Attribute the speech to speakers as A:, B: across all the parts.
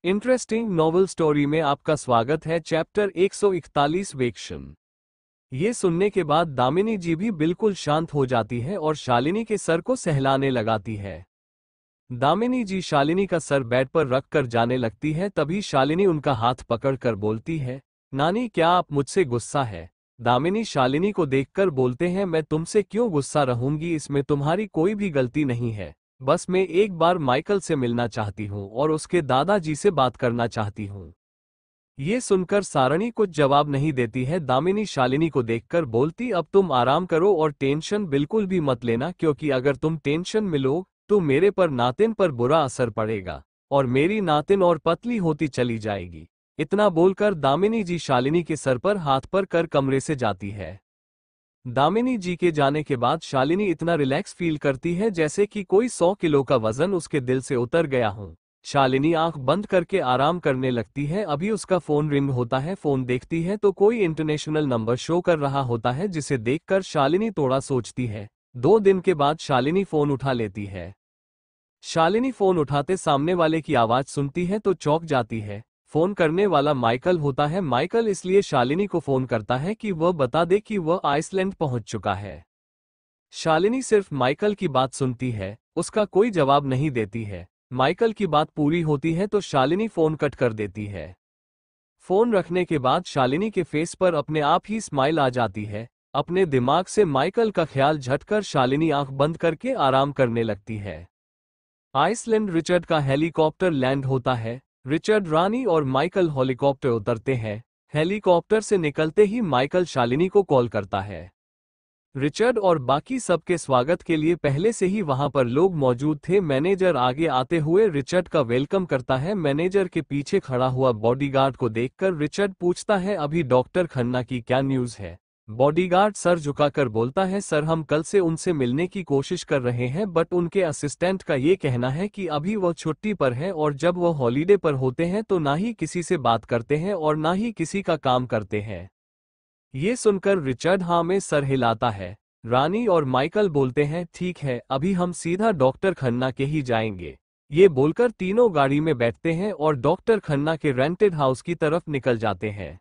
A: Interesting novel story में आपका स्वागत है। चैप्टर 141 वेक्शन। ये सुनने के बाद दामिनी जी भी बिल्कुल शांत हो जाती है और शालिनी के सर को सहलाने लगाती है। दामिनी जी शालिनी का सर बेड पर रख कर जाने लगती है। तभी शालिनी उनका हाथ पकड़कर बोलती है, नानी क्या आप मुझसे गुस्सा है? दामिनी शालिनी को देखकर बोलते हैं, मैं तुमसे क्यों गुस्सा रहूंगी, इसमें तुम्हारी कोई भी गलती नहीं है। बस मैं एक बार माइकल से मिलना चाहती हूँ और उसके दादाजी से बात करना चाहती हूँ। ये सुनकर सारणी कुछ जवाब नहीं देती है। दामिनी शालिनी को देखकर बोलती, अब तुम आराम करो और टेंशन बिल्कुल भी मत लेना, क्योंकि अगर तुम टेंशन में लो तो मेरे पर नातिन पर बुरा असर पड़ेगा और मेरी नातिन और पतली होती चली जाएगी। इतना बोलकर दामिनी जी शालिनी के सर पर हाथ पर कर कमरे से जाती है। दामिनी जी के जाने के बाद शालिनी इतना रिलैक्स फील करती है जैसे कि कोई 100 किलो का वजन उसके दिल से उतर गया हो। शालिनी आंख बंद करके आराम करने लगती है। अभी उसका फोन रिंग होता है। फोन देखती है तो कोई इंटरनेशनल नंबर शो कर रहा होता है, जिसे देखकर शालिनी थोड़ा सोचती है। 2 दिन के बाद शालिनी फोन उठा लेती है। शालिनी फोन उठाते सामने वाले की आवाज सुनती है तो चौंक जाती है। फोन करने वाला माइकल होता है। माइकल इसलिए शालिनी को फोन करता है कि वह बता दे कि वह आइसलैंड पहुंच चुका है। शालिनी सिर्फ माइकल की बात सुनती है, उसका कोई जवाब नहीं देती है। माइकल की बात पूरी होती है तो शालिनी फोन कट कर देती है। फोन रखने के बाद शालिनी के फेस पर अपने आप ही स्माइल आ जाती है। अपने दिमाग से माइकल का ख्याल झटकर शालिनी आंख बंद करके आराम करने लगती है। आइसलैंड रिचर्ड का हेलीकॉप्टर लैंड होता है। रिचर्ड, रानी और माइकल हेलीकॉप्टर उतरते हैं। हेलीकॉप्टर से निकलते ही माइकल शालिनी को कॉल करता है। रिचर्ड और बाकी सबके स्वागत के लिए पहले से ही वहां पर लोग मौजूद थे। मैनेजर आगे आते हुए रिचर्ड का वेलकम करता है। मैनेजर के पीछे खड़ा हुआ बॉडीगार्ड को देखकर रिचर्ड पूछता है, अभी डॉक्टर खन्ना की क्या न्यूज़ है? बॉडीगार्ड सर झुकाकर बोलता है, सर हम कल से उनसे मिलने की कोशिश कर रहे हैं, बट उनके असिस्टेंट का ये कहना है कि अभी वह छुट्टी पर है और जब वह हॉलीडे पर होते हैं तो ना ही किसी से बात करते हैं और ना ही किसी का काम करते हैं। ये सुनकर रिचर्ड हाँ में सर हिलाता है। रानी और माइकल बोलते हैं, ठीक है, अभी हम सीधा डॉक्टर खन्ना के ही जाएंगे। ये बोलकर तीनों गाड़ी में बैठते हैं और डॉक्टर खन्ना के रेंटेड हाउस की तरफ निकल जाते हैं।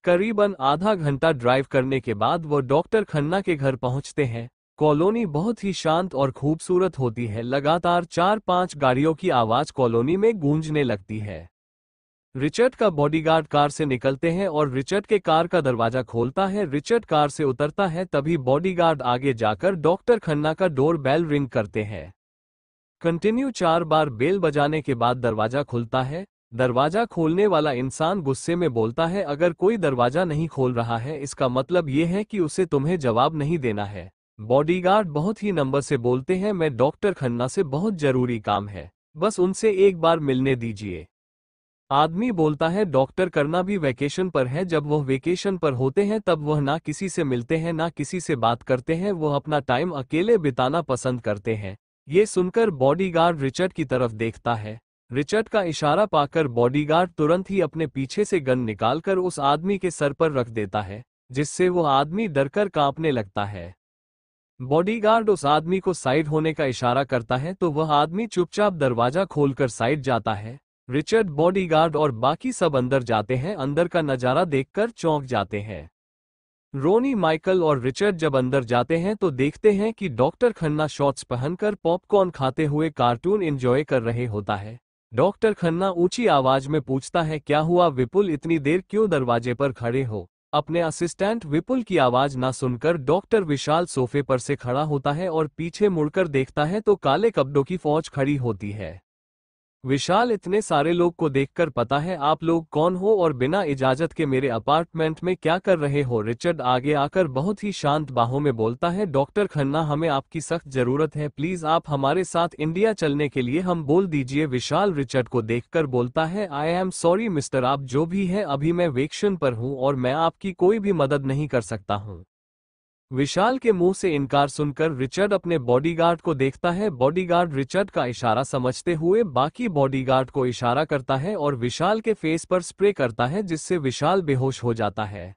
A: करीबन आधा घंटा ड्राइव करने के बाद वो डॉक्टर खन्ना के घर पहुंचते हैं। कॉलोनी बहुत ही शांत और खूबसूरत होती है। लगातार 4-5 गाड़ियों की आवाज कॉलोनी में गूंजने लगती है। रिचर्ड का बॉडीगार्ड कार से निकलते हैं और रिचर्ड के कार का दरवाजा खोलता है। रिचर्ड कार से उतरता है, तभी बॉडीगार्ड आगे जाकर डॉक्टर खन्ना का डोर बेल रिंग करते हैं। कंटिन्यू 4 बार बेल बजाने के बाद दरवाजा खुलता है। दरवाजा खोलने वाला इंसान गुस्से में बोलता है, अगर कोई दरवाजा नहीं खोल रहा है इसका मतलब ये है कि उसे तुम्हें जवाब नहीं देना है। बॉडीगार्ड बहुत ही नंबर से बोलते हैं, मैं डॉक्टर खन्ना से बहुत जरूरी काम है, बस उनसे एक बार मिलने दीजिए। आदमी बोलता है, डॉक्टर करना भी वैकेशन पर है, जब वह वेकेशन पर होते हैं तब वह ना किसी से मिलते हैं ना किसी से बात करते हैं, वह अपना टाइम अकेले बिताना पसंद करते हैं। ये सुनकर बॉडीगार्ड रिचर्ड की तरफ देखता है। रिचर्ड का इशारा पाकर बॉडीगार्ड तुरंत ही अपने पीछे से गन निकालकर उस आदमी के सर पर रख देता है, जिससे वह आदमी डरकर कांपने लगता है। बॉडीगार्ड उस आदमी को साइड होने का इशारा करता है तो वह आदमी चुपचाप दरवाजा खोलकर साइड जाता है। रिचर्ड, बॉडीगार्ड और बाकी सब अंदर जाते हैं। अंदर का नजारा देखकर चौंक जाते हैं। रोनी, माइकल और रिचर्ड जब अंदर जाते हैं तो देखते हैं कि डॉक्टर खन्ना शॉर्ट्स पहनकर पॉपकॉर्न खाते हुए कार्टून एंजॉय कर रहे होता है। डॉक्टर खन्ना ऊंची आवाज में पूछता है, क्या हुआ विपुल, इतनी देर क्यों दरवाजे पर खड़े हो? अपने असिस्टेंट विपुल की आवाज ना सुनकर डॉक्टर विशाल सोफे पर से खड़ा होता है और पीछे मुड़कर देखता है तो काले कपड़ों की फौज खड़ी होती है। विशाल, इतने सारे लोग को देखकर पता है आप लोग कौन हो और बिना इजाजत के मेरे अपार्टमेंट में क्या कर रहे हो? रिचर्ड आगे आकर बहुत ही शांत बाहों में बोलता है, डॉक्टर खन्ना हमें आपकी सख्त जरूरत है, प्लीज आप हमारे साथ इंडिया चलने के लिए हम बोल दीजिए। विशाल रिचर्ड को देखकर बोलता है, आई एम सॉरी मिस्टर, आप जो भी है अभी मैं वेकेशन पर हूं और मैं आपकी कोई भी मदद नहीं कर सकता हूं। विशाल के मुंह से इनकार सुनकर रिचर्ड अपने बॉडीगार्ड को देखता है। बॉडीगार्ड रिचर्ड का इशारा समझते हुए बाकी बॉडीगार्ड को इशारा करता है और विशाल के फेस पर स्प्रे करता है, जिससे विशाल बेहोश हो जाता है।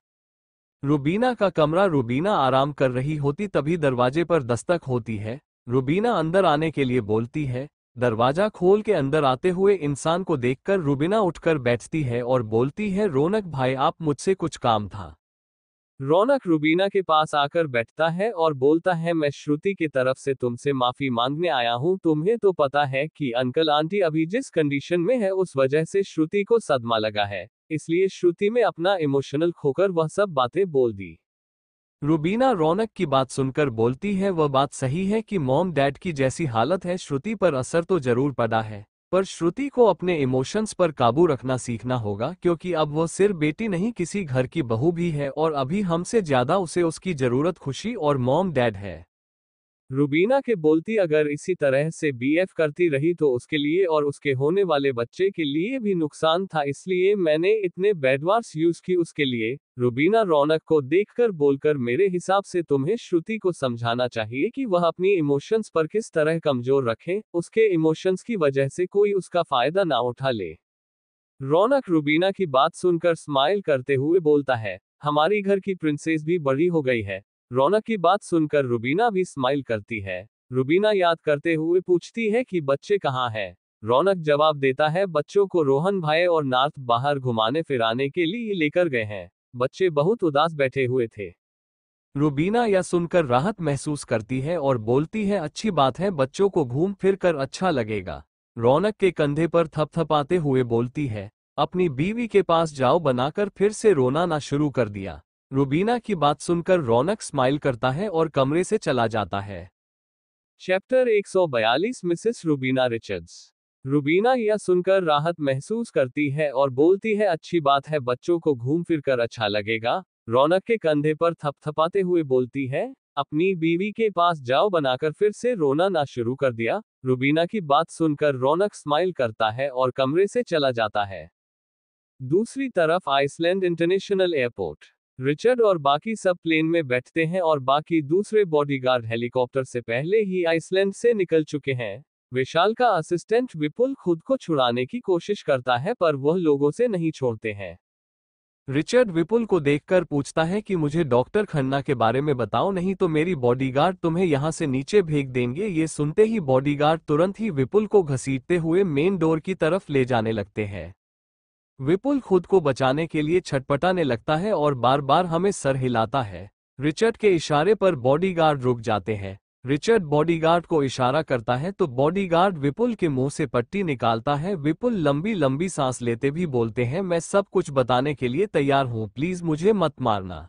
A: रुबीना का कमरा। रुबीना आराम कर रही होती तभी दरवाजे पर दस्तक होती है। रुबीना अंदर आने के लिए बोलती है। दरवाजा खोल के अंदर आते हुए इंसान को देखकर रुबीना उठकर बैठती है और बोलती है, रौनक भाई आप मुझसे कुछ काम था। रौनक रुबीना के पास आकर बैठता है और बोलता है, मैं श्रुति की तरफ से तुमसे माफी मांगने आया हूँ। तुम्हें तो पता है कि अंकल आंटी अभी जिस कंडीशन में है उस वजह से श्रुति को सदमा लगा है, इसलिए श्रुति में अपना इमोशनल खोकर वह सब बातें बोल दी। रुबीना रौनक की बात सुनकर बोलती है, वह बात सही है कि मॉम डैड की जैसी हालत है, श्रुति पर असर तो जरूर पड़ा है, पर श्रुति को अपने इमोशंस पर काबू रखना सीखना होगा, क्योंकि अब वह सिर्फ बेटी नहीं किसी घर की बहू भी है और अभी हमसे ज्यादा उसे उसकी जरूरत खुशी और मॉम डैड है। रुबीना के बोलती अगर इसी तरह से बीएफ करती रही तो उसके लिए और उसके होने वाले बच्चे के लिए भी नुकसान था, इसलिए मैंने इतने बैड वर्ड्स यूज की उसके लिए। रुबीना रौनक को देखकर बोलकर, मेरे हिसाब से तुम्हें श्रुति को समझाना चाहिए कि वह अपनी इमोशंस पर किस तरह कमजोर रखे, उसके इमोशंस की वजह से कोई उसका फायदा ना उठा ले। रौनक रुबीना की बात सुनकर स्माइल करते हुए बोलता है, हमारी घर की प्रिंसेस भी बड़ी हो गई है। रौनक की बात सुनकर रुबीना भी स्माइल करती है। रुबीना याद करते हुए पूछती है कि बच्चे कहाँ हैं? रौनक जवाब देता है, बच्चों को रोहन भाई और नार्थ बाहर घुमाने फिराने के लिए लेकर गए हैं। बच्चे बहुत उदास बैठे हुए थे। रुबीना यह सुनकर राहत महसूस करती है और बोलती है, अच्छी बात है, बच्चों को घूम फिर कर अच्छा लगेगा। रौनक के कंधे पर थपथपाते हुए बोलती है, अपनी बीवी के पास जाओ, बनाकर फिर से रोना ना शुरू कर दिया। रुबीना की बात सुनकर रौनक स्माइल करता है और कमरे से चला जाता है। Chapter 142 Mrs Rubina Richards. Rubina यह सुनकर राहत महसूस करती है और बोलती है, अच्छी बात है, बच्चों को घूम फिर कर अच्छा लगेगा। रौनक के कंधे पर थपथपाते हुए बोलती है, अपनी बीवी के पास जाओ, बनाकर फिर से रोना ना शुरू कर दिया। रुबीना की बात सुनकर रौनक स्माइल करता है और कमरे से चला जाता है। दूसरी तरफ आइसलैंड इंटरनेशनल एयरपोर्ट। रिचर्ड और बाकी सब प्लेन में बैठते हैं और बाकी दूसरे बॉडीगार्ड हेलीकॉप्टर से पहले ही आइसलैंड से निकल चुके हैं। विशाल का असिस्टेंट विपुल खुद को छुड़ाने की कोशिश करता है पर वह लोगों से नहीं छोड़ते हैं। रिचर्ड विपुल को देखकर पूछता है कि मुझे डॉक्टर खन्ना के बारे में बताओ, नहीं तो मेरी बॉडीगार्ड तुम्हें यहां से नीचे फेंक देंगे। ये सुनते ही बॉडीगार्ड तुरंत ही विपुल को घसीटते हुए मेन डोर की तरफ ले जाने लगते हैं। विपुल खुद को बचाने के लिए छटपटाने लगता है और बार बार हमें सर हिलाता है। रिचर्ड के इशारे पर बॉडीगार्ड रुक जाते हैं। रिचर्ड बॉडीगार्ड को इशारा करता है तो बॉडीगार्ड विपुल के मुंह से पट्टी निकालता है। विपुल लंबी लंबी सांस लेते भी बोलते हैं, मैं सब कुछ बताने के लिए तैयार हूं, प्लीज मुझे मत मारना।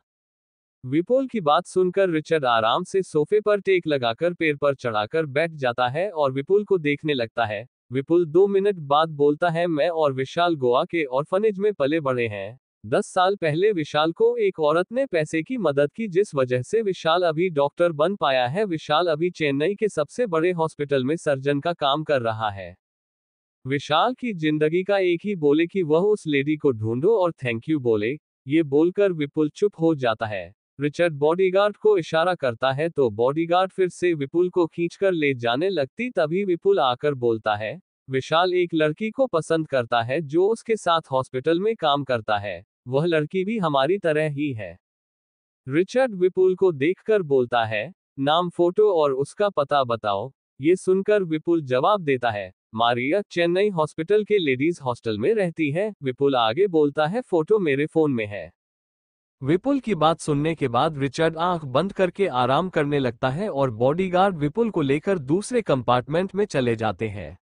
A: विपुल की बात सुनकर रिचर्ड आराम से सोफे पर टेक लगाकर पैर पर चढ़ाकर बैठ जाता है और विपुल को देखने लगता है। विपुल 2 मिनट बाद बोलता है, मैं और विशाल गोवा के ऑर्फनेज में पले बड़े हैं। 10 साल पहले विशाल को एक औरत ने पैसे की मदद की, जिस वजह से विशाल अभी डॉक्टर बन पाया है। विशाल अभी चेन्नई के सबसे बड़े हॉस्पिटल में सर्जन का काम कर रहा है। विशाल की जिंदगी का एक ही बोले कि वह उस लेडी को ढूंढो और थैंक यू बोले। ये बोलकर विपुल चुप हो जाता है। रिचर्ड बॉडीगार्ड को इशारा करता है तो बॉडीगार्ड फिर से विपुल को खींचकर ले जाने लगती, तभी विपुल आकर बोलता है, विशाल एक लड़की को पसंद करता है जो उसके साथ हॉस्पिटल में काम करता है। वह लड़की भी हमारी तरह ही है। रिचर्ड विपुल को देखकर बोलता है, नाम, फोटो और उसका पता बताओ। ये सुनकर विपुल जवाब देता है, मारिया चेन्नई हॉस्पिटल के लेडीज हॉस्टल में रहती है। विपुल आगे बोलता है, फोटो मेरे फोन में है। विपुल की बात सुनने के बाद रिचर्ड आंख बंद करके आराम करने लगता है और बॉडीगार्ड विपुल को लेकर दूसरे कंपार्टमेंट में चले जाते हैं।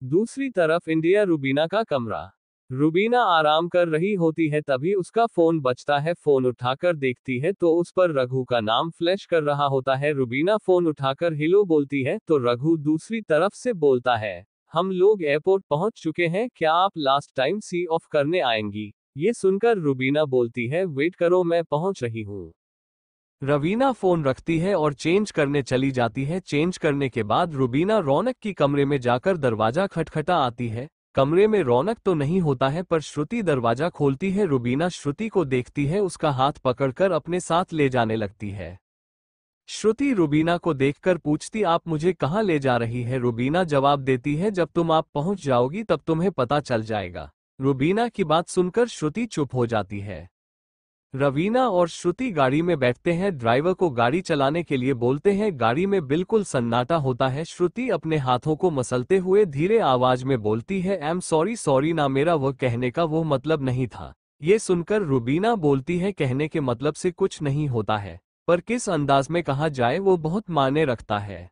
A: दूसरी तरफ इंडिया रुबीना का कमरा। रुबीना आराम कर रही होती है, तभी उसका फोन बजता है। फोन उठाकर देखती है तो उस पर रघु का नाम फ्लैश कर रहा होता है। रुबीना फोन उठाकर हेलो बोलती है तो रघु दूसरी तरफ से बोलता है, हम लोग एयरपोर्ट पहुंच चुके हैं, क्या आप लास्ट टाइम सी ऑफ करने आएंगी? ये सुनकर रुबीना बोलती है, वेट करो मैं पहुंच रही हूँ। रवीना फोन रखती है और चेंज करने चली जाती है। चेंज करने के बाद रुबीना रौनक की कमरे में जाकर दरवाजा खटखटा आती है। कमरे में रौनक तो नहीं होता है पर श्रुति दरवाजा खोलती है। रुबीना श्रुति को देखती है, उसका हाथ पकड़कर अपने साथ ले जाने लगती है। श्रुति रुबीना को देखकर पूछती, आप मुझे कहाँ ले जा रही है? रुबीना जवाब देती है, जब तुम आप पहुंच जाओगी तब तुम्हें पता चल जाएगा। रुबीना की बात सुनकर श्रुति चुप हो जाती है। रवीना और श्रुति गाड़ी में बैठते हैं, ड्राइवर को गाड़ी चलाने के लिए बोलते हैं। गाड़ी में बिल्कुल सन्नाटा होता है। श्रुति अपने हाथों को मसलते हुए धीरे आवाज में बोलती है, आई एम सॉरी, सॉरी ना, मेरा वो कहने का वो मतलब नहीं था। ये सुनकर रुबीना बोलती है, कहने के मतलब से कुछ नहीं होता है, पर किस अंदाज में कहा जाए वो बहुत मायने रखता है।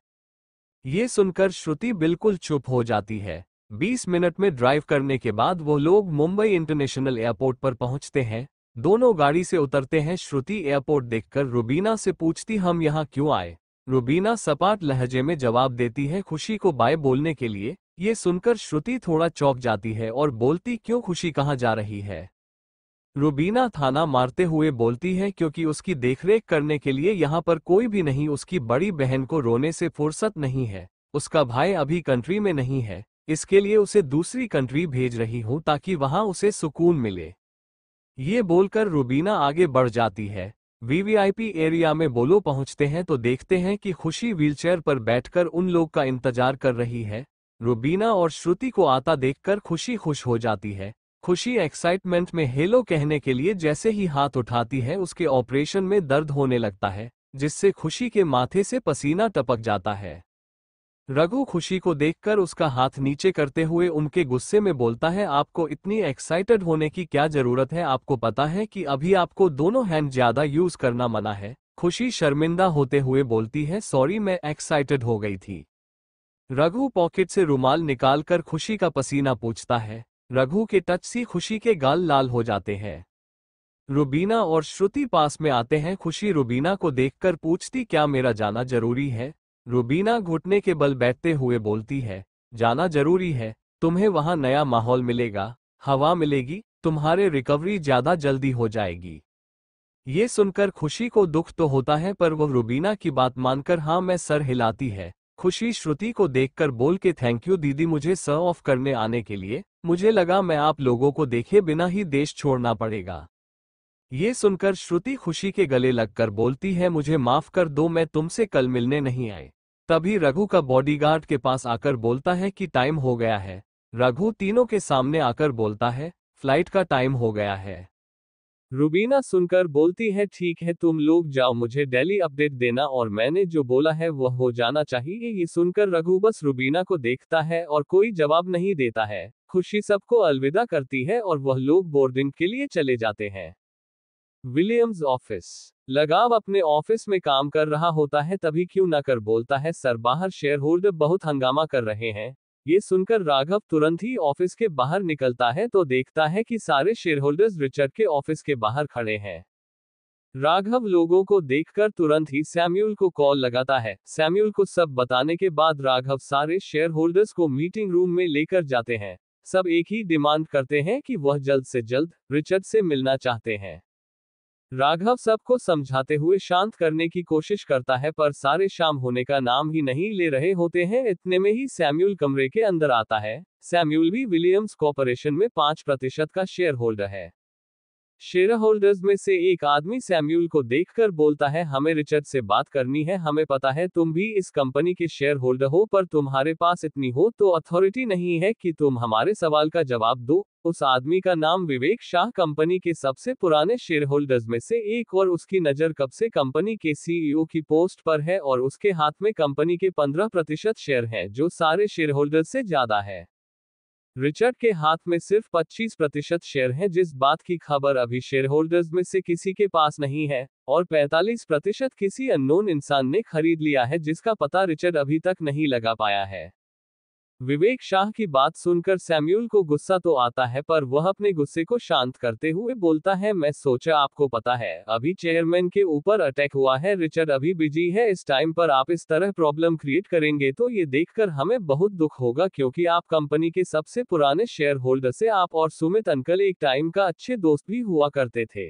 A: ये सुनकर श्रुति बिल्कुल चुप हो जाती है। 20 मिनट में ड्राइव करने के बाद वो लोग मुंबई इंटरनेशनल एयरपोर्ट पर पहुंचते हैं। दोनों गाड़ी से उतरते हैं। श्रुति एयरपोर्ट देखकर रुबीना से पूछती, हम यहाँ क्यों आए? रुबीना सपाट लहजे में जवाब देती है, खुशी को बाय बोलने के लिए। ये सुनकर श्रुति थोड़ा चौंक जाती है और बोलती, क्यों, खुशी कहाँ जा रही है? रुबीना थाना मारते हुए बोलती है, क्योंकि उसकी देखरेख करने के लिए यहाँ पर कोई भी नहीं। उसकी बड़ी बहन को रोने से फुर्सत नहीं है। उसका भाई अभी कंट्री में नहीं है, इसके लिए उसे दूसरी कंट्री भेज रही हूँ ताकि वहां उसे सुकून मिले। ये बोलकर रुबीना आगे बढ़ जाती है। वीवीआईपी एरिया में बोलो पहुंचते हैं तो देखते हैं कि खुशी व्हीलचेयर पर बैठकर उन लोग का इंतजार कर रही है। रुबीना और श्रुति को आता देखकर खुशी खुश हो जाती है। खुशी एक्साइटमेंट में हेलो कहने के लिए जैसे ही हाथ उठाती है, उसके ऑपरेशन में दर्द होने लगता है, जिससे खुशी के माथे से पसीना टपक जाता है। रघु खुशी को देखकर उसका हाथ नीचे करते हुए उनके गुस्से में बोलता है, आपको इतनी एक्साइटेड होने की क्या जरूरत है? आपको पता है कि अभी आपको दोनों हैंड ज्यादा यूज करना मना है। खुशी शर्मिंदा होते हुए बोलती है, सॉरी, मैं एक्साइटेड हो गई थी। रघु पॉकेट से रुमाल निकालकर खुशी का पसीना पूछता है। रघु के टच से खुशी के गाल लाल हो जाते हैं। रुबीना और श्रुति पास में आते हैं। खुशी रुबीना को देखकर पूछती, क्या मेरा जाना जरूरी है? रुबीना घुटने के बल बैठते हुए बोलती है, जाना जरूरी है। तुम्हें वहां नया माहौल मिलेगा, हवा मिलेगी, तुम्हारे रिकवरी ज्यादा जल्दी हो जाएगी। ये सुनकर खुशी को दुख तो होता है, पर वह रुबीना की बात मानकर हाँ में सर हिलाती है। खुशी श्रुति को देखकर बोल के, थैंक यू दीदी मुझे सर्व ऑफ करने आने के लिए। मुझे लगा मैं आप लोगों को देखे बिना ही देश छोड़ना पड़ेगा। ये सुनकर श्रुति खुशी के गले लगकर बोलती है, मुझे माफ कर दो, मैं तुमसे कल मिलने नहीं आई। तभी रघु का बॉडीगार्ड के पास आकर बोलता है कि टाइम हो गया है। रघु तीनों के सामने आकर बोलता है, फ्लाइट का टाइम हो गया है। रुबीना सुनकर बोलती है, ठीक है, तुम लोग जाओ, मुझे डेली अपडेट देना और मैंने जो बोला है वह हो जाना चाहिए। ये सुनकर रघु बस रुबीना को देखता है और कोई जवाब नहीं देता है। खुशी सबको अलविदा करती है और वह लोग बोर्डिंग के लिए चले जाते हैं। Williams office. लगाव अपने ऑफिस में काम कर रहा होता है, तभी क्यों ना कर बोलता है, सर बाहर शेयर होल्डर बहुत हंगामा कर रहे हैं। ये सुनकर राघव तुरंत ही ऑफिस के बाहर निकलता है तो देखता है कि सारे शेयर होल्डर्स रिचर्ड के ऑफिस के बाहर खड़े हैं। राघव लोगों को देखकर तुरंत ही सैम्यूल को कॉल लगाता है। सैम्यूल को सब बताने के बाद राघव सारे शेयर होल्डर्स को मीटिंग रूम में लेकर जाते हैं। सब एक ही डिमांड करते हैं कि वह जल्द से जल्द रिचर्ड से मिलना चाहते हैं। राघव सबको समझाते हुए शांत करने की कोशिश करता है, पर सारे शाम होने का नाम ही नहीं ले रहे होते हैं। इतने में ही सैम्यूल कमरे के अंदर आता है। सैम्यूल भी विलियम्स कॉर्पोरेशन में 5% का शेयर होल्डर है। शेयर होल्डर्स में से एक आदमी सैम्यूल को देखकर बोलता है, हमें रिचर्ड से बात करनी है। हमें पता है तुम भी इस कंपनी के शेयर होल्डर हो, पर तुम्हारे पास इतनी हो तो अथॉरिटी नहीं है कि तुम हमारे सवाल का जवाब दो। उस आदमी का नाम विवेक शाह, कंपनी के सबसे पुराने शेयर होल्डर्स में से एक, और उसकी नजर कब से कंपनी के सीईओ की पोस्ट पर है और उसके हाथ में कंपनी के 15% शेयर हैं, जो सारे शेयर होल्डर्स से ज्यादा है। रिचर्ड के हाथ में सिर्फ 25% शेयर हैं, जिस बात की खबर अभी शेयर होल्डर्स में से किसी के पास नहीं है, और 45% किसी अननोन इंसान ने खरीद लिया है, जिसका पता रिचर्ड अभी तक नहीं लगा पाया है। विवेक शाह की बात सुनकर सैम्यूल को गुस्सा तो आता है, पर वह अपने गुस्से को शांत करते हुए बोलता है, मैं सोचा आपको पता है अभी चेयरमैन के ऊपर अटैक हुआ है, रिचर्ड अभी बिजी है, इस टाइम पर आप इस तरह प्रॉब्लम क्रिएट करेंगे तो ये देखकर हमें बहुत दुख होगा, क्योंकि आप कंपनी के सबसे पुराने शेयर होल्डर से आप और सुमित अंकल एक टाइम का अच्छे दोस्त भी हुआ करते थे।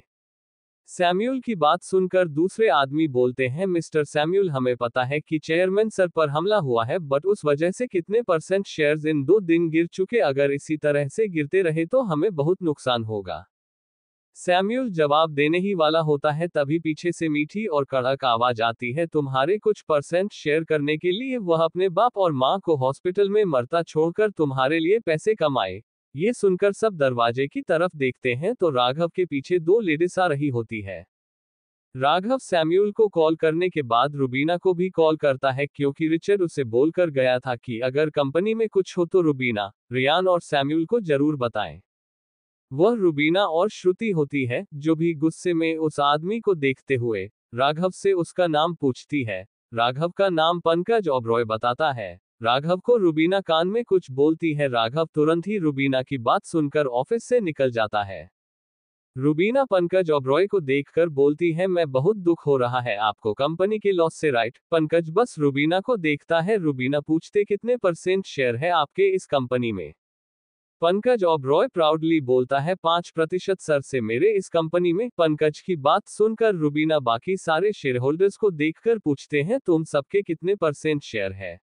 A: सैम्यूल की बात सुनकर दूसरे आदमी बोलते हैं, मिस्टर सैम्यूल, हमें पता है कि चेयरमैन सर पर हमला हुआ है, बट उस वजह से कितने % शेयर्स इन 2 दिन गिर चुके, अगर इसी तरह से गिरते रहे तो हमें बहुत नुकसान होगा। सैम्यूल जवाब देने ही वाला होता है, तभी पीछे से मीठी और कड़क आवाज आती है, तुम्हारे कुछ % शेयर करने के लिए वह अपने बाप और माँ को हॉस्पिटल में मरता छोड़कर तुम्हारे लिए पैसे कमाए। ये सुनकर सब दरवाजे की तरफ देखते हैं तो राघव के पीछे दो लेडीज आ रही होती है। राघव सैम्यूल को कॉल करने के बाद रुबीना को भी कॉल करता है क्योंकि रिचर्ड उसे बोलकर गया था कि अगर कंपनी में कुछ हो तो रुबीना, रियान और सैम्यूल को जरूर बताएं। वह रुबीना और श्रुति होती है जो भी गुस्से में उस आदमी को देखते हुए राघव से उसका नाम पूछती है। राघव का नाम पंकज ओबरॉय बताता है। राघव को रुबीना कान में कुछ बोलती है। राघव तुरंत ही रुबीना की बात सुनकर ऑफिस से निकल जाता है। रुबीना पंकज ओबरॉय को देखकर बोलती है, मैं बहुत दुख हो रहा है आपको कंपनी के लॉस से, राइट? पंकज बस रुबीना को देखता है। रुबीना पूछते कितने % शेयर है आपके इस कंपनी में? पंकज ओबरॉय प्राउडली बोलता है 5% सर से मेरे इस कंपनी में। पंकज की बात सुनकर रुबीना बाकी सारे शेयर होल्डर्स को देखकर पूछते हैं तुम सबके कितने % शेयर है?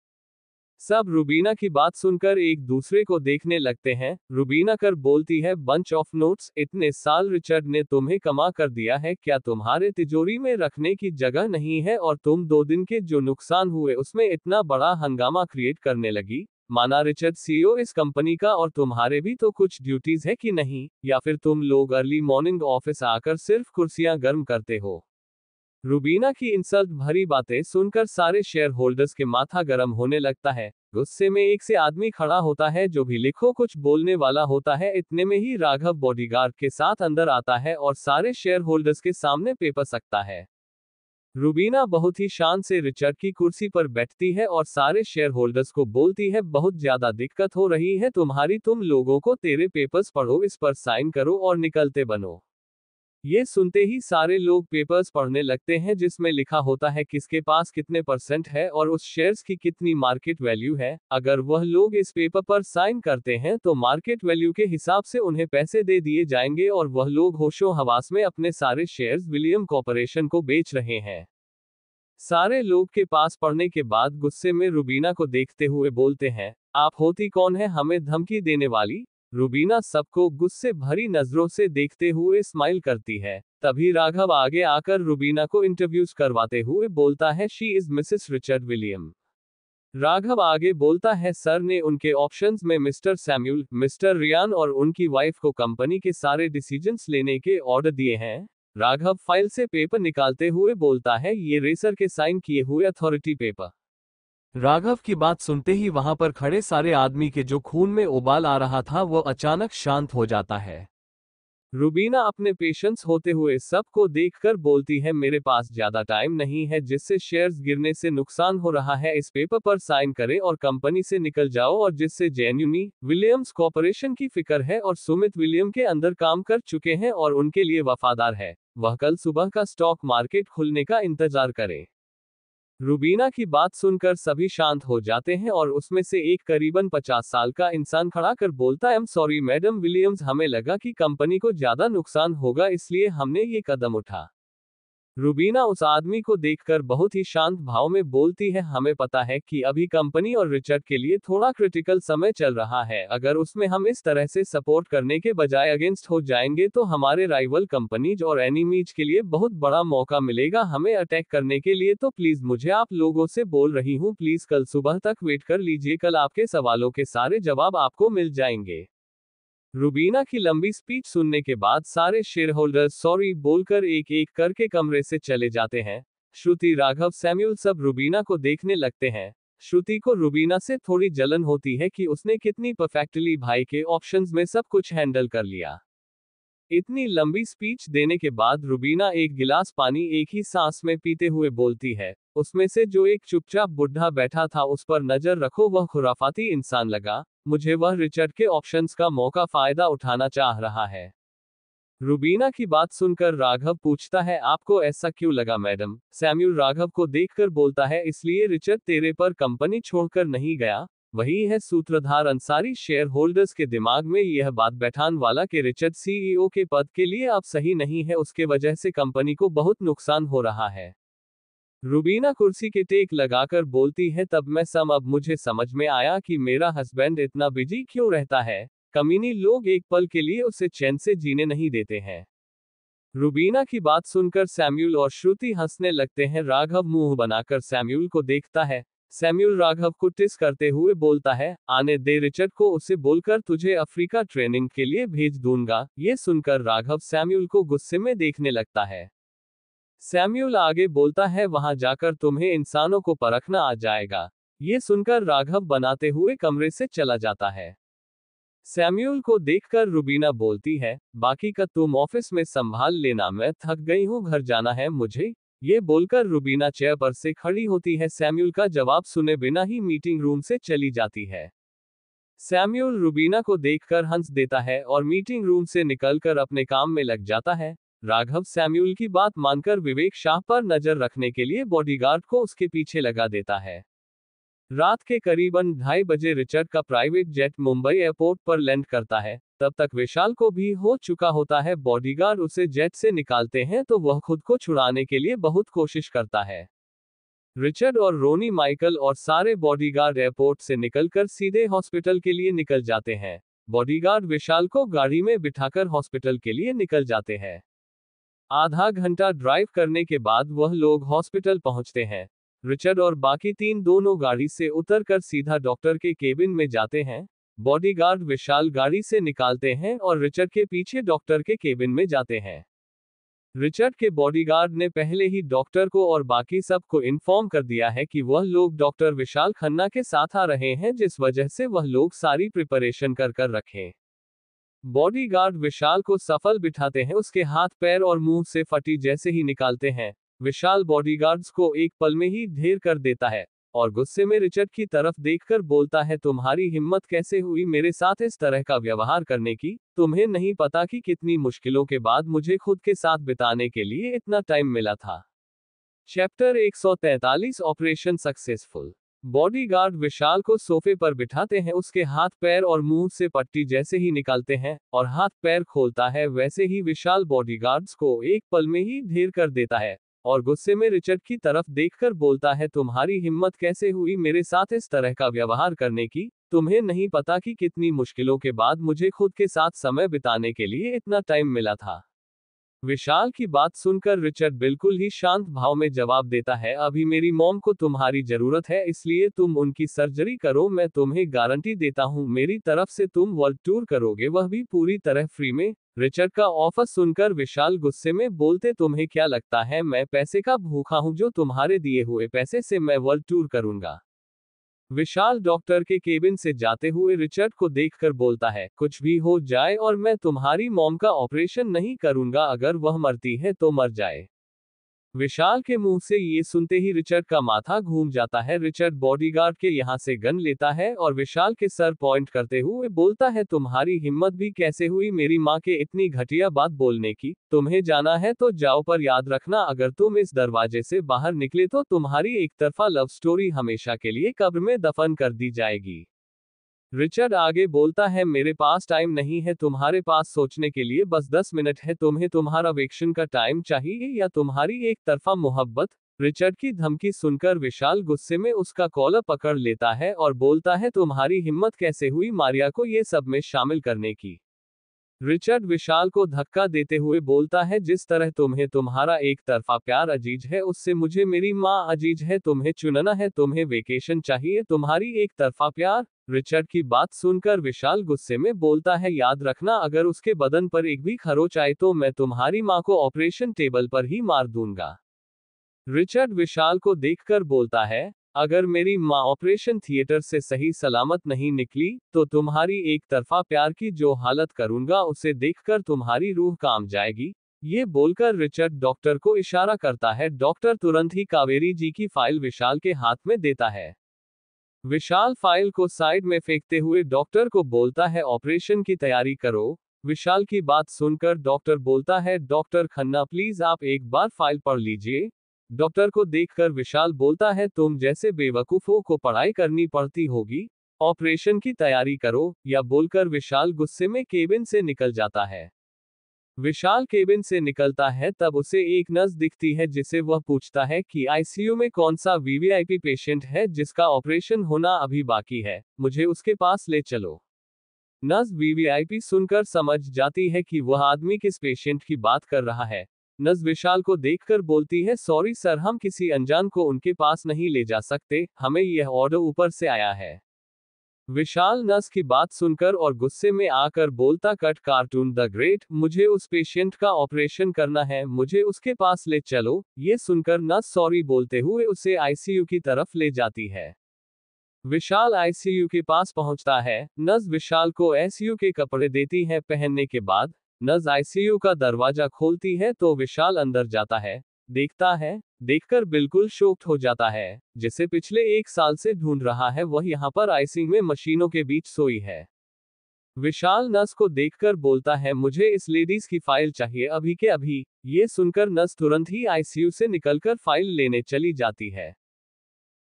A: सब रुबीना की बात सुनकर एक दूसरे को देखने लगते हैं। रुबीना कर बोलती है, बंच ऑफ नोट्स, इतने साल रिचर्ड ने तुम्हें कमा कर दिया है, क्या तुम्हारे तिजोरी में रखने की जगह नहीं है? और तुम 2 दिन के जो नुकसान हुए उसमें इतना बड़ा हंगामा क्रिएट करने लगी। माना रिचर्ड सीईओ इस कंपनी का और तुम्हारे भी तो कुछ ड्यूटीज है कि नहीं? या फिर तुम लोग अर्ली मॉर्निंग ऑफिस आकर सिर्फ कुर्सियां गर्म करते हो? रुबीना की इंसल्ट भरी बातें सुनकर सारे शेयर होल्डर्स के माथा गर्म होने लगता है। गुस्से में एक से आदमी खड़ा होता है जो भी लिखो कुछ बोलने वाला होता है। इतने में ही राघव बॉडीगार्ड के साथ अंदर आता है और सारे शेयर होल्डर्स के सामने पेपर सकता है। रुबीना बहुत ही शान से रिचर्ड की कुर्सी पर बैठती है और सारे शेयर होल्डर्स को बोलती है, बहुत ज्यादा दिक्कत हो रही है तुम्हारी, तुम लोगों को, तेरे पेपर्स पढ़ो, इस पर साइन करो और निकलते बनो। ये सुनते ही सारे लोग पेपर्स पढ़ने लगते हैं जिसमें लिखा होता है किसके पास कितने % है और उस शेयर्स की कितनी मार्केट वैल्यू है। अगर वह लोग इस पेपर पर साइन करते हैं तो मार्केट वैल्यू के हिसाब से उन्हें पैसे दे दिए जाएंगे और वह लोग होशो हवास में अपने सारे शेयर्स विलियम कॉर्पोरेशन को बेच रहे हैं। सारे लोग के पास पढ़ने के बाद गुस्से में रुबीना को देखते हुए बोलते हैं, आप होती कौन है हमें धमकी देने वाली? रुबीना सबको गुस्से भरी नजरों से देखते हुए स्माइल करती है। तभी राघव आगे आकर रुबीना को इंटरव्यूज करवाते हुए बोलता है, she is Mrs Richard William. Raghav आगे बोलता है, सर ने उनके ऑप्शंस में मिस्टर सैम्यूल, मिस्टर रियान और उनकी वाइफ को कंपनी के सारे डिसीजंस लेने के ऑर्डर दिए हैं। राघव फाइल से पेपर निकालते हुए बोलता है, ये रेसर के साइन किए हुए अथॉरिटी पेपर। राघव की बात सुनते ही वहां पर खड़े सारे आदमी के जो खून में उबाल आ रहा था वो अचानक शांत हो जाता है। रुबीना अपने पेशेंस होते हुए सबको देखकर बोलती है, मेरे पास ज्यादा टाइम नहीं है जिससे शेयर्स गिरने से नुकसान हो रहा है, इस पेपर पर साइन करें और कंपनी से निकल जाओ। और जिससे जेन्युनी विलियम्स कॉर्पोरेशन की फिक्र है और सुमित विलियम के अंदर काम कर चुके हैं और उनके लिए वफादार है, वह कल सुबह का स्टॉक मार्केट खुलने का इंतजार करें। रुबीना की बात सुनकर सभी शांत हो जाते हैं और उसमें से एक करीबन 50 साल का इंसान खड़ा कर बोलता है, I am sorry madam Williams, हमें लगा कि कंपनी को ज्यादा नुकसान होगा इसलिए हमने ये कदम उठा। रुबीना उस आदमी को देखकर बहुत ही शांत भाव में बोलती है, हमें पता है कि अभी कंपनी और रिचर्ड के लिए थोड़ा क्रिटिकल समय चल रहा है, अगर उसमें हम इस तरह से सपोर्ट करने के बजाय अगेंस्ट हो जाएंगे तो हमारे राइवल कंपनीज और एनिमीज के लिए बहुत बड़ा मौका मिलेगा हमें अटैक करने के लिए। तो प्लीज, मुझे आप लोगों से बोल रही हूँ, प्लीज कल सुबह तक वेट कर लीजिए, कल आपके सवालों के सारे जवाब आपको मिल जाएंगे। रुबीना की लंबी स्पीच सुनने के बाद सारे शेयर होल्डर्स सॉरी बोलकर एक एक करके कमरे से चले जाते हैं। श्रुति, राघव, सैम्यूल सब रुबीना को देखने लगते हैं। श्रुति को रुबीना से थोड़ी जलन होती है कि उसने कितनी परफेक्टली भाई के ऑप्शंस में सब कुछ हैंडल कर लिया। इतनी लंबी स्पीच देने के बाद रुबीना एक गिलास पानी एक ही सांस में पीते हुए बोलती है, उसमें से जो एक चुपचाप बुढ़ा बैठा था उस पर नजर रखो, वह खुराफाती इंसान लगा, मुझे वह रिचर्ड के ऑप्शंस का मौका फायदा उठाना चाह रहा है। रुबीना की बात सुनकर राघव पूछता है, आपको ऐसा क्यों लगा मैडम? सैम्यूल राघव को देखकर बोलता है, इसलिए रिचर्ड तेरे पर कंपनी छोड़कर नहीं गया। वही है सूत्रधार अंसारी। शेयर होल्डर्स के दिमाग में यह बात बैठान वाला कि रिचर्ड सीईओ के पद के लिए अब सही नहीं है, उसके वजह से कंपनी को बहुत नुकसान हो रहा है। रुबीना कुर्सी के टेक लगाकर बोलती है, तब अब मुझे समझ में आया कि मेरा हस्बैंड इतना बिजी क्यों रहता है, कमीनी लोग एक पल के लिए उसे चैन से जीने नहीं देते हैं। रुबीना की बात सुनकर सैम्यूल और श्रुति हंसने लगते हैं। राघव मुंह बनाकर सैम्यूल को देखता है। सैम्यूल राघव को टिस करते हुए बोलता है, आने दे रिचर्ड को, उसे बोलकर तुझे अफ्रीका ट्रेनिंग के लिए भेज दूंगा। ये सुनकर राघव सैम्यूल को गुस्से में देखने लगता है। सैम्यूल आगे बोलता है, वहां जाकर तुम्हें इंसानों को परखना आ जाएगा। ये सुनकर राघव बनाते हुए कमरे से चला जाता है। सैम्यूल को देखकर रुबीना बोलती है, बाकी का तुम ऑफिस में संभाल लेना, मैं थक गई हूं, घर जाना है मुझे। ये बोलकर रुबीना चेयर पर से खड़ी होती है। सैम्यूल का जवाब सुने बिना ही मीटिंग रूम से चली जाती है। सैम्यूल रुबीना को देखकर हंस देता है और मीटिंग रूम से निकलकर अपने काम में लग जाता है। राघव सैम्यूल की बात मानकर विवेक शाह पर नजर रखने के लिए बॉडीगार्ड को उसके पीछे लगा देता है। रात के करीबन 2:30 बजे रिचर्ड का प्राइवेट जेट मुंबई एयरपोर्ट पर लैंड करता है। तब तक विशाल को भी हो चुका होता है। बॉडीगार्ड उसे जेट से निकालते हैं तो वह खुद को छुड़ाने के लिए बहुत कोशिश करता है। रिचर्ड और रोनी माइकल और सारे बॉडीगार्ड एयरपोर्ट से निकलकर सीधे हॉस्पिटल के लिए निकल जाते हैं। बॉडीगार्ड विशाल को गाड़ी में बिठाकर हॉस्पिटल के लिए निकल जाते हैं। आधा घंटा ड्राइव करने के बाद वह लोग हॉस्पिटल पहुंचते हैं। रिचर्ड और बाकी 3 दोनों गाड़ी से उतरकर सीधा डॉक्टर के केबिन में जाते हैं। बॉडीगार्ड विशाल गाड़ी से निकालते हैं और रिचर्ड के पीछे डॉक्टर के केबिन में जाते हैं। रिचर्ड के बॉडीगार्ड ने पहले ही डॉक्टर को और बाकी सबको इन्फॉर्म कर दिया है कि वह लोग डॉक्टर विशाल खन्ना के साथ आ रहे हैं, जिस वजह से वह लोग सारी प्रिपरेशन कर रखें। बॉडीगार्ड विशाल को सफल बिठाते हैं, उसके हाथ पैर और मुंह से फटी जैसे ही निकालते हैं। विशाल बॉडीगार्ड्स को एक पल में ही ढेर कर देता है और गुस्से में रिचर्ड की तरफ देखकर बोलता है, तुम्हारी हिम्मत कैसे हुई मेरे साथ इस तरह का व्यवहार करने की? तुम्हें नहीं पता कि कितनी मुश्किलों के बाद मुझे खुद के साथ बिताने के लिए इतना टाइम मिला था। Chapter 143 operation successful. बॉडीगार्ड विशाल को सोफे पर बिठाते हैं, उसके हाथ पैर और मुंह से पट्टी जैसे ही निकालते हैं और हाथ पैर खोलता है वैसे ही विशाल बॉडीगार्ड्स को एक पल में ही ढेर कर देता है और गुस्से में रिचर्ड की तरफ देखकर बोलता है, तुम्हारी हिम्मत कैसे हुई मेरे साथ इस तरह का व्यवहार करने की? तुम्हें नहीं पता कि कितनी मुश्किलों के बाद मुझे खुद के साथ समय बिताने के लिए इतना टाइम मिला था। विशाल की बात सुनकर रिचर्ड बिल्कुल ही शांत भाव में जवाब देता है, अभी मेरी मॉम को तुम्हारी जरूरत है, इसलिए तुम उनकी सर्जरी करो। मैं तुम्हें गारंटी देता हूं मेरी तरफ से तुम वर्ल्ड टूर करोगे, वह भी पूरी तरह फ्री में। रिचर्ड का ऑफर सुनकर विशाल गुस्से में बोलते, तुम्हें क्या लगता है मैं पैसे का भूखा हूं जो तुम्हारे दिए हुए पैसे से मैं वर्ल्ड टूर करूंगा? विशाल डॉक्टर के केबिन से जाते हुए रिचर्ड को देखकर बोलता है, कुछ भी हो जाए और मैं तुम्हारी मॉम का ऑपरेशन नहीं करूंगा, अगर वह मरती है तो मर जाए। विशाल के मुंह से ये सुनते ही रिचर्ड का माथा घूम जाता है। रिचर्ड बॉडीगार्ड के यहां से गन लेता है और विशाल के सर पॉइंट करते हुए बोलता है, तुम्हारी हिम्मत भी कैसे हुई मेरी मां के इतनी घटिया बात बोलने की? तुम्हें जाना है तो जाओ, पर याद रखना अगर तुम इस दरवाजे से बाहर निकले तो तुम्हारी एक तरफा लव स्टोरी हमेशा के लिए कब्र में दफन कर दी जाएगी। रिचर्ड आगे बोलता है, मेरे पास टाइम नहीं है, तुम्हारे पास सोचने के लिए बस 10 मिनट है। तुम्हें तुम्हारा वेकेशन का टाइम चाहिए या तुम्हारी एक तरफा मोहब्बत? रिचर्ड की धमकी सुनकर विशाल गुस्से में उसका कॉलर पकड़ लेता है और बोलता है, तुम्हारी हिम्मत कैसे हुई मारिया को ये सब में शामिल करने की? रिचर्ड विशाल को धक्का देते हुए बोलता है, जिस तरह तुम्हें तुम्हारा एक तरफा प्यार अजीज है उससे मुझे मेरी माँ अजीज है। तुम्हें चुनना है, तुम्हें वेकेशन चाहिए, तुम्हारी एक तरफा प्यार? रिचर्ड की बात सुनकर विशाल गुस्से में बोलता है, याद रखना अगर उसके बदन पर एक भी खरोच आए तो मैं तुम्हारी माँ को ऑपरेशन टेबल पर ही मार दूंगा। रिचर्ड विशाल को देखकर बोलता है, अगर मेरी माँ ऑपरेशन थिएटर से सही सलामत नहीं निकली तो तुम्हारी एक तरफा प्यार की जो हालत करूंगा उसे देखकर तुम्हारी रूह काम जाएगी। ये बोलकर रिचर्ड डॉक्टर को इशारा करता है। डॉक्टर तुरंत ही कावेरी जी की फाइल विशाल के हाथ में देता है। विशाल फाइल को साइड में फेंकते हुए डॉक्टर को बोलता है, ऑपरेशन की तैयारी करो। विशाल की बात सुनकर डॉक्टर बोलता है, डॉक्टर खन्ना प्लीज आप एक बार फाइल पढ़ लीजिए। डॉक्टर को देखकर विशाल बोलता है, तुम जैसे बेवकूफों को पढ़ाई करनी पड़ती होगी, ऑपरेशन की तैयारी करो। या बोलकर विशाल गुस्से में केबिन से निकल जाता है। विशाल केबिन से निकलता है तब उसे एक नर्स दिखती है जिसे वह पूछता है कि आईसीयू में कौन सा वीवीआईपी पेशेंट है जिसका ऑपरेशन होना अभी बाकी है, मुझे उसके पास ले चलो। नर्स वीवीआईपी सुनकर समझ जाती है कि वह आदमी किस पेशेंट की बात कर रहा है। नज विशाल को देखकर बोलती है, सॉरी सर, हम किसी अनजान को उनके पास नहीं ले जा सकते, हमें यह ऑर्डर ऊपर से आया है। विशाल नस की बात सुनकर और गुस्से में आकर बोलता, कट कार्टून द ग्रेट, मुझे उस पेशेंट का ऑपरेशन करना है, मुझे उसके पास ले चलो। ये सुनकर नस सॉरी बोलते हुए उसे आईसीयू की तरफ ले जाती है। विशाल आईसीयू के पास पहुंचता है। नस विशाल को आईसीयू के कपड़े देती है पहनने के बाद। नस आईसीयू का दरवाजा खोलती है तो विशाल अंदर जाता है। देखता है, देखकर बिल्कुल शॉक्ड हो जाता है। जिसे पिछले 1 साल से ढूंढ रहा है वह यहाँ पर आईसीयू में मशीनों के बीच सोई है। विशाल नस को देखकर बोलता है, मुझे इस लेडीज की फाइल चाहिए अभी के अभी। ये सुनकर नस तुरंत ही आईसीयू से निकलकर फाइल लेने चली जाती है।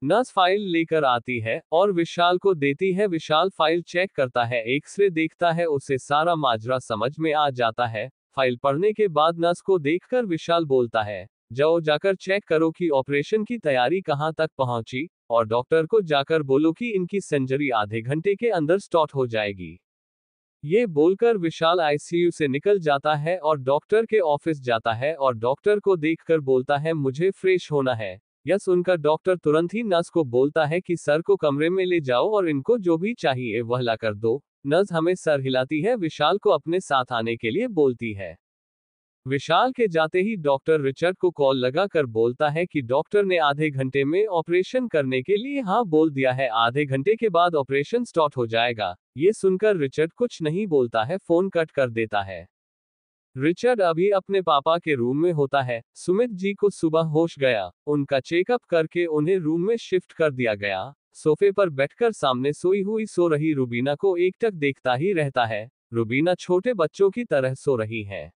A: नस फाइल लेकर आती है और विशाल को देती है। विशाल फाइल चेक करता है, एक्सरे देखता है, उसे सारा माजरा समझ में आ जाता है। फाइल पढ़ने के बाद नस को देखकर विशाल बोलता है, जाओ जाकर चेक करो कि ऑपरेशन की तैयारी कहां तक पहुंची, और डॉक्टर को जाकर बोलो कि इनकी सर्जरी आधे घंटे के अंदर स्टार्ट हो जाएगी। ये बोलकर विशाल आईसीयू से निकल जाता है और डॉक्टर के ऑफिस जाता है और डॉक्टर को देखकर बोलता है, मुझे फ्रेश होना है। यह सुनकर डॉक्टर तुरंत ही नर्स को बोलता है कि सर को कमरे में ले जाओ और इनको जो भी चाहिए वह ला कर दो। नर्स हमें सर हिलाती है, विशाल को अपने साथ आने के लिए बोलती है। विशाल के जाते ही डॉक्टर रिचर्ड को कॉल लगाकर बोलता है कि डॉक्टर ने आधे घंटे में ऑपरेशन करने के लिए हाँ बोल दिया है, आधे घंटे के बाद ऑपरेशन स्टार्ट हो जाएगा। ये सुनकर रिचर्ड कुछ नहीं बोलता है, फोन कट कर देता है। रिचर्ड अभी अपने पापा के रूम में होता है। सुमित जी को सुबह होश गया, उनका चेकअप करके उन्हें रूम में शिफ्ट कर दिया गया। सोफे पर बैठकर सामने सोई हुई सो रही रुबीना को एकटक देखता ही रहता है। रुबीना छोटे बच्चों की तरह सो रही है।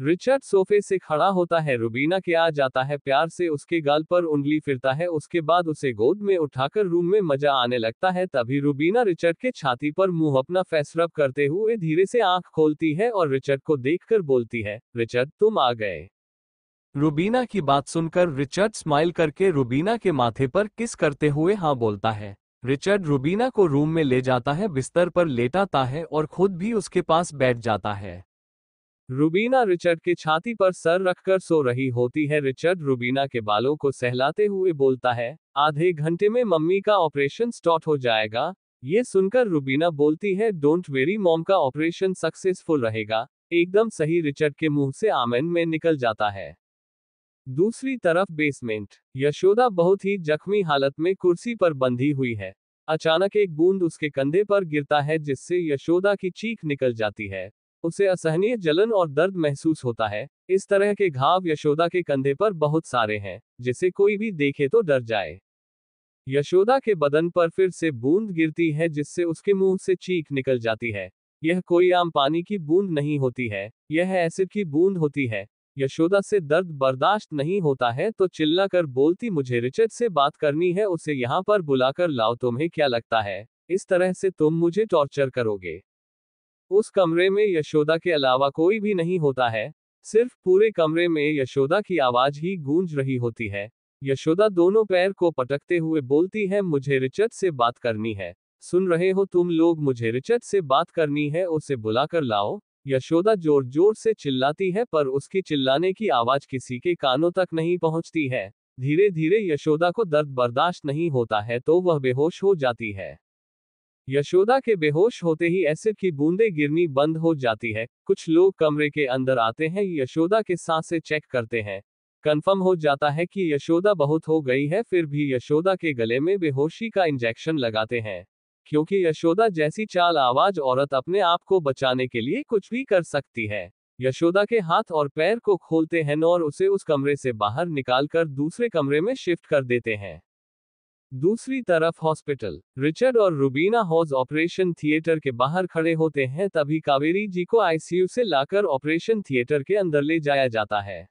A: रिचर्ड सोफे से खड़ा होता है, रुबीना के आ जाता है, प्यार से उसके गाल पर उंगली फिरता है, उसके बाद उसे गोद में उठाकर रूम में मजा आने लगता है। तभी रुबीना रिचर्ड के छाती पर मुंह अपना फेस रब करते हुए धीरे से आंख खोलती है और रिचर्ड को देखकर बोलती है, रिचर्ड तुम आ गए। रुबीना की बात सुनकर रिचर्ड स्माइल करके रुबीना के माथे पर किस करते हुए हाँ बोलता है। रिचर्ड रुबीना को रूम में ले जाता है, बिस्तर पर लेटाता है और खुद भी उसके पास बैठ जाता है। रुबीना रिचर्ड के छाती पर सर रखकर सो रही होती है। रिचर्ड रुबीना के बालों को सहलाते हुए बोलता है, आधे घंटे में मम्मी का ऑपरेशन स्टार्ट हो जाएगा। ये सुनकर रुबीना बोलती है, डोंट वेरी मॉम का ऑपरेशन सक्सेसफुल रहेगा। एकदम सही, रिचर्ड के मुंह से आमेन में निकल जाता है। दूसरी तरफ बेसमेंट, यशोदा बहुत ही जख्मी हालत में कुर्सी पर बंधी हुई है। अचानक एक बूंद उसके कंधे पर गिरता है जिससे यशोदा की चीख निकल जाती है। उसे असहनीय जलन और दर्द महसूस होता है। इस तरह के घाव यशोदा के कंधे पर बहुत सारे हैं, जिसे कोई भी देखे तो डर जाए। यशोदा के बदन पर फिर से बूंद गिरती है जिससे उसके मुंह से चीख निकल जाती है। यह कोई आम पानी की बूंद नहीं होती है, यह एसिड की बूंद होती है। यशोदा से दर्द बर्दाश्त नहीं होता है तो चिल्लाकर बोलती, मुझे रिचर्ड से बात करनी है, उसे यहाँ पर बुलाकर लाओ। तुम्हें क्या लगता है इस तरह से तुम मुझे टॉर्चर करोगे? उस कमरे में यशोदा के अलावा कोई भी नहीं होता है, सिर्फ पूरे कमरे में यशोदा की आवाज ही गूंज रही होती है। यशोदा दोनों पैर को पटकते हुए बोलती है, मुझे रिचर्ड से बात करनी है। सुन रहे हो तुम लोग, मुझे रिचर्ड से बात करनी है, उसे बुलाकर लाओ। यशोदा जोर जोर से चिल्लाती है पर उसकी चिल्लाने की आवाज किसी के कानों तक नहीं पहुंचती है। धीरे धीरे यशोदा को दर्द बर्दाश्त नहीं होता है तो वह बेहोश हो जाती है। यशोदा के बेहोश होते ही एसिड की बूंदें गिरनी बंद हो जाती है। कुछ लोग कमरे के अंदर आते हैं, यशोदा के सांसें चेक करते हैं। कंफर्म हो जाता है कि यशोदा बहुत हो गई है, फिर भी यशोदा के गले में बेहोशी का इंजेक्शन लगाते हैं, क्योंकि यशोदा जैसी चाल आवाज औरत अपने आप को बचाने के लिए कुछ भी कर सकती है। यशोदा के हाथ और पैर को खोलते हैं और उसे उस कमरे से बाहर निकालकर दूसरे कमरे में शिफ्ट कर देते हैं। दूसरी तरफ हॉस्पिटल, रिचर्ड और रुबीना हॉज ऑपरेशन थिएटर के बाहर खड़े होते हैं। तभी कावेरी जी को आईसीयू से लाकर ऑपरेशन थिएटर के अंदर ले जाया जाता है।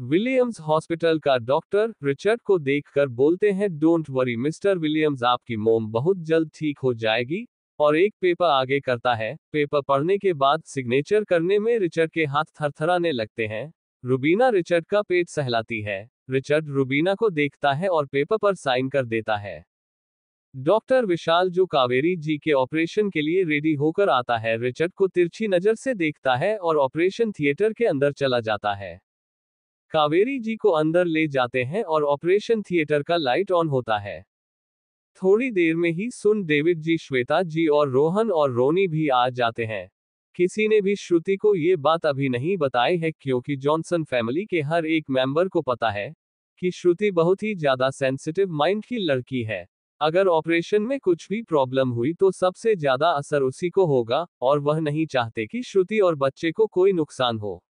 A: विलियम्स हॉस्पिटल का डॉक्टर रिचर्ड को देखकर बोलते हैं, डोंट वरी मिस्टर विलियम्स, आपकी मोम बहुत जल्द ठीक हो जाएगी। और एक पेपर आगे करता है। पेपर पढ़ने के बाद सिग्नेचर करने में रिचर्ड के हाथ थरथराने लगते हैं। रुबीना रिचर्ड का पेट सहलाती है। रिचर्ड रुबीना को देखता है और पेपर पर साइन कर देता है। डॉक्टर विशाल जो कावेरी जी के ऑपरेशन के लिए रेडी होकर आता है, रिचर्ड को तिरछी नजर से देखता है और ऑपरेशन थिएटर के अंदर चला जाता है। कावेरी जी को अंदर ले जाते हैं और ऑपरेशन थिएटर का लाइट ऑन होता है। थोड़ी देर में ही सुन डेविड जी, श्वेता जी और रोहन और रोनी भी आ जाते हैं। किसी ने भी श्रुति को ये बात अभी नहीं बताई है, क्योंकि जॉनसन फैमिली के हर एक मेंबर को पता है कि श्रुति बहुत ही ज्यादा सेंसिटिव माइंड की लड़की है। अगर ऑपरेशन में कुछ भी प्रॉब्लम हुई तो सबसे ज्यादा असर उसी को होगा, और वह नहीं चाहते कि श्रुति और बच्चे को कोई नुकसान हो।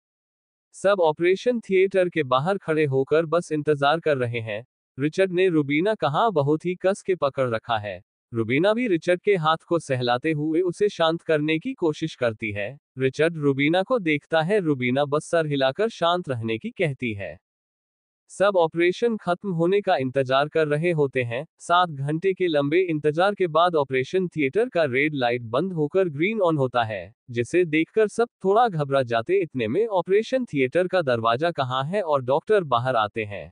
A: सब ऑपरेशन थिएटर के बाहर खड़े होकर बस इंतजार कर रहे हैं। रिचर्ड ने रुबीना कहाँ बहुत ही कस के पकड़ रखा है। रुबीना भी रिचर्ड के हाथ को सहलाते हुए उसे शांत करने की कोशिश करती है। रिचर्ड रुबीना को देखता है। रुबीना बस सर हिलाकर शांत रहने की कहती है। सब ऑपरेशन खत्म होने का इंतजार कर रहे होते हैं। 7 घंटे के लंबे इंतजार के बाद ऑपरेशन थिएटर का रेड लाइट बंद होकर ग्रीन ऑन होता है, जिसे देखकर सब थोड़ा घबरा जाते। इतने में ऑपरेशन थिएटर का दरवाजा कहाँ है और डॉक्टर बाहर आते हैं।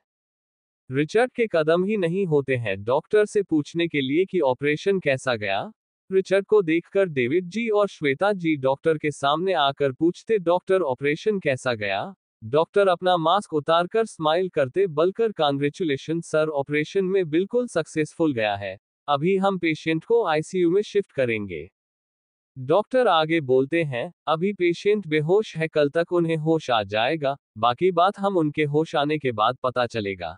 A: रिचर्ड के कदम ही नहीं होते हैं डॉक्टर से पूछने के लिए कि ऑपरेशन कैसा गया। रिचर्ड को देखकर डेविड जी और श्वेता जी डॉक्टर के सामने आकर पूछते, डॉक्टर ऑपरेशन कैसा गया। डॉक्टर अपना मास्क उतारकर स्माइल करते बलकर, कांग्रेचुलेशन सर, ऑपरेशन में बिल्कुल सक्सेसफुल गया है। अभी हम पेशेंट को आईसीयू में शिफ्ट करेंगे। डॉक्टर आगे बोलते हैं, अभी पेशेंट बेहोश है, कल तक उन्हें होश आ जाएगा, बाकी बात हम उनके होश आने के बाद पता चलेगा।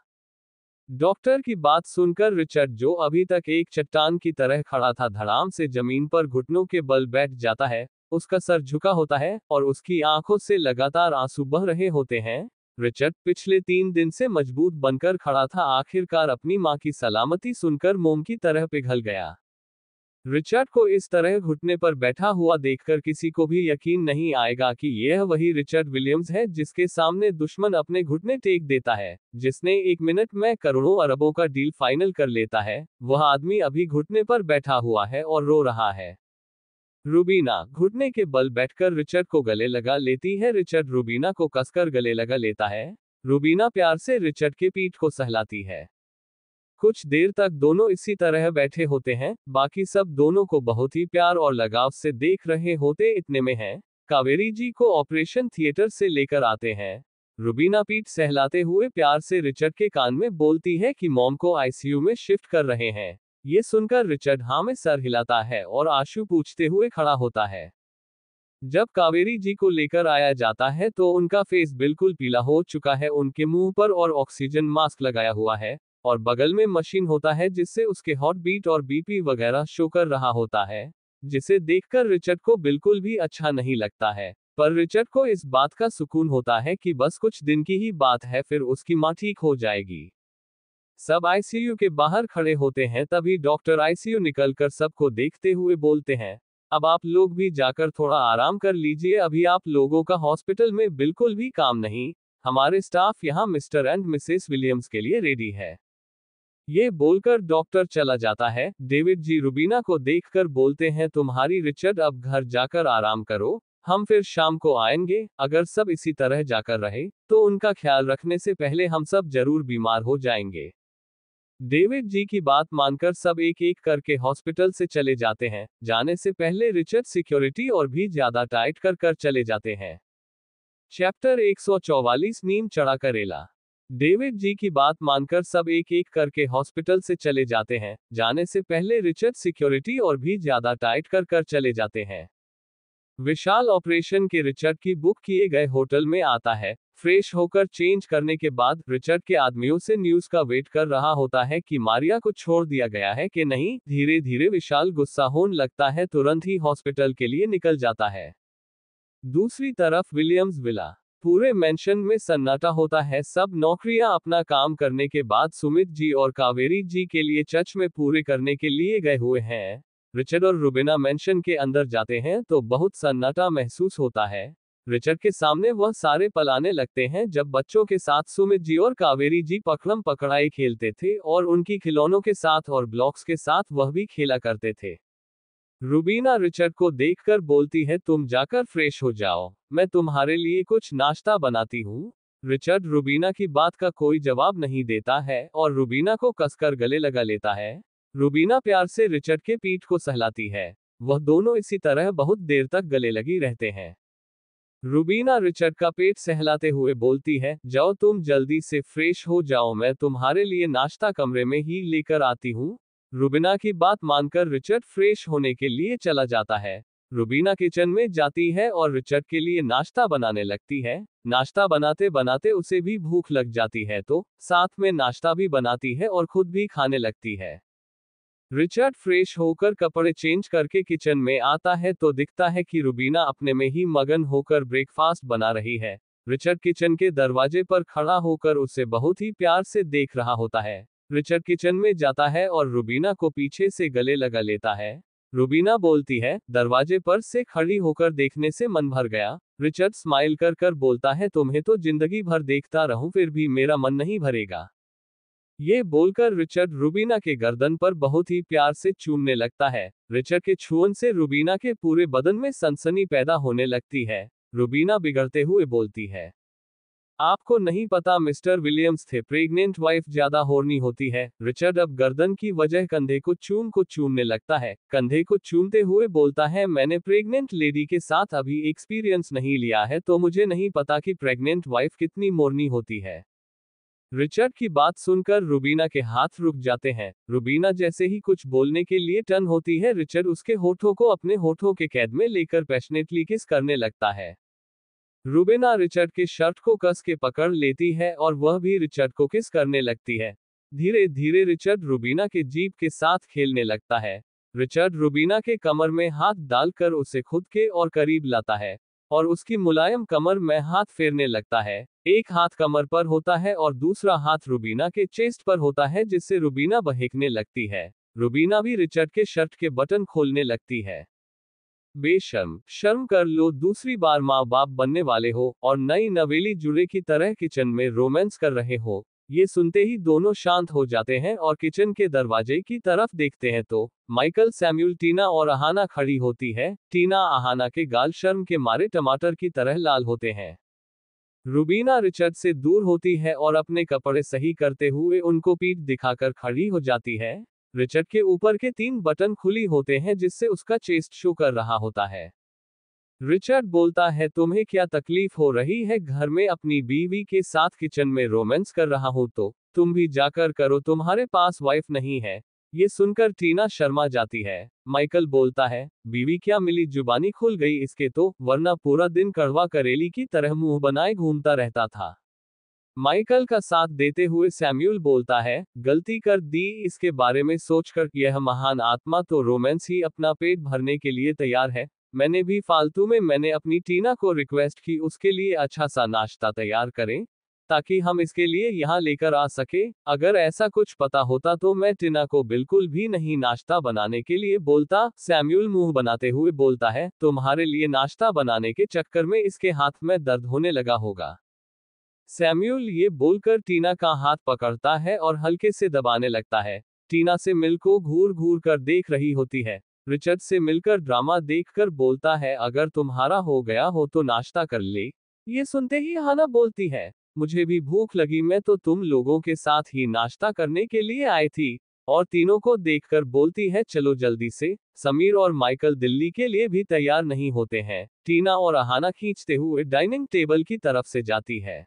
A: डॉक्टर की बात सुनकर रिचर्ड, जो अभी तक एक चट्टान की तरह खड़ा था, धड़ाम से जमीन पर घुटनों के बल बैठ जाता है। उसका सर झुका होता है और उसकी आंखों से लगातार आंसू बह रहे होते हैं। रिचर्ड पिछले 3 दिन से मजबूत बनकर खड़ा था, आखिरकार अपनी मां की सलामती सुनकर मोम की तरह पिघल गया। रिचर्ड को इस तरह घुटने पर बैठा हुआ देखकर किसी को भी यकीन नहीं आएगा कि यह वही रिचर्ड विलियम्स है जिसके सामने दुश्मन अपने घुटने टेक देता है, जिसने 1 मिनट में करोड़ों अरबों का डील फाइनल कर लेता है। वह आदमी अभी घुटने पर बैठा हुआ है और रो रहा है। रुबीना घुटने के बल बैठकर रिचर्ड को गले लगा लेती है। रिचर्ड रुबीना को कसकर गले लगा लेता है। रुबीना प्यार से रिचर्ड के पीठ को सहलाती है। कुछ देर तक दोनों इसी तरह बैठे होते हैं। बाकी सब दोनों को बहुत ही प्यार और लगाव से देख रहे होते। इतने में है कावेरी जी को ऑपरेशन थिएटर से लेकर आते हैं। रुबीना पीठ सहलाते हुए प्यार से रिचर्ड के कान में बोलती है कि मॉम को आईसीयू में शिफ्ट कर रहे हैं। ये सुनकर रिचर्ड हाँ में सर हिलाता है और आंसू पूछते हुए खड़ा होता है। जब कावेरी जी को लेकर आया जाता है तो उनका फेस बिल्कुल पीला हो चुका है, उनके मुंह पर और ऑक्सीजन मास्क लगाया हुआ है और बगल में मशीन होता है जिससे उसके हार्ट बीट और बीपी वगैरह शो कर रहा होता है, जिसे देखकर रिचर्ड को बिल्कुल भी अच्छा नहीं लगता है। पर रिचर्ड को इस बात का सुकून होता है कि बस कुछ दिन की ही बात है, फिर उसकी मां ठीक हो जाएगी। सब आईसीयू के बाहर खड़े होते हैं। तभी डॉक्टर आईसीयू निकलकर सबको देखते हुए बोलते हैं, अब आप लोग भी जाकर थोड़ा आराम कर लीजिए, अभी आप लोगों का हॉस्पिटल में बिल्कुल भी काम नहीं, हमारे स्टाफ यहाँ मिस्टर एंड मिसेस विलियम्स के लिए रेडी है। ये बोलकर डॉक्टर चला जाता है। डेविड जी रुबीना को देखकर बोलते हैं, तुम्हारी रिचर्ड अब घर जाकर आराम करो, हम फिर शाम को आएंगे। अगर सब इसी तरह जाकर रहे तो उनका ख्याल रखने से पहले हम सब जरूर बीमार हो जाएंगे। डेविड जी की बात मानकर सब एक एक करके हॉस्पिटल से चले जाते हैं। जाने से पहले रिचर्ड सिक्योरिटी और भी ज्यादा टाइट कर चले जाते हैं। चैप्टर 144 नीम चढ़ा करेला। डेविड जी की बात मानकर सब एक एक करके हॉस्पिटल से चले जाते हैं। जाने से पहले रिचर्ड सिक्योरिटी और भी ज्यादा टाइट कर चले जाते हैं। विशाल ऑपरेशन के रिचर्ड की बुक किए गए होटल में आता है। फ्रेश होकर चेंज करने के बाद रिचर्ड के आदमियों से न्यूज का वेट कर रहा होता है कि मारिया को छोड़ दिया गया है कि नहीं। धीरे धीरे विशाल गुस्सा होने लगता है, तुरंत ही हॉस्पिटल के लिए निकल जाता है। दूसरी तरफ विलियम्स विला। पूरे मेंशन में सन्नाटा होता है। सब नौकरियां अपना काम करने के बाद सुमित जी और कावेरी जी के लिए चर्च में पूरे करने के लिए गए हुए हैं। रिचर्ड और रुबीना मेंशन के अंदर जाते हैं तो बहुत सन्नाटा महसूस होता है। रिचर्ड के सामने वह सारे पलाने लगते हैं जब बच्चों के साथ सुमित जी और कावेरी जी पकड़म पकड़ाई खेलते थे और उनकी खिलौनों के साथ और ब्लॉक्स के साथ वह भी खेला करते थे। रुबीना रिचर्ड को देखकर बोलती है, तुम जाकर फ्रेश हो जाओ, मैं तुम्हारे लिए कुछ नाश्ता बनाती हूँ। रिचर्ड रुबीना की बात का कोई जवाब नहीं देता है और रुबीना को कसकर गले लगा लेता है। रुबीना प्यार से रिचर्ड के पीठ को सहलाती है। वह दोनों इसी तरह बहुत देर तक गले लगी रहते हैं। रूबीना रिचर्ड का पेट सहलाते हुए बोलती है, जाओ तुम जल्दी से फ्रेश हो जाओ, मैं तुम्हारे लिए नाश्ता कमरे में ही लेकर आती हूँ। रूबीना की बात मानकर रिचर्ड फ्रेश होने के लिए चला जाता है। रूबीना किचन में जाती है और रिचर्ड के लिए नाश्ता बनाने लगती है। नाश्ता बनाते बनाते उसे भी भूख लग जाती है तो साथ में नाश्ता भी बनाती है और खुद भी खाने लगती है। रिचर्ड फ्रेश होकर कपड़े चेंज करके किचन में आता है तो दिखता है कि रूबीना अपने में ही मगन होकर ब्रेकफास्ट बना रही है। रिचर्ड किचन के दरवाजे पर खड़ा होकर उसे बहुत ही प्यार से देख रहा होता है। रिचर्ड किचन में जाता है और रूबीना को पीछे से गले लगा लेता है। रूबीना बोलती है, दरवाजे पर से खड़ी होकर देखने से मन भर गया। रिचर्ड स्माइल कर कर बोलता है, तुम्हें तो जिंदगी भर देखता रहूं फिर भी मेरा मन नहीं भरेगा। ये बोलकर रिचर्ड रूबीना के गर्दन पर बहुत ही प्यार से चूमने लगता है। रिचर्ड के छुअन से रूबीना के पूरे बदन में सनसनी पैदा होने लगती है। रूबीना बिगड़ते हुए बोलती है, आपको नहीं पता मिस्टर विलियम्स थे, प्रेग्नेंट वाइफ ज्यादा हॉर्नी होती है। रिचर्ड अब गर्दन की वजह कंधे को चूमने लगता है। कंधे को चूमते हुए बोलता है, मैंने प्रेग्नेंट लेडी के साथ अभी एक्सपीरियंस नहीं लिया है तो मुझे नहीं पता कि प्रेग्नेंट वाइफ कितनी मोरनी होती है। रिचर्ड की बात सुनकर रूबीना के हाथ रुक जाते हैं। रूबीना जैसे ही कुछ बोलने के लिए टर्न होती है, रिचर्ड उसके होठों को अपने होठों के कैद में लेकर पैशनेटली किस करने लगता है। रूबीना रिचर्ड के शर्ट को कस के पकड़ लेती है और वह भी रिचर्ड को किस करने लगती है। धीरे धीरे रिचर्ड रूबीना के जीभ के साथ खेलने लगता है। रिचर्ड रूबीना के कमर में हाथ डालकर उसे खुद के और करीब लाता है और उसकी मुलायम कमर में हाथ फेरने लगता है। एक हाथ कमर पर होता है और दूसरा हाथ रूबीना के चेस्ट पर होता है जिससे रूबीना बहकने लगती है। रूबीना भी रिचर्ड के शर्ट के बटन खोलने लगती है। बेशर्म, शर्म कर लो, दूसरी बार माँ बाप बनने वाले हो और नई नवेली जुड़े की तरह किचन में रोमांस कर रहे हो। ये सुनते ही दोनों शांत हो जाते हैं और किचन के दरवाजे की तरफ देखते हैं तो माइकल, सैम्यूल, टीना और अहाना खड़ी होती है। टीना अहाना के गाल शर्म के मारे टमाटर की तरह लाल होते हैं। रूबीना रिचर्ड से दूर होती है और अपने कपड़े सही करते हुए उनको पीठ दिखाकर खड़ी हो जाती है। रिचर्ड के ऊपर के 3 बटन खुली होते हैं जिससे उसका चेस्ट शो कर रहा होता है। रिचर्ड बोलता है, तुम्हें क्या तकलीफ हो रही है, घर में अपनी बीवी के साथ किचन में रोमांस कर रहा हूं तो तुम भी जाकर करो, तुम्हारे पास वाइफ नहीं है। ये सुनकर टीना शर्मा जाती है। माइकल बोलता है, बीवी क्या मिली, जुबानी खुल गई इसके तो, वरना पूरा दिन कड़वा करेली की तरह मुंह बनाए घूमता रहता था। माइकल का साथ देते हुए सैम्यूल बोलता है, गलती कर दी, इसके बारे में सोचकर यह महान आत्मा तो रोमांस ही अपना पेट भरने के लिए तैयार है। मैंने अपनी टीना को रिक्वेस्ट की उसके लिए अच्छा सा नाश्ता तैयार करें ताकि हम इसके लिए यहाँ लेकर आ सके। अगर ऐसा कुछ पता होता तो मैं टीना को बिल्कुल भी नहीं नाश्ता बनाने के लिए बोलता। सैम्यूल मुंह बनाते हुए बोलता है, तुम्हारे लिए नाश्ता बनाने के चक्कर में इसके हाथ में दर्द होने लगा होगा। सैम्यूल ये बोलकर टीना का हाथ पकड़ता है और हल्के से दबाने लगता है। टीना से मिल को घूर घूर कर देख रही होती है। रिचर्ड से मिलकर ड्रामा देखकर बोलता है, अगर तुम्हारा हो गया हो तो नाश्ता कर ले। ये सुनते ही हाना बोलती है, मुझे भी भूख लगी, मैं तो तुम लोगों के साथ ही नाश्ता करने के लिए आई थी। और तीनों को देखकर बोलती है, चलो जल्दी से। समीर और माइकल दिल्ली के लिए भी तैयार नहीं होते हैं। टीना और अहाना खींचते हुए डाइनिंग टेबल की तरफ से जाती है।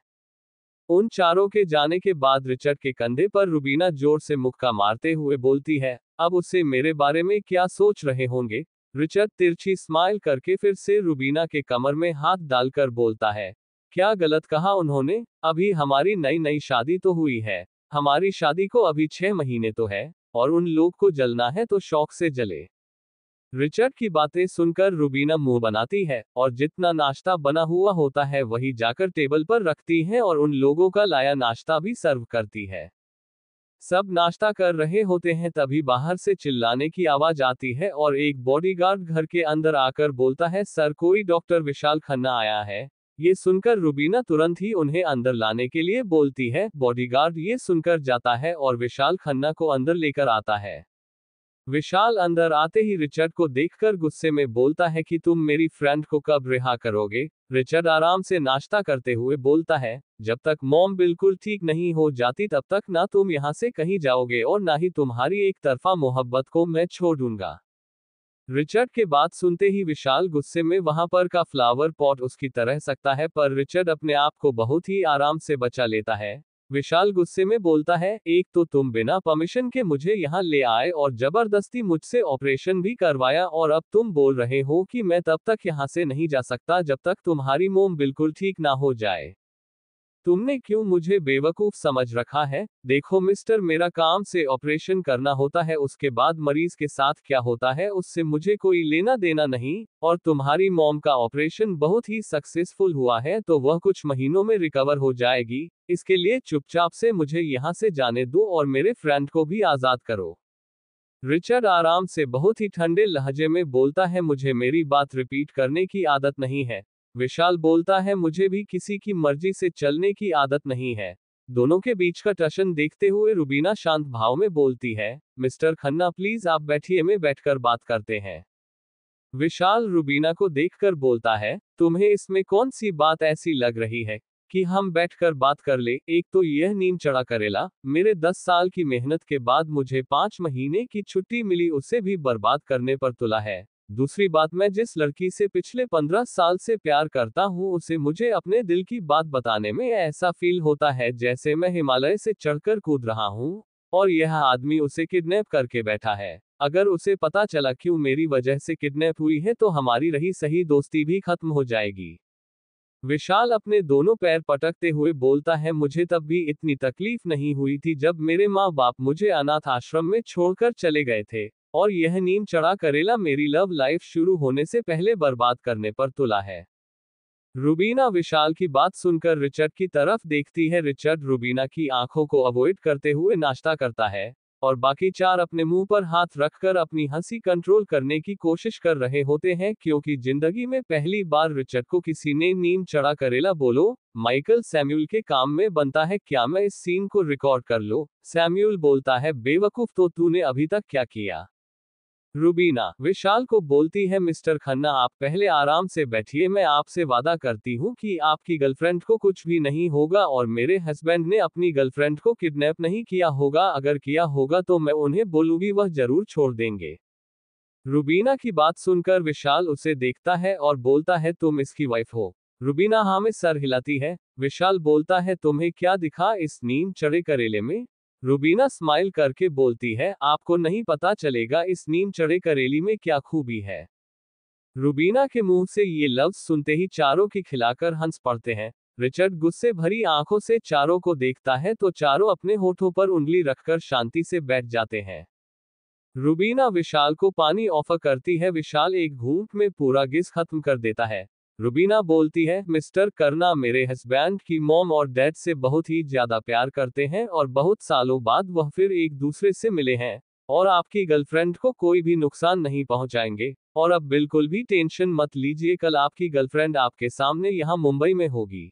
A: उन चारों के जाने के बाद रिचर्ड के कंधे पर रूबीना जोर से मुक्का मारते हुए बोलती है, अब उससे मेरे बारे में क्या सोच रहे होंगे। रिचर्ड तिरछी स्माइल करके फिर से रूबीना के कमर में हाथ डालकर बोलता है, क्या गलत कहा उन्होंने, अभी हमारी नई नई शादी तो हुई है। हमारी शादी को अभी 6 महीने तो है और उन लोग को जलना है तो शौक से जले। रिचर्ड की बातें सुनकर रूबीना मुंह बनाती है और जितना नाश्ता बना हुआ होता है वही जाकर टेबल पर रखती है और उन लोगों का लाया नाश्ता भी सर्व करती है। सब नाश्ता कर रहे होते हैं तभी बाहर से चिल्लाने की आवाज आती है और एक बॉडीगार्ड घर के अंदर आकर बोलता है, सर कोई डॉक्टर विशाल खन्ना आया है। ये सुनकर रूबीना तुरंत ही उन्हें अंदर लाने के लिए बोलती है। बॉडीगार्ड ये सुनकर जाता है और विशाल खन्ना को अंदर लेकर आता है। विशाल अंदर आते ही रिचर्ड को देखकर गुस्से में बोलता है कि तुम मेरी फ्रेंड को कब रिहा करोगे। रिचर्ड आराम से नाश्ता करते हुए बोलता है, जब तक मॉम बिल्कुल ठीक नहीं हो जाती तब तक ना तुम यहाँ से कहीं जाओगे और ना ही तुम्हारी एक तरफा मोहब्बत को मैं छोड़ दूंगा। रिचर्ड के बात सुनते ही विशाल गुस्से में वहां पर का फ्लावर पॉट उसकी तरह सकता है, पर रिचर्ड अपने आप को बहुत ही आराम से बचा लेता है। विशाल गुस्से में बोलता है, एक तो तुम बिना परमिशन के मुझे यहाँ ले आए और जबरदस्ती मुझसे ऑपरेशन भी करवाया, और अब तुम बोल रहे हो कि मैं तब तक यहाँ से नहीं जा सकता जब तक तुम्हारी मोम बिल्कुल ठीक ना हो जाए। तुमने क्यों मुझे बेवकूफ समझ रखा है? देखो मिस्टर, मेरा काम से ऑपरेशन करना होता है, उसके बाद मरीज के साथ क्या होता है उससे मुझे कोई लेना देना नहीं। और तुम्हारी मॉम का ऑपरेशन बहुत ही सक्सेसफुल हुआ है, तो वह कुछ महीनों में रिकवर हो जाएगी। इसके लिए चुपचाप से मुझे यहाँ से जाने दो और मेरे फ्रेंड को भी आजाद करो। रिचर्ड आराम से बहुत ही ठंडे लहजे में बोलता है, मुझे मेरी बात रिपीट करने की आदत नहीं है। विशाल बोलता है, मुझे भी किसी की मर्जी से चलने की आदत नहीं है। दोनों के बीच का टशन देखते हुए रुबीना शांत भाव में बोलती है, मिस्टर खन्ना प्लीज आप बैठिए, में बैठकर बात करते हैं। विशाल रुबीना को देखकर बोलता है, तुम्हें इसमें कौन सी बात ऐसी लग रही है कि हम बैठकर बात कर ले? एक तो यह नीम चढ़ा करेला मेरे 10 साल की मेहनत के बाद मुझे 5 महीने की छुट्टी मिली, उसे भी बर्बाद करने पर तुला है। दूसरी बात, मैं जिस लड़की से पिछले 15 साल से प्यार करता हूँ उसे मुझे अपने दिल की बात बताने में ऐसा फील होता है जैसे मैं हिमालय से चढ़कर कूद रहा हूँ, और यह आदमी उसे किडनैप करके बैठा है। अगर उसे पता चला क्यों मेरी वजह से किडनैप हुई है तो हमारी रही सही दोस्ती भी खत्म हो जाएगी। विशाल अपने दोनों पैर पटकते हुए बोलता है, मुझे तब भी इतनी तकलीफ नहीं हुई थी जब मेरे माँ बाप मुझे अनाथ आश्रम में छोड़कर चले गए थे, और यह नीम चढ़ा करेला मेरी लव लाइफ शुरू होने से पहले बर्बाद करने पर तुला है। रुबीना विशाल की बात सुनकर रिचर्ड की तरफ देखती है। रिचर्ड रुबीना की आंखों को अवॉइड करते हुए नाश्ता करता है, और बाकी चार अपने मुंह पर हाथ रखकर अपनी हंसी कंट्रोल करने की कोशिश कर रहे होते हैं, क्योंकि जिंदगी में पहली बार रिचर्ड को किसी ने नीम चढ़ा करेला बोलो। माइकल सैम्यूल के काम में बनता है, क्या मैं इस सीन को रिकॉर्ड कर लो? सैम्यूल बोलता है, बेवकूफ, तो तूने अभी तक क्या किया? रुबीना विशाल को बोलती है, मिस्टर खन्ना आप पहले आराम से बैठिए, मैं आपसे वादा करती हूँ कि आपकी गर्लफ्रेंड को कुछ भी नहीं होगा, और मेरे हस्बैंड ने अपनी गर्लफ्रेंड को किडनैप नहीं किया होगा, अगर किया होगा तो मैं उन्हें बोलूंगी, वह जरूर छोड़ देंगे। रुबीना की बात सुनकर विशाल उसे देखता है और बोलता है, तुम इसकी वाइफ हो? रुबीना हाँ में सर हिलाती है। विशाल बोलता है, तुम्हें क्या दिखा इस नीम चढ़े करेले में? रुबीना स्माइल करके बोलती है, आपको नहीं पता चलेगा इस नीम चढ़े करेली में क्या खूबी है। रुबीना के मुंह से ये लफ्ज सुनते ही चारों की खिलाकर हंस पड़ते हैं। रिचर्ड गुस्से भरी आंखों से चारों को देखता है तो चारों अपने होठों पर उंगली रखकर शांति से बैठ जाते हैं। रुबीना विशाल को पानी ऑफर करती है। विशाल एक घूंट में पूरा गिस खत्म कर देता है। रुबीना बोलती है, मिस्टर करना मेरे हस्बैंड की मॉम और डैड से बहुत ही ज्यादा प्यार करते हैं, और बहुत सालों बाद वह फिर एक दूसरे से मिले हैं, और आपकी गर्लफ्रेंड को कोई भी नुकसान नहीं पहुंचाएंगे। और अब बिल्कुल भी टेंशन मत लीजिए, कल आपकी गर्लफ्रेंड आपके सामने यहाँ मुंबई में होगी।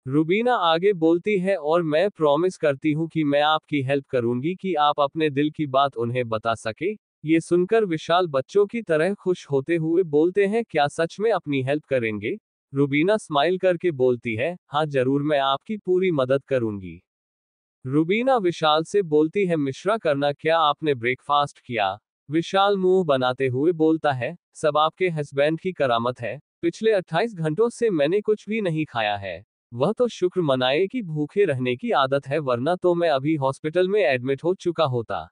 A: रुबीना आगे बोलती है, और मैं प्रॉमिस करती हूँ कि मैं आपकी हेल्प करूंगी कि आप अपने दिल की बात उन्हें बता सके। ये सुनकर विशाल बच्चों की तरह खुश होते हुए बोलते हैं, क्या सच में अपनी हेल्प करेंगे? रुबीना स्माइल करके बोलती है, हाँ जरूर, मैं आपकी पूरी मदद करूंगी। रुबीना विशाल से बोलती है, मिश्रा करना, क्या आपने ब्रेकफास्ट किया? विशाल मुंह बनाते हुए बोलता है, सब आपके हस्बैंड की करामत है, पिछले 28 घंटों से मैंने कुछ भी नहीं खाया है। वह तो शुक्र मनाए कि भूखे रहने की आदत है, वरना तो मैं अभी हॉस्पिटल में एडमिट हो चुका होता।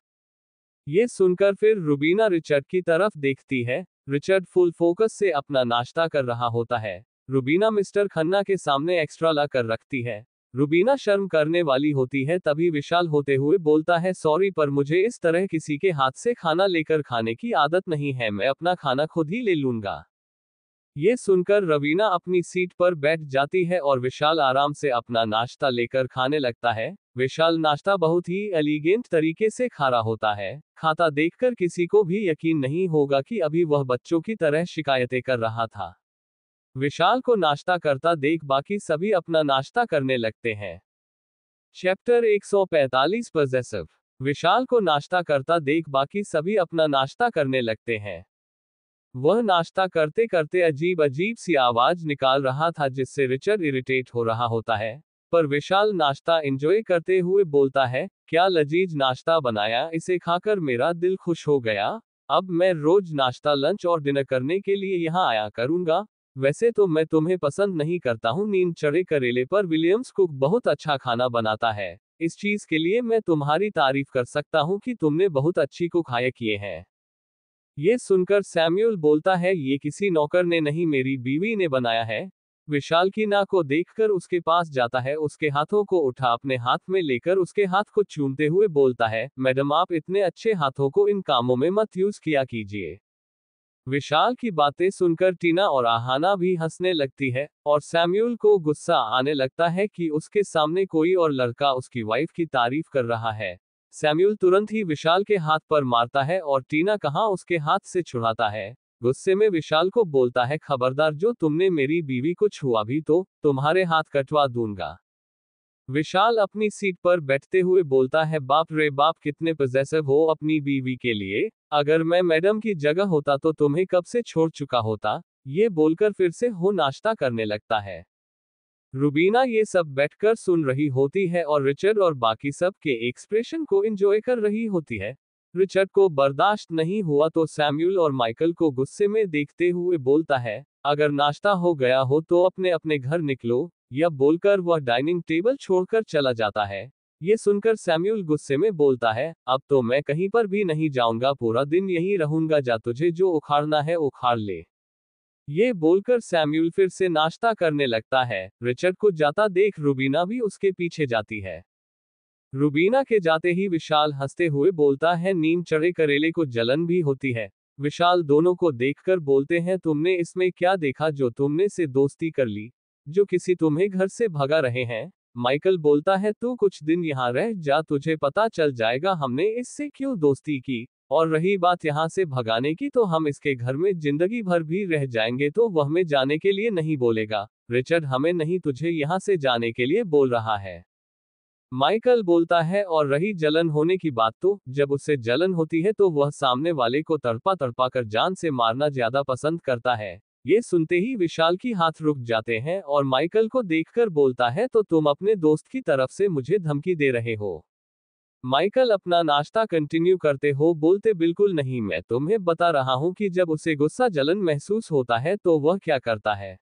A: ये सुनकर फिर रुबीना रिचर्ड की तरफ देखती है। रिचर्ड फुल फोकस से अपना नाश्ता कर रहा होता है। रुबीना मिस्टर खन्ना के सामने एक्स्ट्रा ला कर रखती है। रुबीना शर्म करने वाली होती है, तभी विशाल होते हुए बोलता है, सॉरी पर मुझे इस तरह किसी के हाथ से खाना लेकर खाने की आदत नहीं है, मैं अपना खाना खुद ही ले लूंगा। ये सुनकर रवीना अपनी सीट पर बैठ जाती है और विशाल आराम से अपना नाश्ता लेकर खाने लगता है। विशाल नाश्ता बहुत ही एलिगेंट तरीके से खा रहा होता है। खाता देखकर किसी को भी यकीन नहीं होगा कि अभी वह बच्चों की तरह शिकायतें कर रहा था। विशाल को नाश्ता करता देख बाकी सभी अपना नाश्ता करने लगते हैं। Chapter 145 possessive. विशाल को नाश्ता करता देख बाकी सभी अपना नाश्ता करने लगते हैं। वह नाश्ता करते करते अजीब अजीब सी आवाज निकाल रहा था जिससे रिचर्ड इरिटेट हो रहा होता है। पर विशाल नाश्ता एंजॉय करते हुए बोलता है, क्या लजीज नाश्ता बनाया, इसे खाकर मेरा दिल खुश हो गया। अब मैं रोज नाश्ता, लंच और डिनर करने के लिए यहाँ आया करूंगा। वैसे तो मैं तुम्हें पसंद नहीं करता हूँ नीम चढ़े करेले, पर विलियम्स कुक बहुत अच्छा खाना बनाता है। इस चीज के लिए मैं तुम्हारी तारीफ कर सकता हूँ कि तुमने बहुत अच्छी कुक हायर किए हैं। ये सुनकर सैम्यूल बोलता है, ये किसी नौकर ने नहीं, मेरी बीवी ने बनाया है। विशाल की नाक को देखकर उसके पास जाता है, उसके हाथों को उठा अपने हाथ में लेकर उसके हाथ को चूमते हुए बोलता है, मैडम आप इतने अच्छे हाथों को इन कामों में मत यूज किया कीजिए। विशाल की बातें सुनकर टीना और आहाना भी हंसने लगती है, और सैम्यूल को गुस्सा आने लगता है कि उसके सामने कोई और लड़का उसकी वाइफ की तारीफ कर रहा है। सैम्यूल तुरंत ही विशाल के हाथ पर मारता है और टीना कहाँ उसके हाथ से छुड़ाता है। गुस्से में विशाल को बोलता है, खबरदार जो तुमने मेरी बीवी को छुआ भी तो तुम्हारे हाथ कटवा दूंगा। विशाल अपनी सीट पर बैठते हुए बोलता है, बाप रे बाप, कितने पजेसिव हो अपनी बीवी के लिए। अगर मैं मैडम की जगह होता तो तुम्हें कब से छोड़ चुका होता। ये बोलकर फिर से हो नाश्ता करने लगता है। रुबीना ये सब बैठकर सुन रही होती है और रिचर्ड और बाकी सब के एक्सप्रेशन को एंजॉय कर रही होती है। रिचर्ड को बर्दाश्त नहीं हुआ तो सैम्यूल और माइकल को गुस्से में देखते हुए बोलता है, अगर नाश्ता हो गया हो तो अपने अपने घर निकलो। यह बोलकर वह डाइनिंग टेबल छोड़कर चला जाता है। ये सुनकर सैम्यूल गुस्से में बोलता है, अब तो मैं कहीं पर भी नहीं जाऊंगा, पूरा दिन यहीं रहूंगा, जा तुझे जो उखाड़ना है उखाड़ ले। ये बोलकर सैम्यूल फिर से नाश्ता करने लगता है। रिचर्ड को जाता देख रुबीना भी उसके पीछे जाती है। रुबीना के जाते ही विशाल हंसते हुए बोलता है, नीम चढ़े करेले को जलन भी होती है। विशाल दोनों को देखकर बोलते हैं, तुमने इसमें क्या देखा जो तुमने से दोस्ती कर ली, जो किसी तुम्हें घर से भगा रहे हैं। माइकल बोलता है, तू कुछ दिन यहाँ रह जा, तुझे पता चल जाएगा हमने इससे क्यों दोस्ती की। और रही बात यहाँ से भगाने की, तो हम इसके घर में जिंदगी भर भी रह जाएंगे, तो वह हमें जाने के लिए नहीं बोलेगा। रिचर्ड हमें नहीं, तुझे यहाँ से जाने के लिए बोल रहा है। माइकल बोलता है, और रही जलन होने की बात, तो जब उससे जलन होती है तो वह सामने वाले को तड़पा तड़पा कर जान से मारना ज्यादा पसंद करता है। ये सुनते ही विशाल की हाथ रुक जाते हैं और माइकल को देखकर बोलता है, तो तुम अपने दोस्त की तरफ से मुझे धमकी दे रहे हो। माइकल अपना नाश्ता कंटिन्यू करते हो बोलते, बिल्कुल नहीं, मैं तुम्हें बता रहा हूं कि जब उसे गुस्सा जलन महसूस होता है तो वह क्या करता है।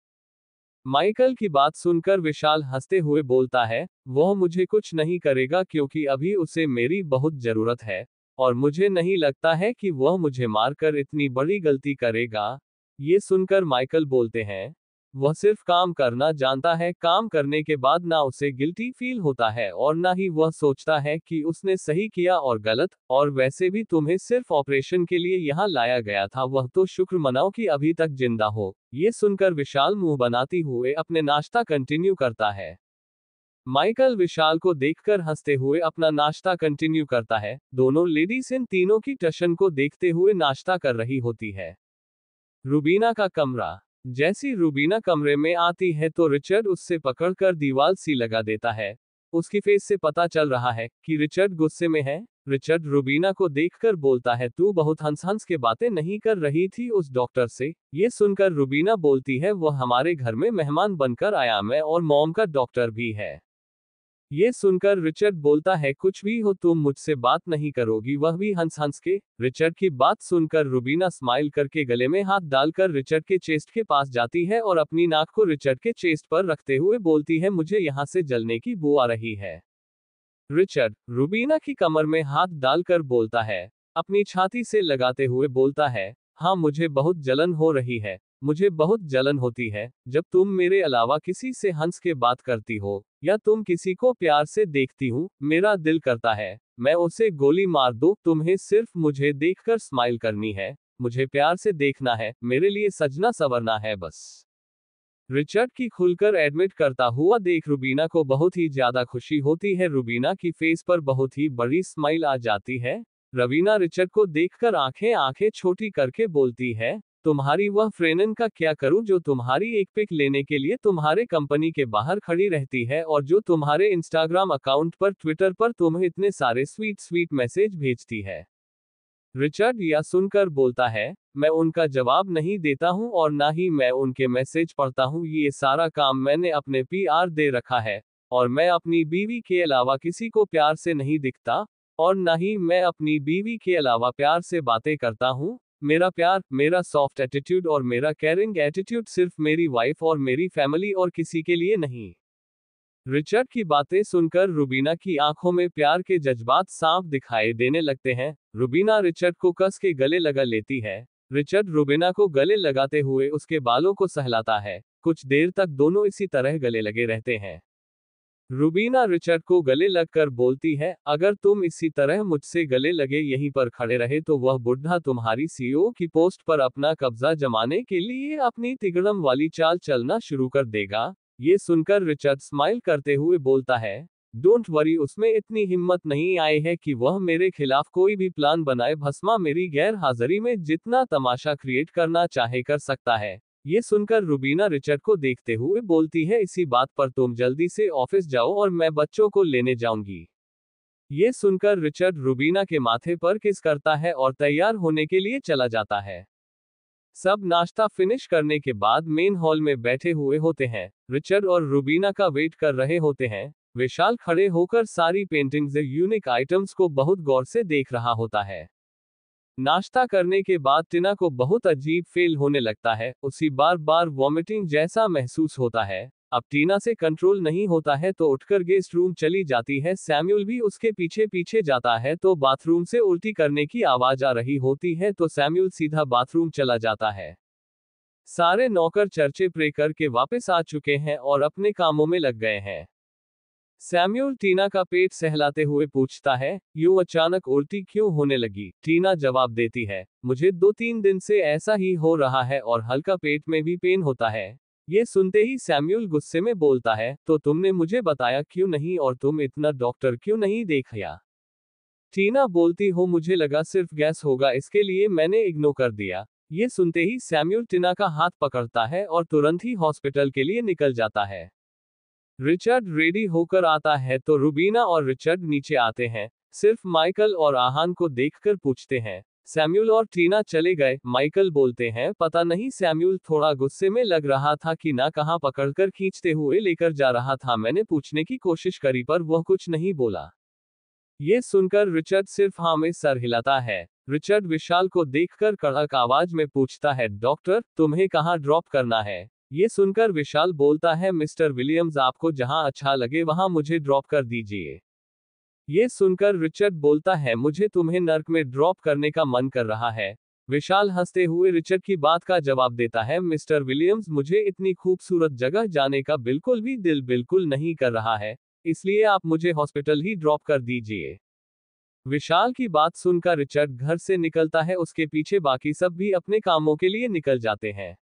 A: माइकल की बात सुनकर विशाल हंसते हुए बोलता है, वह मुझे कुछ नहीं करेगा क्योंकि अभी उसे मेरी बहुत जरूरत है, और मुझे नहीं लगता है कि वह मुझे मारकर इतनी बड़ी गलती करेगा। ये सुनकर माइकल बोलते हैं, वह सिर्फ काम करना जानता है, काम करने के बाद ना उसे गिल्टी फील होता है और ना ही वह सोचता है कि उसने सही किया और गलत। और वैसे भी तुम्हें सिर्फ ऑपरेशन के लिए यहाँ लाया गया था, वह तो शुक्र मनाओ कि अभी तक जिंदा हो। ये सुनकर विशाल मुंह बनाती हुए अपने नाश्ता कंटिन्यू करता है। माइकल विशाल को देखकर हंसते हुए अपना नाश्ता कंटिन्यू करता है। दोनों लेडीज इन तीनों की टशन को देखते हुए नाश्ता कर रही होती है। रुबीना का कमरा। जैसी रुबीना कमरे में आती है तो रिचर्ड उससे पकड़कर दीवार सी लगा देता है। उसकी फेस से पता चल रहा है कि रिचर्ड गुस्से में है। रिचर्ड रुबीना को देखकर बोलता है, तू बहुत हंस हंस के बातें नहीं कर रही थी उस डॉक्टर से। ये सुनकर रुबीना बोलती है, वह हमारे घर में मेहमान बनकर आया, मैं और मॉम का डॉक्टर भी है। ये सुनकर रिचर्ड बोलता है, कुछ भी हो तुम मुझसे बात नहीं करोगी, वह भी हंस हंस के। रिचर्ड की बात सुनकर रुबीना स्माइल करके गले में हाथ डालकर रिचर्ड के चेस्ट के पास जाती है और अपनी नाक को रिचर्ड के चेस्ट पर रखते हुए बोलती है, मुझे यहाँ से जलने की बू आ रही है। रिचर्ड रुबीना की कमर में हाथ डालकर बोलता है, अपनी छाती से लगाते हुए बोलता है, हाँ मुझे बहुत जलन हो रही है। मुझे बहुत जलन होती है जब तुम मेरे अलावा किसी से हंस के बात करती हो, या तुम किसी को प्यार से देखती हूँ। मेरा दिल करता है मैं उसे गोली मार दूं। तुम्हें सिर्फ मुझे देखकर स्माइल करनी है, मुझे प्यार से देखना है, मेरे लिए सजना संवरना है बस। रिचर्ड की खुलकर एडमिट करता हुआ देख रुबीना को बहुत ही ज्यादा खुशी होती है। रुबीना की फेस पर बहुत ही बड़ी स्माइल आ जाती है। रवीना रिचर्ड को देखकर आंखें आंखें छोटी करके बोलती है, तुम्हारी वह फ्रेंडन का क्या करूं जो तुम्हारी एक पिक लेने के लिए तुम्हारे कंपनी के बाहर खड़ी रहती है, और जो तुम्हारे इंस्टाग्राम अकाउंट पर, ट्विटर पर तुम्हें इतने सारे स्वीट स्वीट मैसेज भेजती है। रिचर्ड यह सुनकर बोलता है, मैं उनका जवाब नहीं देता हूं और ना ही मैं उनके मैसेज पढ़ता हूं। ये सारा काम मैंने अपने पीआर दे रखा है, और मैं अपनी बीवी के अलावा किसी को प्यार से नहीं दिखता। और न ही मैं अपनी बीवी के अलावा प्यार से बातें करता हूँ। मेरा प्यार, मेरा सॉफ्ट एटीट्यूड और मेरा केयरिंग एटीट्यूड सिर्फ मेरी वाइफ और मेरी फैमिली और किसी के लिए नहीं। रिचर्ड की बातें सुनकर रुबीना की आंखों में प्यार के जज्बात साफ दिखाई देने लगते हैं। रुबीना रिचर्ड को कस के गले लगा लेती है। रिचर्ड रुबीना को गले लगाते हुए उसके बालों को सहलाता है। कुछ देर तक दोनों इसी तरह गले लगे रहते हैं। रुबीना रिचर्ड को गले लगकर बोलती है, अगर तुम इसी तरह मुझसे गले लगे यहीं पर खड़े रहे तो वह बुढ़ा तुम्हारी सीईओ की पोस्ट पर अपना कब्जा जमाने के लिए अपनी तिगड़म वाली चाल चलना शुरू कर देगा। ये सुनकर रिचर्ड स्माइल करते हुए बोलता है, डोंट वरी, उसमें इतनी हिम्मत नहीं आई है कि वह मेरे खिलाफ कोई भी प्लान बनाए। भस्मा मेरी गैर हाजिरी में जितना तमाशा क्रिएट करना चाहे कर सकता है। ये सुनकर रुबीना रिचर्ड को देखते हुए बोलती है, इसी बात पर तुम जल्दी से ऑफिस जाओ और मैं बच्चों को लेने जाऊंगी। ये सुनकर रिचर्ड रुबीना के माथे पर किस करता है और तैयार होने के लिए चला जाता है। सब नाश्ता फिनिश करने के बाद मेन हॉल में बैठे हुए होते हैं। रिचर्ड और रुबीना का वेट कर रहे होते हैं। विशाल खड़े होकर सारी पेंटिंग्स यूनिक आइटम्स को बहुत गौर से देख रहा होता है। नाश्ता करने के बाद टीना को बहुत अजीब फील होने लगता है। उसी बार बार वॉमिटिंग जैसा महसूस होता है। अब टीना से कंट्रोल नहीं होता है तो उठकर गेस्ट रूम चली जाती है। सैम्यूल भी उसके पीछे पीछे जाता है तो बाथरूम से उल्टी करने की आवाज आ रही होती है तो सैम्यूल सीधा बाथरूम चला जाता है। सारे नौकर चर्चे प्रे करके वापस आ चुके हैं और अपने कामों में लग गए हैं। सैम्यूल टीना का पेट सहलाते हुए पूछता है, यूं अचानक उल्टी क्यों होने लगी? टीना जवाब देती है, मुझे 2-3 दिन से ऐसा ही हो रहा है और हल्का पेट में भी पेन होता है। ये सुनते ही सैम्यूल गुस्से में बोलता है, तो तुमने मुझे बताया क्यों नहीं और तुम इतना डॉक्टर क्यों नहीं दिखाया? टीना बोलती हो, मुझे लगा सिर्फ गैस होगा इसके लिए मैंने इग्नोर कर दिया। ये सुनते ही सैम्यूल टीना का हाथ पकड़ता है और तुरंत ही हॉस्पिटल के लिए निकल जाता है। रिचर्ड रेडी होकर आता है तो रुबीना और रिचर्ड नीचे आते हैं। सिर्फ माइकल और आहान को देखकर पूछते हैं, सैम्यूल और टीना चले गए? माइकल बोलते हैं, पता नहीं। सैम्यूल थोड़ा गुस्से में लग रहा था कि ना कहां पकड़कर खींचते हुए लेकर जा रहा था। मैंने पूछने की कोशिश करी पर वह कुछ नहीं बोला। ये सुनकर रिचर्ड सिर्फ हाँ में सर हिलाता है। रिचर्ड विशाल को देखकर कड़क आवाज में पूछता है, डॉक्टर तुम्हें कहाँ ड्रॉप करना है? ये सुनकर विशाल बोलता है, मिस्टर विलियम्स आपको जहां अच्छा लगे वहां मुझे ड्रॉप कर दीजिए। ये सुनकर रिचर्ड बोलता है, मुझे तुम्हें नर्क में ड्रॉप करने का मन कर रहा है। विशाल हंसते हुए रिचर्ड की बात का जवाब देता है, मिस्टर विलियम्स मुझे इतनी खूबसूरत जगह जाने का बिल्कुल भी दिल बिल्कुल नहीं कर रहा है, इसलिए आप मुझे हॉस्पिटल ही ड्रॉप कर दीजिए। विशाल की बात सुनकर रिचर्ड घर से निकलता है। उसके पीछे बाकी सब भी अपने कामों के लिए निकल जाते हैं।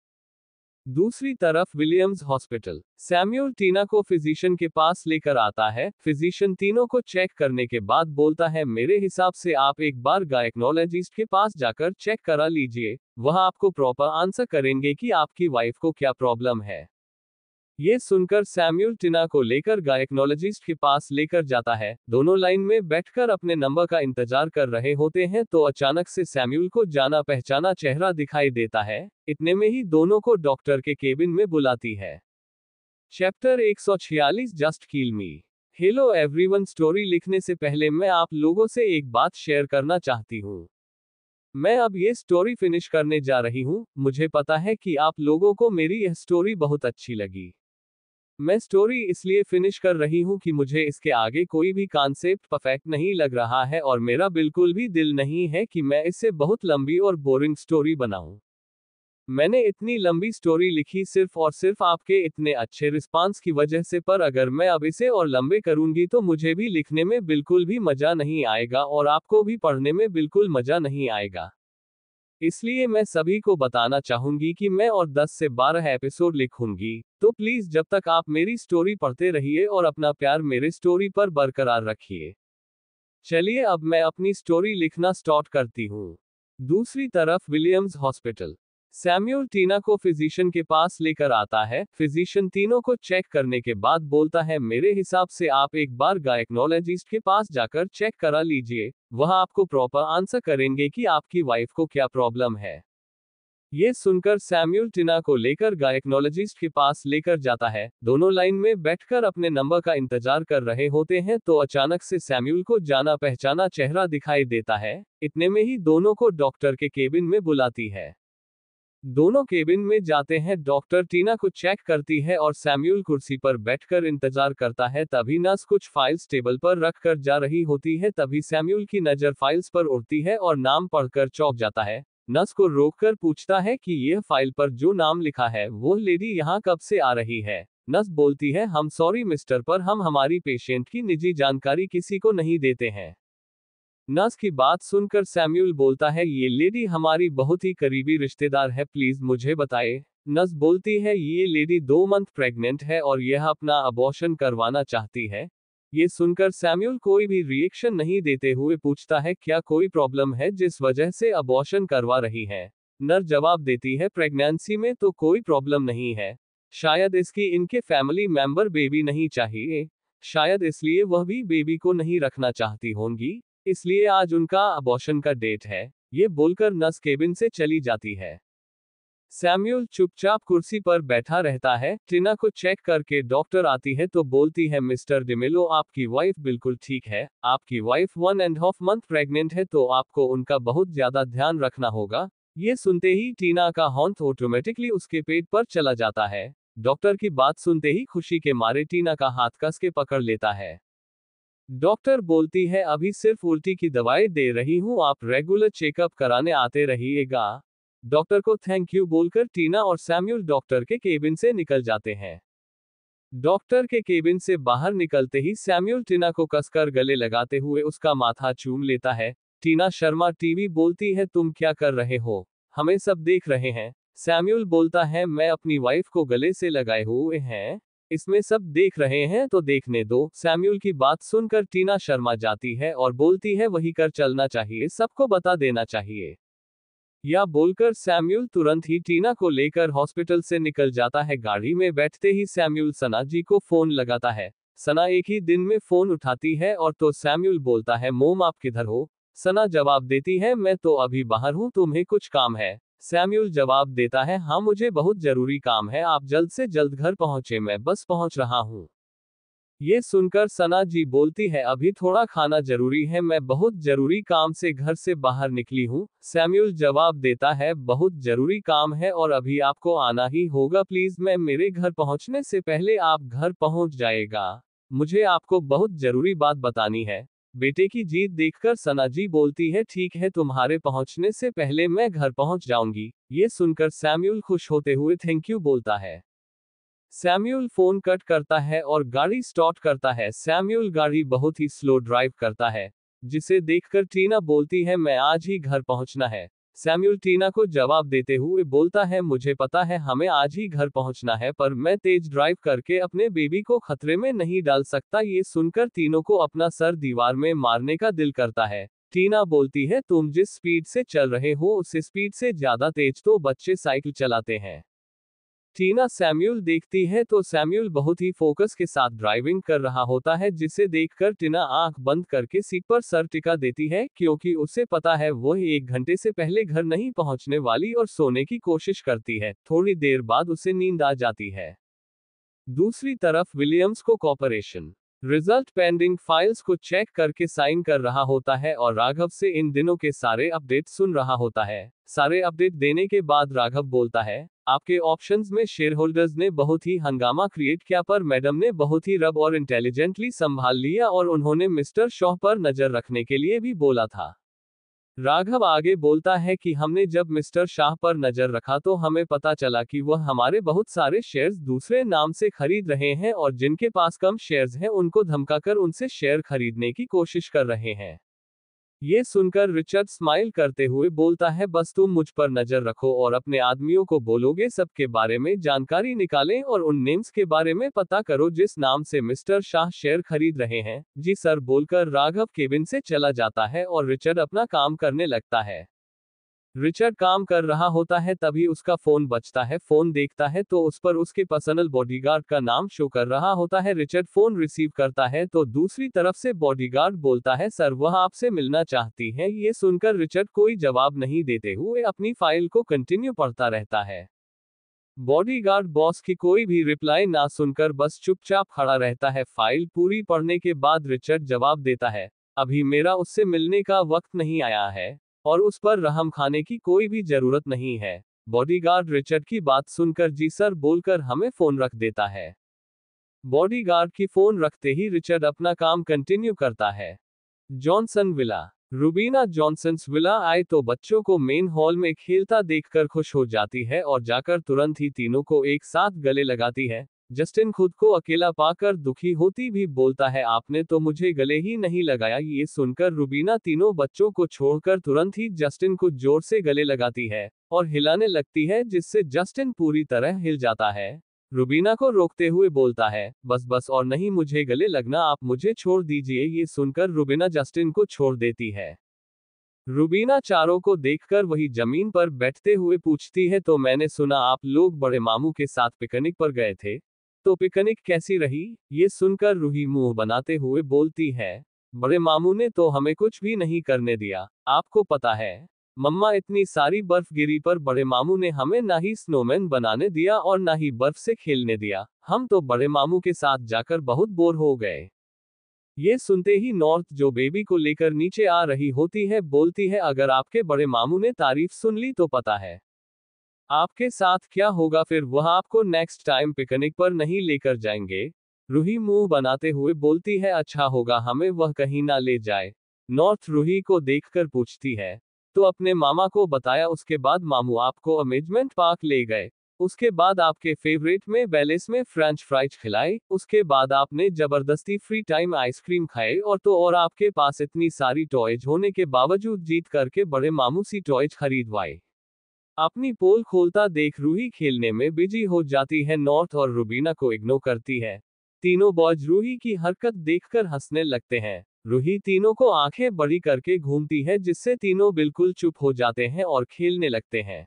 A: दूसरी तरफ विलियम्स हॉस्पिटल, सैम्यूल टीना को फिजिशियन के पास लेकर आता है। फिजिशियन तीनों को चेक करने के बाद बोलता है, मेरे हिसाब से आप एक बार गायकोलॉजिस्ट के पास जाकर चेक करा लीजिए, वह आपको प्रॉपर आंसर करेंगे कि आपकी वाइफ को क्या प्रॉब्लम है। ये सुनकर सैम्यूल टीना को लेकर गायकोलॉजिस्ट के पास लेकर जाता है। दोनों लाइन में बैठकर अपने नंबर का इंतजार कर रहे होते हैं तो अचानक से सैम्यूल को जाना पहचाना चेहरा दिखाई देता है। इतने में ही दोनों को डॉक्टर के केबिन में बुलाती है। चैप्टर 146 जस्ट किल मी। हेलो एवरीवन, स्टोरी लिखने से पहले मैं आप लोगों से एक बात शेयर करना चाहती हूँ। मैं अब ये स्टोरी फिनिश करने जा रही हूँ। मुझे पता है कि आप लोगों को मेरी यह स्टोरी बहुत अच्छी लगी। मैं स्टोरी इसलिए फिनिश कर रही हूं कि मुझे इसके आगे कोई भी कॉन्सेप्ट परफेक्ट नहीं लग रहा है और मेरा बिल्कुल भी दिल नहीं है कि मैं इससे बहुत लंबी और बोरिंग स्टोरी बनाऊं। मैंने इतनी लंबी स्टोरी लिखी सिर्फ और सिर्फ आपके इतने अच्छे रिस्पांस की वजह से, पर अगर मैं अब इसे और लंबे करूंगी तो मुझे भी लिखने में बिल्कुल भी मजा नहीं आएगा और आपको भी पढ़ने में बिल्कुल मजा नहीं आएगा। इसलिए मैं सभी को बताना चाहूंगी कि मैं और 10 से 12 एपिसोड लिखूंगी, तो प्लीज जब तक आप मेरी स्टोरी पढ़ते रहिए और अपना प्यार मेरे स्टोरी पर बरकरार रखिए। चलिए अब मैं अपनी स्टोरी लिखना स्टार्ट करती हूँ। दूसरी तरफ विलियम्स हॉस्पिटल, सैम्यूल टीना को फिजिशियन के पास लेकर आता है। फिजिशियन तीनों को चेक करने के बाद बोलता है, मेरे हिसाब से आप एक बार गायकोलॉजिस्ट के पास जाकर चेक करा लीजिए, वह आपको प्रॉपर आंसर करेंगे कि आपकी वाइफ को क्या प्रॉब्लम है। ये सुनकर सैम्यूल टीना को लेकर गायकोलॉजिस्ट के पास लेकर जाता है। दोनों लाइन में बैठकर अपने नंबर का इंतजार कर रहे होते हैं तो अचानक से सैम्यूल को जाना पहचाना चेहरा दिखाई देता है। इतने में ही दोनों को डॉक्टर के केबिन में बुलाती है। दोनों केबिन में जाते हैं। डॉक्टर टीना को चेक करती है और सैम्यूल कुर्सी पर बैठकर इंतजार करता है। तभी नर्स कुछ फाइल्स टेबल पर रखकर जा रही होती है। तभी सैम्यूल की नजर फाइल्स पर उड़ती है और नाम पढ़कर चौंक जाता है। नर्स को रोककर पूछता है कि यह फाइल पर जो नाम लिखा है वो लेडी यहाँ कब से आ रही है। नर्स बोलती है, हम सॉरी मिस्टर, पर हम हमारी पेशेंट की निजी जानकारी किसी को नहीं देते हैं। नर्स की बात सुनकर सैम्यूल बोलता है, ये लेडी हमारी बहुत ही करीबी रिश्तेदार है, प्लीज मुझे बताए। नर्स बोलती है, ये लेडी 2 मंथ प्रेग्नेंट है और यह अपना अबॉर्शन करवाना चाहती है। ये सुनकर सैम्यूल कोई भी रिएक्शन नहीं देते हुए पूछता है, क्या कोई प्रॉब्लम है जिस वजह से अबॉर्शन करवा रही है। नर्स जवाब देती है, प्रेगनेंसी में तो कोई प्रॉब्लम नहीं है, शायद इसकी इनके फैमिली मेंबर बेबी नहीं चाहिए, शायद इसलिए वह भी बेबी को नहीं रखना चाहती होंगी, इसलिए आज उनका अबॉर्शन का डेट है। ये बोलकर नर्स केबिन से चली जाती है। सैम्यूल चुपचाप कुर्सी पर बैठा रहता है। टीना को चेक करके डॉक्टर आती है तो बोलती है, मिस्टर डिमेलो, आपकी वाइफ बिल्कुल ठीक है। आपकी वाइफ 1.5 मंथ प्रेग्नेंट है तो आपको उनका बहुत ज्यादा ध्यान रखना होगा। ये सुनते ही टीना का हाथ ऑटोमेटिकली उसके पेट पर चला जाता है। डॉक्टर की बात सुनते ही खुशी के मारे टीना का हाथ कस के पकड़ लेता है। डॉक्टर बोलती है, अभी सिर्फ उल्टी की दवाई दे रही हूँ, आप रेगुलर चेकअप कराने आते रहिएगा। डॉक्टर को थैंक यू बोलकर टीना और सैम्यूल डॉक्टर के केबिन से निकल जाते हैं। डॉक्टर के केबिन से बाहर निकलते ही सैम्यूल टीना को कसकर गले लगाते हुए उसका माथा चूम लेता है। टीना शर्मा टीवी बोलती है, तुम क्या कर रहे हो, हमें सब देख रहे हैं। सैम्यूल बोलता है, मैं अपनी वाइफ को गले से लगाए हुए हैं, इसमें सब देख रहे हैं तो देखने दो। सैम्यूल की बात सुनकर टीना शर्मा जाती है और बोलती है, वही कर चलना चाहिए, सबको बता देना चाहिए। या बोलकर सैम्यूल तुरंत ही टीना को लेकर हॉस्पिटल से निकल जाता है। गाड़ी में बैठते ही सैम्यूल सना जी को फोन लगाता है। सना एक ही दिन में फोन उठाती है और तो सैम्यूल बोलता है, मोम आप किधर हो। सना जवाब देती है, मैं तो अभी बाहर हूँ, तुम्हें कुछ काम है। सैम्यूल जवाब देता है, हाँ मुझे बहुत जरूरी काम है, आप जल्द से जल्द घर पहुंचे, मैं बस पहुंच रहा हूँ। ये सुनकर सना जी बोलती है, अभी थोड़ा खाना जरूरी है, मैं बहुत जरूरी काम से घर से बाहर निकली हूँ। सैम्यूल जवाब देता है, बहुत जरूरी काम है और अभी आपको आना ही होगा, प्लीज मैं मेरे घर पहुंचने से पहले आप घर पहुंच जाएगा, मुझे आपको बहुत जरूरी बात बतानी है। बेटे की जीत देखकर सना जी बोलती है, ठीक है, तुम्हारे पहुंचने से पहले मैं घर पहुंच जाऊंगी। ये सुनकर सैम्यूल खुश होते हुए थैंक यू बोलता है। सैम्यूल फोन कट करता है और गाड़ी स्टार्ट करता है। सैम्यूल गाड़ी बहुत ही स्लो ड्राइव करता है, जिसे देखकर टीना बोलती है, मैं आज ही घर पहुंचना है। सैम्यूल टीना को जवाब देते हुए बोलता है, मुझे पता है हमें आज ही घर पहुंचना है, पर मैं तेज ड्राइव करके अपने बेबी को खतरे में नहीं डाल सकता। ये सुनकर तीनों को अपना सर दीवार में मारने का दिल करता है। टीना बोलती है, तुम जिस स्पीड से चल रहे हो उस स्पीड से ज्यादा तेज तो बच्चे साइकिल चलाते हैं। टीना सैम्यूल देखती है तो सैम्यूल बहुत ही फोकस के साथ ड्राइविंग कर रहा होता है, जिसे देखकर टीना आंख बंद करके सीट पर सर टिका देती है, क्योंकि उसे पता है वह 1 घंटे से पहले घर नहीं पहुंचने वाली और सोने की कोशिश करती है। थोड़ी देर बाद उसे नींद आ जाती है। दूसरी तरफ विलियम्स को कॉर्पोरेशन रिजल्ट पेंडिंग फाइल्स को चेक करके साइन कर रहा होता है और राघव से इन दिनों के सारे अपडेट सुन रहा होता है। सारे अपडेट देने के बाद राघव बोलता है, आपके ऑप्शंस में शेयर होल्डर्स ने बहुत ही हंगामा क्रिएट किया, पर मैडम ने बहुत ही रब और इंटेलिजेंटली संभाल लिया और उन्होंने मिस्टर शॉ पर नजर रखने के लिए भी बोला था। राघव आगे बोलता है कि हमने जब मिस्टर शाह पर नजर रखा तो हमें पता चला कि वह हमारे बहुत सारे शेयर्स दूसरे नाम से खरीद रहे हैं और जिनके पास कम शेयर्स हैं उनको धमकाकर उनसे शेयर खरीदने की कोशिश कर रहे हैं। ये सुनकर रिचर्ड स्माइल करते हुए बोलता है, बस तुम मुझ पर नजर रखो और अपने आदमियों को बोलोगे सबके बारे में जानकारी निकालें और उन नेम्स के बारे में पता करो जिस नाम से मिस्टर शाह शेयर खरीद रहे हैं। जी सर बोलकर राघव केबिन से चला जाता है और रिचर्ड अपना काम करने लगता है। रिचर्ड काम कर रहा होता है तभी उसका फोन बजता है। फोन देखता है तो उस पर उसके पर्सनल बॉडीगार्ड का नाम शो कर रहा होता है। रिचर्ड फोन रिसीव करता है तो दूसरी तरफ से बॉडीगार्ड बोलता है, सर वह आपसे मिलना चाहती हैं। ये सुनकर रिचर्ड कोई जवाब नहीं देते हुए अपनी फाइल को कंटिन्यू पढ़ता रहता है। बॉडीगार्ड बॉस की कोई भी रिप्लाई ना सुनकर बस चुपचाप खड़ा रहता है। फाइल पूरी पढ़ने के बाद रिचर्ड जवाब देता है, अभी मेरा उससे मिलने का वक्त नहीं आया है और उस पर रहम खाने की कोई भी जरूरत नहीं है। बॉडीगार्ड रिचर्ड की बात सुनकर जी सर बोलकर हमें फोन रख देता है। बॉडीगार्ड की फोन रखते ही रिचर्ड अपना काम कंटिन्यू करता है। Johnson villa. Rubina Johnson's villa आए तो बच्चों को मेन हॉल में खेलता देखकर खुश हो जाती है और जाकर तुरंत ही तीनों को एक साथ गले लगाती है। जस्टिन खुद को अकेला पाकर दुखी होती भी बोलता है, आपने तो मुझे गले ही नहीं लगाया। ये सुनकर रूबीना तीनों बच्चों को छोड़कर तुरंत ही जस्टिन को जोर से गले लगाती है और हिलाने लगती है जिससे जस्टिन पूरी तरह हिल जाता है। रूबीना को रोकते हुए बोलता है, बस बस और नहीं मुझे गले लगना, आप मुझे छोड़ दीजिए। ये सुनकर रूबीना जस्टिन को छोड़ देती है। रूबीना चारों को देखकर वही जमीन पर बैठते हुए पूछती है, तो मैंने सुना आप लोग बड़े मामू के साथ पिकनिक पर गए थे, तो पिकनिक कैसी रही? ये सुनकर रूही मुंह बनाते हुए बोलती है, बड़े मामू ने तो हमें कुछ भी नहीं करने दिया। आपको पता है मम्मा, इतनी सारी बर्फ गिरी पर बड़े मामू ने हमें ना ही स्नोमैन बनाने दिया और ना ही बर्फ से खेलने दिया। हम तो बड़े मामू के साथ जाकर बहुत बोर हो गए। ये सुनते ही नॉर्थ, जो बेबी को लेकर नीचे आ रही होती है, बोलती है, अगर आपके बड़े मामू ने तारीफ सुन ली तो पता है आपके साथ क्या होगा, फिर वह आपको नेक्स्ट टाइम पिकनिक पर नहीं लेकर जाएंगे। रूही मुंह बनाते हुए बोलती है, अच्छा होगा हमें वह कहीं ना ले जाए। नॉर्थ रूही को देखकर पूछती है, तो अपने मामा को बताया? उसके बाद मामू आपको अम्यूजमेंट पार्क ले गए, उसके बाद आपके फेवरेट में बैलेस में फ्रेंच फ्राइज खिलाई, उसके बाद आपने जबरदस्ती फ्री टाइम आइसक्रीम खाए और आपके पास इतनी सारी टॉयज होने के बावजूद जीत करके बड़े मामू सी टॉयज खरीदवाए। अपनी पोल खोलता देख रूही खेलने में बिजी हो जाती है। नॉर्थ और रूबीना को इग्नोर करती है। तीनों बॉयज रूही की हरकत देखकर हंसने लगते हैं। रूही तीनों को आंखें बड़ी करके घूमती है जिससे तीनों बिल्कुल चुप हो जाते हैं और खेलने लगते हैं।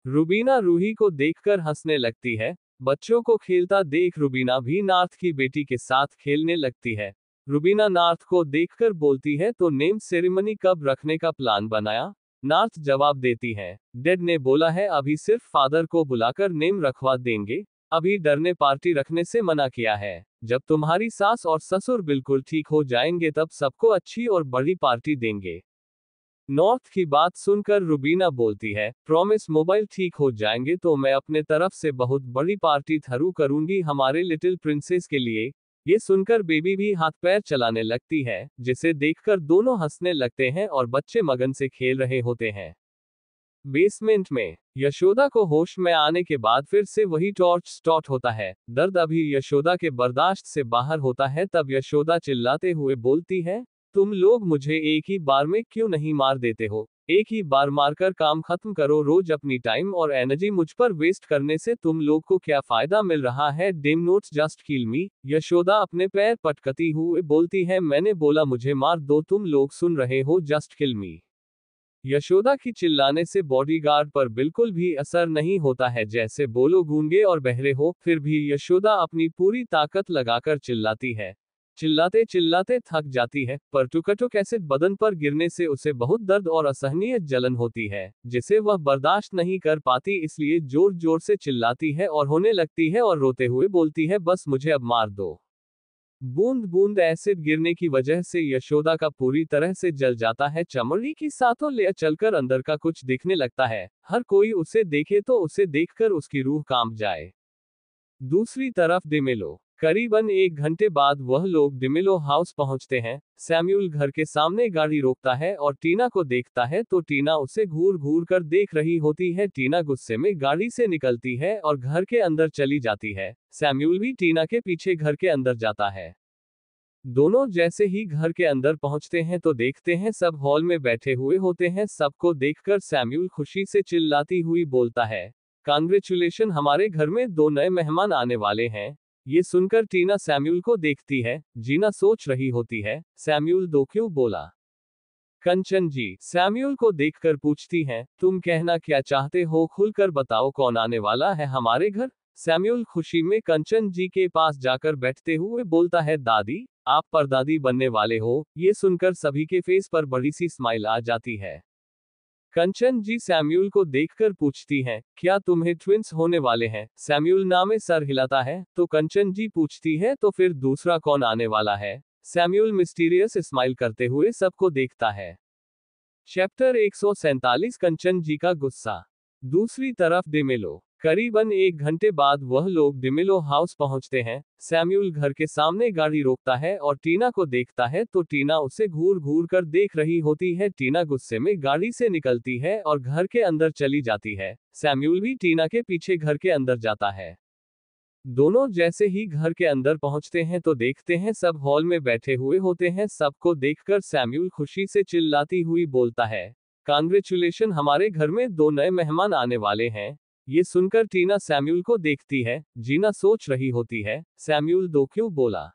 A: रूबीना रूही को देखकर हंसने लगती है। बच्चों को खेलता देख रूबीना भी नार्थ की बेटी के साथ खेलने लगती है। रूबीना नार्थ को देखकर बोलती है, तो नेम सेरेमनी कब रखने का प्लान बनाया? नार्थ जवाब देती है, डैड ने बोला है अभी सिर्फ फादर को बुलाकर नेम रखवा देंगे, अभी डर ने पार्टी रखने से मना किया है। जब तुम्हारी सास और ससुर बिल्कुल ठीक हो जाएंगे तब सबको अच्छी और बड़ी पार्टी देंगे। नॉर्थ की बात सुनकर रूबीना बोलती है, प्रॉमिस मोबाइल ठीक हो जाएंगे तो मैं अपने तरफ से बहुत बड़ी पार्टी थरू करूंगी हमारे लिटिल प्रिंसेस के लिए। ये सुनकर बेबी भी हाथ पैर चलाने लगती है, जिसे देखकर दोनों हंसने लगते हैं और बच्चे मगन से खेल रहे होते हैं। बेसमेंट में यशोदा को होश में आने के बाद फिर से वही टॉर्च स्टार्ट होता है। दर्द अभी यशोदा के बर्दाश्त से बाहर होता है। तब यशोदा चिल्लाते हुए बोलती है, तुम लोग मुझे एक ही बार में क्यों नहीं मार देते हो? एक ही बार मारकर काम खत्म करो। रोज अपनी टाइम और एनर्जी मुझ पर वेस्ट करने से तुम लोग को क्या फायदा मिल रहा है? डेम नोट्स जस्ट किल मी। यशोदा अपने पैर पटकती हुए बोलती है, मैंने बोला मुझे मार दो, तुम लोग सुन रहे हो? जस्ट किल मी। यशोदा की चिल्लाने से बॉडीगार्ड पर बिल्कुल भी असर नहीं होता है, जैसे बोलो गूंगे और बहरे हो। फिर भी यशोदा अपनी पूरी ताकत लगाकर चिल्लाती है। चिल्लाते चिल्लाते थक जाती है, पर टुकटुक एसिड बदन पर गिरने से उसे बहुत दर्द और असहनीय जलन होती है, जिसे वह बर्दाश्त नहीं कर पाती, इसलिए जोर जोर से चिल्लाती है और होने लगती है और रोते हुए बोलती है, बस मुझे अब मार दो। बूंद बूंद एसिड गिरने की वजह से यशोदा का पूरी तरह से जल जाता है। चमड़ी की सातों लेयर चलकर अंदर का कुछ दिखने लगता है। हर कोई उसे देखे तो उसे देखकर उसकी रूह कांप जाए। दूसरी तरफ डिमेलो। करीबन 1 घंटे बाद वह लोग डिमेलो हाउस पहुंचते हैं। सैम्यूल घर के सामने गाड़ी रोकता है और टीना को देखता है तो टीना उसे घूर घूर कर देख रही होती है। टीना गुस्से में गाड़ी से निकलती है और घर के अंदर चली जाती है। सैम्यूल भी टीना के पीछे घर के अंदर जाता है। दोनों जैसे ही घर के अंदर पहुंचते हैं तो देखते हैं सब हॉल में बैठे हुए होते हैं। सबको देखकर सैम्यूल खुशी से चिल्लाती हुई बोलता है, कांग्रेचुलेशन, हमारे घर में 2 नए मेहमान आने वाले हैं। ये सुनकर टीना सैम्यूल को देखती है। जीना सोच रही होती है, सैम्यूल 2 क्यों बोला? कंचन जी सैम्यूल को देखकर पूछती हैं, तुम कहना क्या चाहते हो, खुलकर बताओ कौन आने वाला है हमारे घर। सैम्यूल खुशी में कंचन जी के पास जाकर बैठते हुए बोलता है, दादी, आप परदादी बनने वाले हो। ये सुनकर सभी के फेस पर बड़ी सी स्माइल आ जाती है। कंचन जी सैम्यूल को देखकर पूछती हैं, क्या तुम्हें ट्विंस होने वाले हैं। सैम्यूल ना में सर हिलाता है, तो कंचन जी पूछती है, तो फिर दूसरा कौन आने वाला है। सैम्यूल मिस्टीरियस स्माइल करते हुए सबको देखता है। चैप्टर 147 कंचन जी का गुस्सा। दूसरी तरफ डिमेलो। करीबन 1 घंटे बाद वह लोग डिमेलो हाउस पहुंचते हैं। सैम्यूल घर के सामने गाड़ी रोकता है और टीना को देखता है, तो टीना उसे घूर घूर कर देख रही होती है। टीना गुस्से में गाड़ी से निकलती है और घर के अंदर चली जाती है। सैम्यूल भी टीना के पीछे घर के अंदर जाता है। दोनों जैसे ही घर के अंदर पहुंचते हैं तो देखते हैं सब हॉल में बैठे हुए होते हैं। सबको देखकर सैम्यूल खुशी से चिल्लाती हुई बोलता है, कांग्रेचुलेशन, हमारे घर में 2 नए मेहमान आने वाले हैं। ये सुनकर टीना सैम्यूल को देखती है। जीना सोच रही होती है, सैम्यूल 2 क्यों बोला।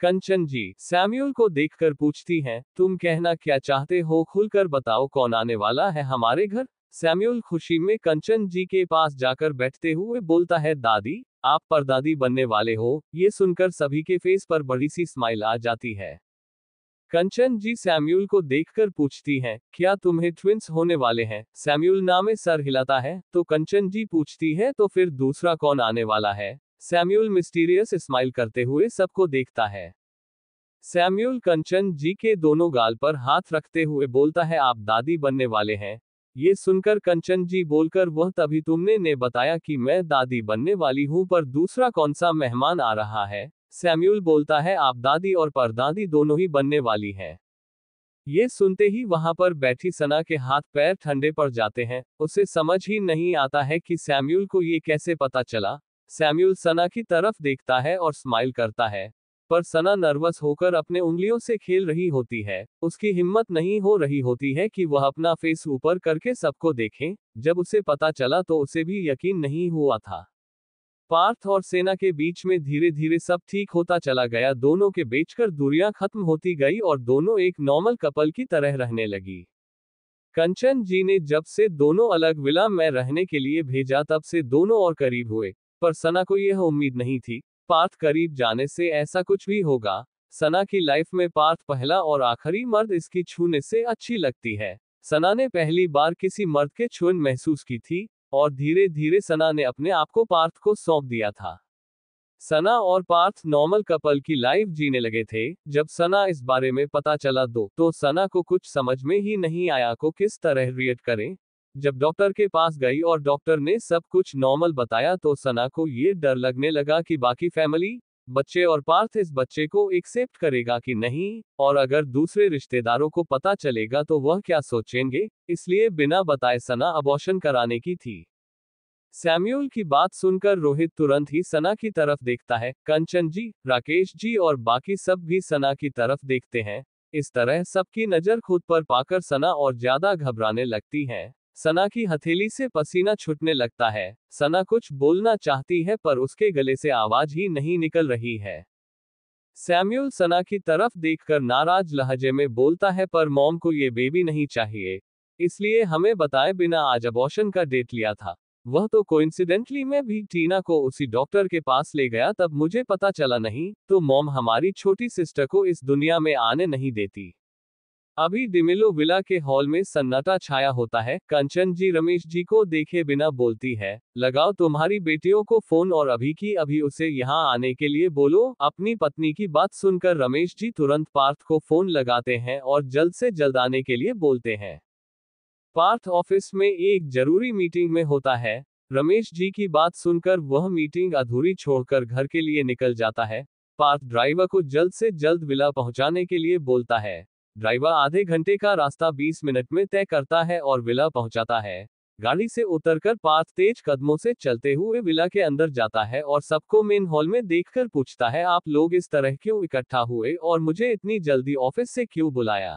A: कंचन जी सैम्यूल को देखकर पूछती हैं, तुम कहना क्या चाहते हो, खुलकर बताओ कौन आने वाला है हमारे घर। सैम्यूल खुशी में कंचन जी के पास जाकर बैठते हुए बोलता है, दादी, आप परदादी बनने वाले हो। ये सुनकर सभी के फेस पर बड़ी सी स्माइल आ जाती है। कंचन जी सैम्यूल को देखकर पूछती हैं, क्या तुम्हें ट्विंस होने वाले हैं। सैम्यूल ना में सर हिलाता है, तो कंचन जी पूछती है, तो फिर दूसरा कौन आने वाला है। सैम्यूल मिस्टीरियस स्माइल करते हुए सबको देखता है। सैम्यूल कंचन जी के दोनों गाल पर हाथ रखते हुए बोलता है, आप दादी बनने वाले हैं। ये सुनकर कंचन जी बोलकर, वह तभी तुमने ने बताया कि मैं दादी बनने वाली हूं, पर दूसरा कौन सा मेहमान आ रहा है। सैम्यूल बोलता है, आप दादी और परदादी दोनों ही बनने वाली हैं। ये सुनते ही वहां पर बैठी सना के हाथ पैर ठंडे पड़ जाते हैं। उसे समझ ही नहीं आता है कि सैम्यूल को ये कैसे पता चला। सैम्यूल सना की तरफ देखता है और स्माइल करता है, पर सना नर्वस होकर अपने उंगलियों से खेल रही होती है। उसकी हिम्मत नहीं हो रही होती है कि वह अपना फेस ऊपर करके सबको देखे। जब उसे पता चला तो उसे भी यकीन नहीं हुआ था। पार्थ और सेना के बीच में धीरे धीरे सब ठीक होता चला गया। दोनों के बेचकर दूरियां खत्म होती गई और दोनों एक नॉर्मल कपल की तरह रहने लगी। कंचन जी ने जब से दोनों अलग विला में रहने के लिए भेजा, तब से दोनों और करीब हुए। पर सना को यह उम्मीद नहीं थी पार्थ करीब जाने से ऐसा कुछ भी होगा। सना की लाइफ में पार्थ पहला और आखिरी मर्द इसकी छूने से अच्छी लगती है। सना ने पहली बार किसी मर्द के छून महसूस की थी और धीरे धीरे सना ने अपने आप को पार्थ को सौंप दिया था। सना और पार्थ नॉर्मल कपल की लाइफ जीने लगे थे। जब सना इस बारे में पता चला तो सना को कुछ समझ में ही नहीं आया को किस तरह रिएक्ट करें। जब डॉक्टर के पास गई और डॉक्टर ने सब कुछ नॉर्मल बताया, तो सना को ये डर लगने लगा कि बाकी फैमिली, बच्चे और पार्थ इस बच्चे को एक्सेप्ट करेगा कि नहीं, और अगर दूसरे रिश्तेदारों को पता चलेगा तो वह क्या सोचेंगे। इसलिए बिना बताए सना अबॉर्शन कराने की थी। सैम्यूल की बात सुनकर रोहित तुरंत ही सना की तरफ देखता है। कंचन जी, राकेश जी और बाकी सब भी सना की तरफ देखते हैं। इस तरह सबकी नजर खुद पर पाकर सना और ज्यादा घबराने लगती है। सना की हथेली से पसीना छूटने लगता है। सना कुछ बोलना चाहती है पर उसके गले से आवाज ही नहीं निकल रही है। सैम्यूल सना की तरफ देखकर नाराज लहजे में बोलता है, पर मॉम को ये बेबी नहीं चाहिए, इसलिए हमें बताए बिना आज अबॉर्शन का डेट लिया था। वह तो कोइंसिडेंटली मैं भी टीना को उसी डॉक्टर के पास ले गया, तब मुझे पता चला, नहीं तो मॉम हमारी छोटी सिस्टर को इस दुनिया में आने नहीं देती। अभी डिमिलो विला के हॉल में सन्नाटा छाया होता है। कंचन जी रमेश जी को देखे बिना बोलती है, लगाओ तुम्हारी बेटियों को फोन और अभी की अभी उसे यहाँ आने के लिए बोलो। अपनी पत्नी की बात सुनकर रमेश जी तुरंत पार्थ को फोन लगाते हैं और जल्द से जल्द आने के लिए बोलते हैं। पार्थ ऑफिस में एक जरूरी मीटिंग में होता है। रमेश जी की बात सुनकर वह मीटिंग अधूरी छोड़कर घर के लिए निकल जाता है। पार्थ ड्राइवर को जल्द से जल्द विला पहुंचाने के लिए बोलता है। ड्राइवर आधे घंटे का रास्ता 20 मिनट में तय करता है और विला पहुंचाता है। गाड़ी से उतरकर पार्थ तेज कदमों से चलते हुए विला के अंदर जाता है और सबको मेन हॉल में देखकर पूछता है, आप लोग इस तरह क्यों इकट्ठा हुए और मुझे इतनी जल्दी ऑफिस से क्यों बुलाया।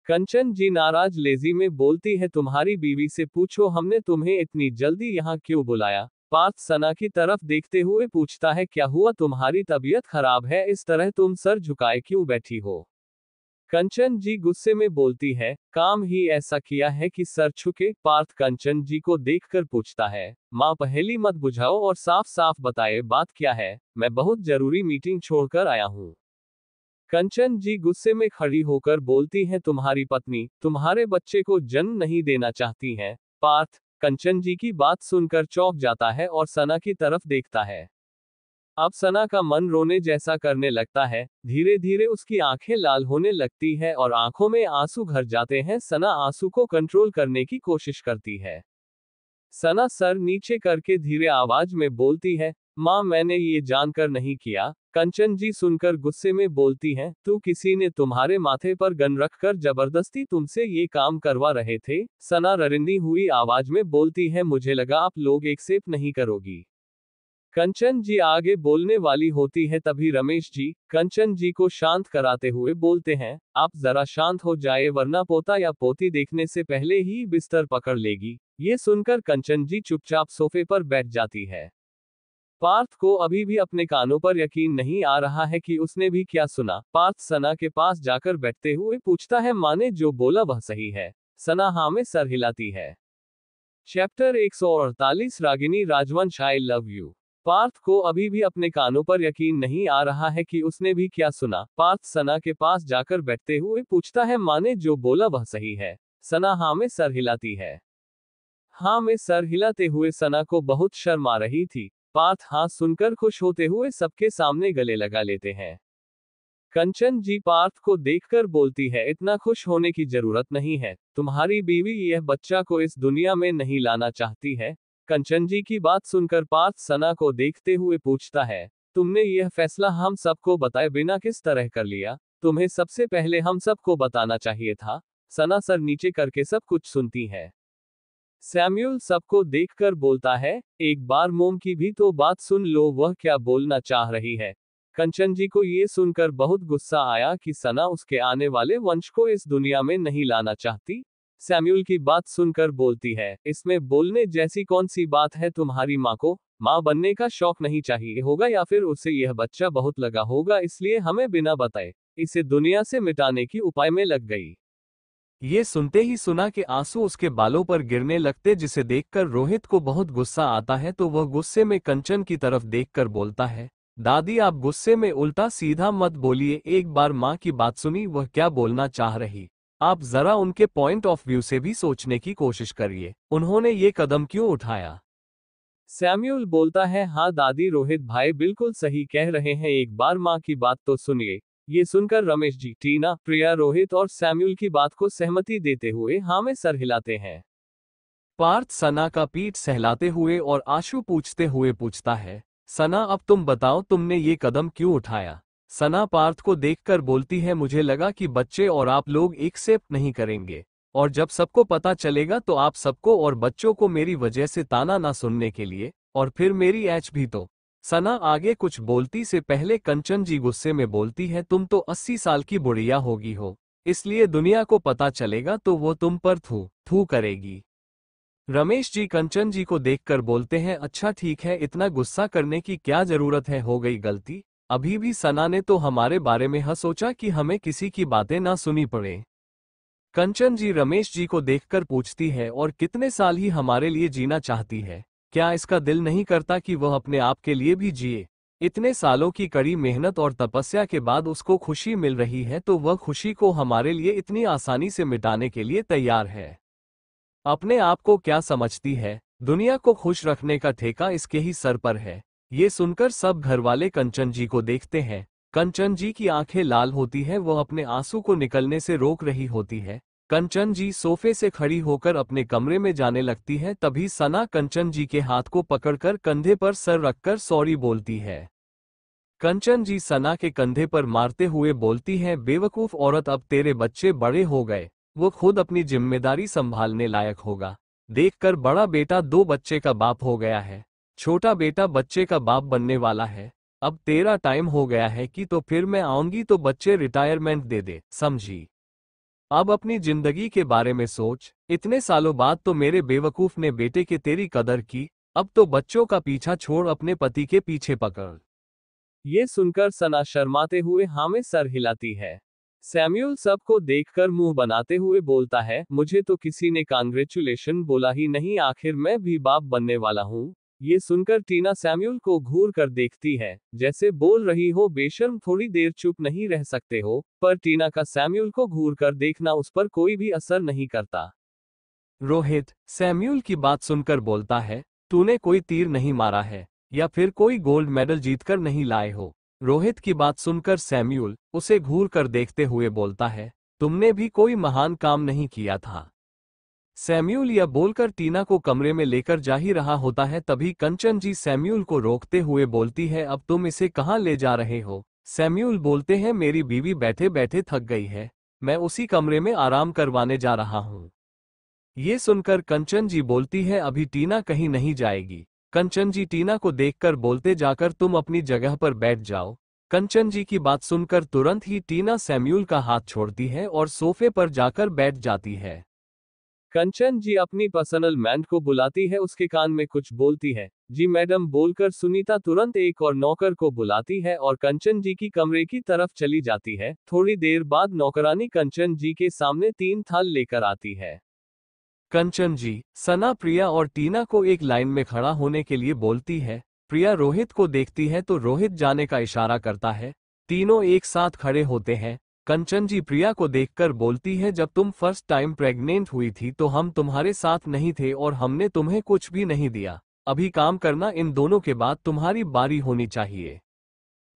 A: कंचन जी नाराज लेजी में बोलती है, तुम्हारी बीवी से पूछो हमने तुम्हें इतनी जल्दी यहाँ क्यों बुलाया। पार्थ सना की तरफ देखते हुए पूछता है, क्या हुआ, तुम्हारी तबीयत खराब है, इस तरह तुम सर झुकाए क्यों बैठी हो। कंचन जी गुस्से में बोलती है, काम ही ऐसा किया है कि सर झुके। पार्थ कंचन जी को देखकर पूछता है, माँ पहेली मत बुझाओ और साफ साफ बताए बात क्या है, मैं बहुत जरूरी मीटिंग छोड़कर आया हूँ। कंचन जी गुस्से में खड़ी होकर बोलती हैं, तुम्हारी पत्नी तुम्हारे बच्चे को जन्म नहीं देना चाहती हैं। पार्थ कंचन जी की बात सुनकर चौंक जाता है और सना की तरफ देखता है। अब सना का मन रोने जैसा करने लगता है, धीरे धीरे उसकी आंखें लाल होने लगती है और आंखों में आंसू भर जाते हैं। सना आंसू को कंट्रोल करने की कोशिश करती है। सना सर नीचे करके धीरे आवाज में बोलती है, माँ मैंने ये जानकर नहीं किया। कंचन जी सुनकर गुस्से में बोलती हैं, तू किसी ने तुम्हारे माथे पर गन रखकर जबरदस्ती तुमसे ये काम करवा रहे थे। सना ररिंदी हुई आवाज में बोलती है, मुझे लगा आप लोग एक्सेप्ट नहीं करोगी। कंचन जी आगे बोलने वाली होती है, तभी रमेश जी कंचन जी को शांत कराते हुए बोलते हैं, आप जरा शांत हो जाए वरना पोता या पोती देखने से पहले ही बिस्तर पकड़ लेगी। ये सुनकर कंचन जी चुपचाप सोफे पर बैठ जाती है। पार्थ को अभी भी अपने कानों पर यकीन नहीं आ रहा है कि उसने भी क्या सुना। पार्थ सना के पास जाकर बैठते हुए पूछता है, माँ ने जो बोला वह सही है? सना हाँ में सर हिलाती है। चैप्टर 148 रागिनी राजवंश आई लव यू। पार्थ को अभी भी अपने कानों पर यकीन नहीं आ रहा है कि उसने भी क्या सुना। पार्थ सना के पास जाकर बैठते हुए पूछता है, माँ ने जो बोला वह सही है? सना हाँ में सर हिलाती है। हाँ में सर हिलाते हुए सना को बहुत शर्म आ रही थी। पार्थ हाँ सुनकर खुश होते हुए सबके सामने गले लगा लेते हैं। कंचन जी पार्थ को देखकर बोलती है, इतना खुश होने की जरूरत नहीं है, तुम्हारी बीवी यह बच्चा को इस दुनिया में नहीं लाना चाहती है। कंचन जी की बात सुनकर पार्थ सना को देखते हुए पूछता है, तुमने यह फैसला हम सबको बताए बिना किस तरह कर लिया? तुम्हें सबसे पहले हम सबको बताना चाहिए था। सना सर नीचे करके सब कुछ सुनती है। सैम्यूल सबको देखकर बोलता है, एक बार मोम की भी तो बात सुन लो, वह क्या बोलना चाह रही है। कंचन जी को ये सुनकर बहुत गुस्सा आया कि सना उसके आने वाले वंश को इस दुनिया में नहीं लाना चाहती। सैम्यूल की बात सुनकर बोलती है, इसमें बोलने जैसी कौन सी बात है? तुम्हारी माँ को माँ बनने का शौक नहीं चाहिए होगा, या फिर उसे यह बच्चा बहुत लगा होगा इसलिए हमें बिना बताए इसे दुनिया से मिटाने की उपाय में लग गई। ये सुनते ही सुना के आंसू उसके बालों पर गिरने लगते, जिसे देखकर रोहित को बहुत गुस्सा आता है, तो वह गुस्से में कंचन की तरफ देखकर बोलता है, दादी आप गुस्से में उल्टा सीधा मत बोलिए, एक बार माँ की बात सुनी वह क्या बोलना चाह रही, आप जरा उनके पॉइंट ऑफ व्यू से भी सोचने की कोशिश करिए, उन्होंने ये कदम क्यों उठाया? सैम्यूल बोलता है, हाँ दादी रोहित भाई बिल्कुल सही कह रहे हैं, एक बार माँ की बात तो सुनिए। ये सुनकर रमेश जी, टीना, प्रिया, रोहित और सैम्यूल की बात को सहमति देते हुए हाँ में सर हिलाते हैं। पार्थ सना का पीठ सहलाते हुए और आंसू पूछते हुए पूछता है, सना अब तुम बताओ तुमने ये कदम क्यों उठाया? सना पार्थ को देखकर बोलती है, मुझे लगा कि बच्चे और आप लोग एक्सेप्ट नहीं करेंगे, और जब सबको पता चलेगा तो आप सबको और बच्चों को मेरी वजह से ताना ना सुनने के लिए, और फिर मेरी एच भी तो। सना आगे कुछ बोलती से पहले कंचन जी गुस्से में बोलती है, तुम तो 80 साल की बुढ़िया होगी हो, इसलिए दुनिया को पता चलेगा तो वो तुम पर थू थू करेगी। रमेश जी कंचन जी को देखकर बोलते हैं, अच्छा ठीक है, इतना गुस्सा करने की क्या जरूरत है, हो गई गलती। अभी भी सना ने तो हमारे बारे में सोचा कि हमें किसी की बातें ना सुनी पड़े। कंचन जी रमेश जी को देखकर पूछती है, और कितने साल ही हमारे लिए जीना चाहती है? क्या इसका दिल नहीं करता कि वह अपने आप के लिए भी जिए? इतने सालों की कड़ी मेहनत और तपस्या के बाद उसको खुशी मिल रही है, तो वह खुशी को हमारे लिए इतनी आसानी से मिटाने के लिए तैयार है। अपने आप को क्या समझती है? दुनिया को खुश रखने का ठेका इसके ही सर पर है। ये सुनकर सब घरवाले कंचन जी को देखते हैं। कंचन जी की आंखें लाल होती है, वह अपने आंसू को निकलने से रोक रही होती है। कंचन जी सोफे से खड़ी होकर अपने कमरे में जाने लगती है, तभी सना कंचन जी के हाथ को पकड़कर कंधे पर सर रखकर सॉरी बोलती है। कंचन जी सना के कंधे पर मारते हुए बोलती है, बेवकूफ औरत, अब तेरे बच्चे बड़े हो गए, वो खुद अपनी जिम्मेदारी संभालने लायक होगा। देखकर बड़ा बेटा 2 बच्चे का बाप हो गया है, छोटा बेटा बच्चे का बाप बनने वाला है। अब तेरा टाइम हो गया है कि तो फिर मैं आऊंगी तो बच्चे रिटायरमेंट दे दे, समझी? अब अपनी जिंदगी के बारे में सोच। इतने सालों बाद तो मेरे बेवकूफ ने बेटे के तेरी कदर की, अब तो बच्चों का पीछा छोड़ अपने पति के पीछे पकड़। ये सुनकर सना शर्माते हुए हाँ में सर हिलाती है। सैम्यूल सबको देखकर मुंह बनाते हुए बोलता है, मुझे तो किसी ने कांग्रेचुलेशन बोला ही नहीं, आखिर मैं भी बाप बनने वाला हूँ। ये सुनकर टीना सैम्यूल को घूर कर देखती है, जैसे बोल रही हो, बेशर्म थोड़ी देर चुप नहीं रह सकते हो। पर टीना का सैम्यूल को घूर कर देखना उस पर कोई भी असर नहीं करता। रोहित सैम्यूल की बात सुनकर बोलता है, तूने कोई तीर नहीं मारा है या फिर कोई गोल्ड मेडल जीतकर नहीं लाए हो। रोहित की बात सुनकर सैम्यूल उसे घूर कर देखते हुए बोलता है, तुमने भी कोई महान काम नहीं किया था। सैम्यूल यह बोलकर टीना को कमरे में लेकर जा ही रहा होता है, तभी कंचन जी सैम्यूल को रोकते हुए बोलती है, अब तुम इसे कहाँ ले जा रहे हो। सैम्यूल बोलते हैं, मेरी बीवी बैठे बैठे थक गई है, मैं उसी कमरे में आराम करवाने जा रहा हूँ। ये सुनकर कंचन जी बोलती है, अभी टीना कहीं नहीं जाएगी। कंचन जी टीना को देखकर बोलते, जाकर तुम अपनी जगह पर बैठ जाओ। कंचन जी की बात सुनकर तुरंत ही टीना सैम्यूल का हाथ छोड़ती है और सोफे पर जाकर बैठ जाती है। कंचन जी अपनी पर्सनल मैन को बुलाती है, उसके कान में कुछ बोलती है। जी मैडम बोलकर सुनीता तुरंत एक और नौकर को बुलाती है और कंचन जी की कमरे की तरफ चली जाती है। थोड़ी देर बाद नौकरानी कंचन जी के सामने 3 थाल लेकर आती है। कंचन जी सना, प्रिया और टीना को एक लाइन में खड़ा होने के लिए बोलती है। प्रिया रोहित को देखती है तो रोहित जाने का इशारा करता है। तीनों एक साथ खड़े होते हैं। कंचन जी प्रिया को देखकर बोलती है, जब तुम फर्स्ट टाइम प्रेग्नेंट हुई थी तो हम तुम्हारे साथ नहीं थे और हमने तुम्हें कुछ भी नहीं दिया। अभी काम करना, इन दोनों के बाद तुम्हारी बारी होनी चाहिए।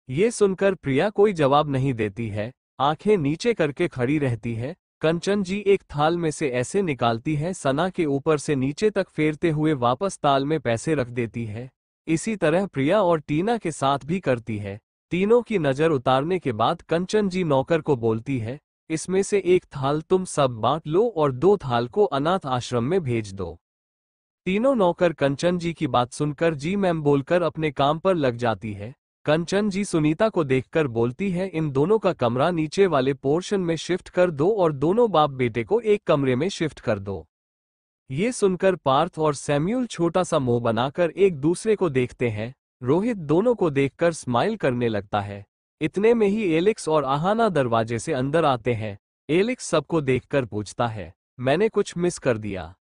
A: ये सुनकर प्रिया कोई जवाब नहीं देती है, आंखें नीचे करके खड़ी रहती है। कंचन जी एक थाल में से ऐसे निकालती है, सना के ऊपर से नीचे तक फेरते हुए वापस ताल में पैसे रख देती है। इसी तरह प्रिया और टीना के साथ भी करती है। तीनों की नजर उतारने के बाद कंचन जी नौकर को बोलती है, इसमें से एक थाल तुम सब बांट लो और 2 थाल को अनाथ आश्रम में भेज दो। तीनों नौकर कंचन जी की बात सुनकर जी मैम बोलकर अपने काम पर लग जाती है। कंचन जी सुनीता को देखकर बोलती है, इन दोनों का कमरा नीचे वाले पोर्शन में शिफ्ट कर दो और दोनों बाप बेटे को एक कमरे में शिफ्ट कर दो। ये सुनकर पार्थ और सैम्यूल छोटा सा मुंह बनाकर एक दूसरे को देखते हैं। रोहित दोनों को देखकर स्माइल करने लगता है। इतने में ही एलेक्स और आहाना दरवाजे से अंदर आते हैं। एलेक्स सबको देखकर पूछता है, मैंने कुछ मिस कर दिया।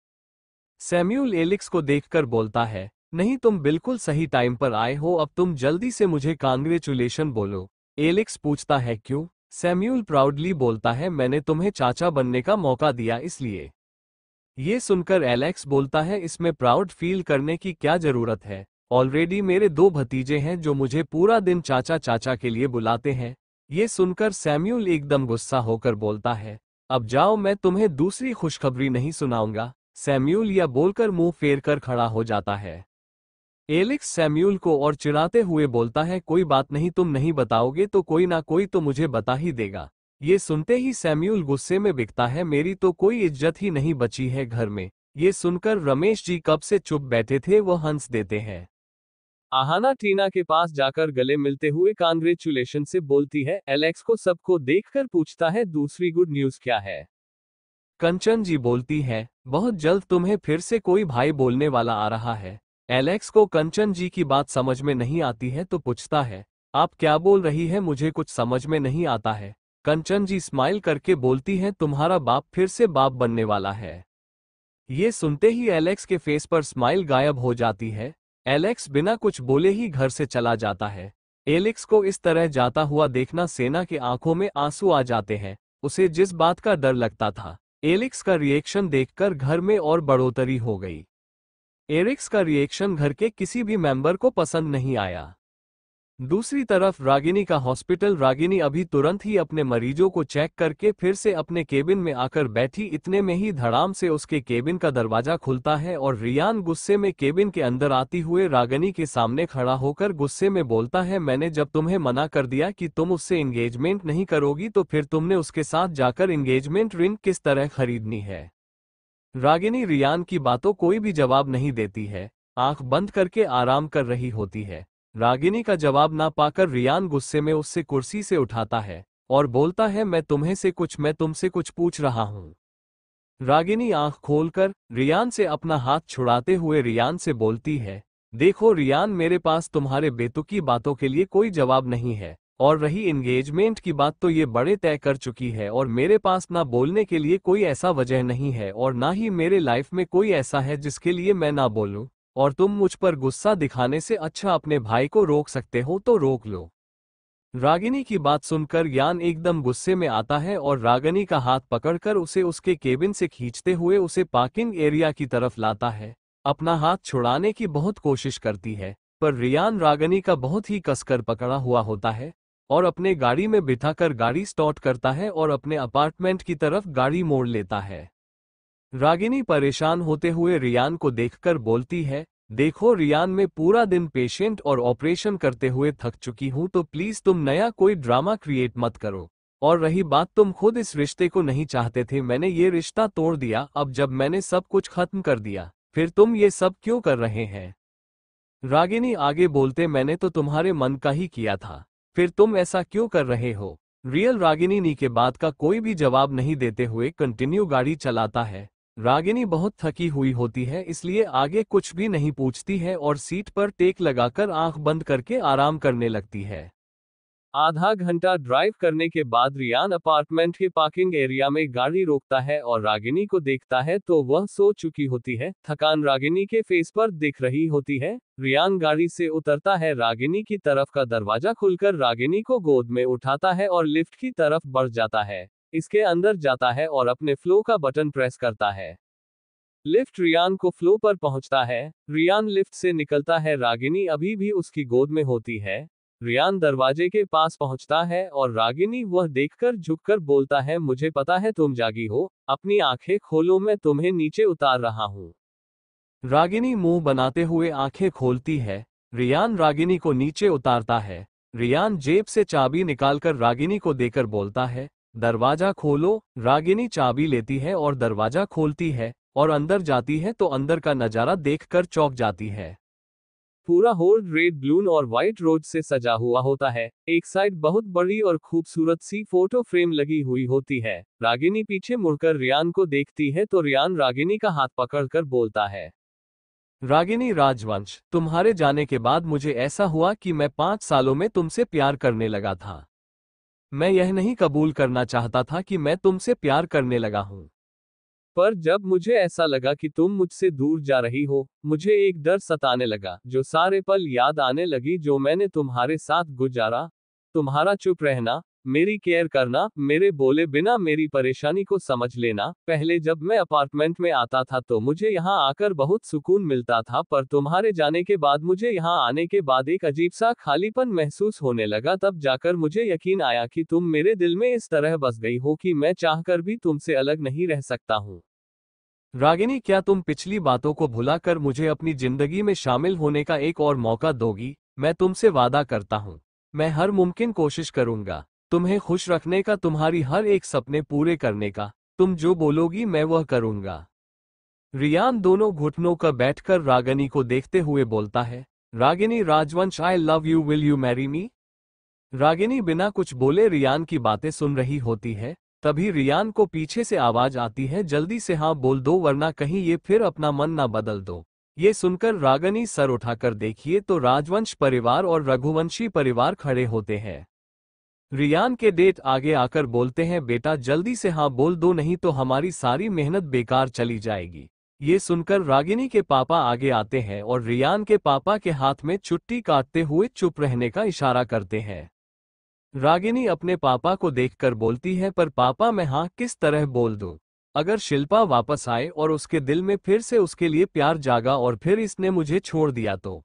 A: सैम्यूल एलेक्स को देखकर बोलता है, नहीं, तुम बिल्कुल सही टाइम पर आए हो, अब तुम जल्दी से मुझे कांग्रेचुलेशन बोलो। एलेक्स पूछता है, क्यों? सैम्यूल प्राउडली बोलता है, मैंने तुम्हें चाचा बनने का मौका दिया इसलिए। ये सुनकर एलेक्स बोलता है, इसमें प्राउड फील करने की क्या जरूरत है, ऑलरेडी मेरे 2 भतीजे हैं जो मुझे पूरा दिन चाचा चाचा के लिए बुलाते हैं। ये सुनकर सैम्यूल एकदम गुस्सा होकर बोलता है, अब जाओ, मैं तुम्हें दूसरी खुशखबरी नहीं सुनाऊंगा। सैम्यूल यह बोलकर मुंह फेर कर खड़ा हो जाता है। एलेक्स सैम्यूल को और चिढ़ाते हुए बोलता है, कोई बात नहीं, तुम नहीं बताओगे तो कोई ना कोई तो मुझे बता ही देगा। ये सुनते ही सैम्यूल गुस्से में बिकता है, मेरी तो कोई इज्जत ही नहीं बची है घर में। ये सुनकर रमेश जी कब से चुप बैठे थे वो हंस देते हैं। आहाना टीना के पास जाकर गले मिलते हुए कांग्रेचुलेशन से बोलती है। एलेक्स को सबको देखकर पूछता है, दूसरी गुड न्यूज़ क्या है? कंचन जी बोलती है, बहुत जल्द तुम्हें फिर से कोई भाई बोलने वाला आ रहा है। एलेक्स को कंचन जी की बात समझ में नहीं आती है तो पूछता है, आप क्या बोल रही है, मुझे कुछ समझ में नहीं आता है। कंचन जी स्माइल करके बोलती है, तुम्हारा बाप फिर से बाप बनने वाला है। ये सुनते ही एलेक्स के फेस पर स्माइल गायब हो जाती है। एलेक्स बिना कुछ बोले ही घर से चला जाता है। एलेक्स को इस तरह जाता हुआ देखना सेना के आंखों में आंसू आ जाते हैं। उसे जिस बात का डर लगता था, एलेक्स का रिएक्शन देखकर घर में और बढ़ोतरी हो गई। एलेक्स का रिएक्शन घर के किसी भी मेंबर को पसंद नहीं आया। दूसरी तरफ रागिनी का हॉस्पिटल। रागिनी अभी तुरंत ही अपने मरीजों को चेक करके फिर से अपने केबिन में आकर बैठी। इतने में ही धड़ाम से उसके केबिन का दरवाजा खुलता है और रियान गुस्से में केबिन के अंदर आती हुए रागिनी के सामने खड़ा होकर गुस्से में बोलता है, मैंने जब तुम्हें मना कर दिया कि तुम उससे एंगेजमेंट नहीं करोगी तो फिर तुमने उसके साथ जाकर एंगेजमेंट रिंग किस तरह खरीदनी है? रागिनी रियान की बातों कोई भी जवाब नहीं देती है, आंख बंद करके आराम कर रही होती है। रागिनी का जवाब ना पाकर रियान गुस्से में उससे कुर्सी से उठाता है और बोलता है, मैं तुमसे कुछ पूछ रहा हूँ। रागिनी आंख खोलकर रियान से अपना हाथ छुड़ाते हुए रियान से बोलती है, देखो रियान, मेरे पास तुम्हारे बेतुकी बातों के लिए कोई जवाब नहीं है। और रही एंगेजमेंट की बात तो ये बड़े तय कर चुकी है और मेरे पास ना बोलने के लिए कोई ऐसा वजह नहीं है और ना ही मेरे लाइफ में कोई ऐसा है जिसके लिए मैं ना बोलूं। और तुम मुझ पर गुस्सा दिखाने से अच्छा अपने भाई को रोक सकते हो तो रोक लो। रागिनी की बात सुनकर यान एकदम गुस्से में आता है और रागिनी का हाथ पकड़कर उसे उसके केबिन से खींचते हुए उसे पार्किंग एरिया की तरफ लाता है। अपना हाथ छुड़ाने की बहुत कोशिश करती है, पर रियान रागिनी का बहुत ही कसकर पकड़ा हुआ होता है और अपने गाड़ी में बिठाकर गाड़ी स्टार्ट करता है और अपने अपार्टमेंट की तरफ गाड़ी मोड़ लेता है। रागिनी परेशान होते हुए रियान को देखकर बोलती है, देखो रियान, मैं पूरा दिन पेशेंट और ऑपरेशन करते हुए थक चुकी हूं, तो प्लीज तुम नया कोई ड्रामा क्रिएट मत करो। और रही बात, तुम खुद इस रिश्ते को नहीं चाहते थे, मैंने ये रिश्ता तोड़ दिया, अब जब मैंने सब कुछ खत्म कर दिया फिर तुम ये सब क्यों कर रहे हैं। रागिनी आगे बोलते, मैंने तो तुम्हारे मन का ही किया था, फिर तुम ऐसा क्यों कर रहे हो। रियल रागिनी नी के बात का कोई भी जवाब नहीं देते हुए कंटिन्यू गाड़ी चलाता है। रागिनी बहुत थकी हुई होती है इसलिए आगे कुछ भी नहीं पूछती है और सीट पर टेक लगाकर आंख बंद करके आराम करने लगती है। आधा घंटा ड्राइव करने के बाद रियान अपार्टमेंट के पार्किंग एरिया में गाड़ी रोकता है और रागिनी को देखता है तो वह सो चुकी होती है। थकान रागिनी के फेस पर दिख रही होती है। रियान गाड़ी से उतरता है, रागिनी की तरफ का दरवाजा खुलकर रागिनी को गोद में उठाता है और लिफ्ट की तरफ बढ़ जाता है। इसके अंदर जाता है और अपने फ्लो का बटन प्रेस करता है। लिफ्ट रियान को फ्लो पर पहुंचता है। रियान लिफ्ट से निकलता है, रागिनी अभी भी उसकी गोद में होती है। रियान दरवाजे के पास पहुंचता है और रागिनी वह देखकर झुककर बोलता है, मुझे पता है तुम जागी हो, अपनी आंखें खोलो, मैं तुम्हें नीचे उतार रहा हूं। रागिनी मुंह बनाते हुए आंखें खोलती है। रियान रागिनी को नीचे उतारता है। रियान जेब से चाबी निकालकर रागिनी को देकर बोलता है, दरवाजा खोलो। रागिनी चाबी लेती है और दरवाजा खोलती है और अंदर जाती है तो अंदर का नजारा देखकर चौंक जाती है। पूरा हॉल रेड, ब्लून और व्हाइट रोज से सजा हुआ होता है। एक साइड बहुत बड़ी और खूबसूरत सी फोटो फ्रेम लगी हुई होती है। रागिनी पीछे मुड़कर रियान को देखती है तो रियान रागिनी का हाथ पकड़कर बोलता है, रागिनी राजवंश, तुम्हारे जाने के बाद मुझे ऐसा हुआ कि मैं 5 सालों में तुमसे प्यार करने लगा था। मैं यह नहीं कबूल करना चाहता था कि मैं तुमसे प्यार करने लगा हूं, पर जब मुझे ऐसा लगा कि तुम मुझसे दूर जा रही हो, मुझे एक डर सताने लगा, जो सारे पल याद आने लगी जो मैंने तुम्हारे साथ गुजारा। तुम्हारा चुप रहना, मेरी केयर करना, मेरे बोले बिना मेरी परेशानी को समझ लेना। पहले जब मैं अपार्टमेंट में आता था तो मुझे यहाँ आकर बहुत सुकून मिलता था, पर तुम्हारे जाने के बाद मुझे यहाँ आने के बाद एक अजीब सा खालीपन महसूस होने लगा। तब जाकर मुझे यकीन आया कि तुम मेरे दिल में इस तरह बस गई हो कि मैं चाहकर भी तुमसे अलग नहीं रह सकता हूँ। रागिनी, क्या तुम पिछली बातों को भुलाकर मुझे अपनी जिंदगी में शामिल होने का एक और मौका दोगी। मैं तुमसे वादा करता हूँ, मैं हर मुमकिन कोशिश करूंगा तुम्हें खुश रखने का, तुम्हारी हर एक सपने पूरे करने का। तुम जो बोलोगी मैं वह करूंगा। रियान दोनों घुटनों का बैठकर रागिनी को देखते हुए बोलता है, रागिनी राजवंश, I love you, will you marry me. Ragini बिना कुछ बोले रियान की बातें सुन रही होती है। तभी रियान को पीछे से आवाज आती है, जल्दी से हाँ बोल दो वरना कहीं ये फिर अपना मन ना बदल दो। ये सुनकर रागिनी सर उठाकर देखिए तो राजवंश परिवार और रघुवंशी परिवार खड़े होते हैं। रियान के डेट आगे आकर बोलते हैं, बेटा जल्दी से हाँ बोल दो, नहीं तो हमारी सारी मेहनत बेकार चली जाएगी। ये सुनकर रागिनी के पापा आगे आते हैं और रियान के पापा के हाथ में चुट्टी काटते हुए चुप रहने का इशारा करते हैं। रागिनी अपने पापा को देखकर बोलती है, पर पापा मैं हाँ किस तरह बोल दूं? अगर शिल्पा वापस आए और उसके दिल में फिर से उसके लिए प्यार जागा और फिर इसने मुझे छोड़ दिया तो?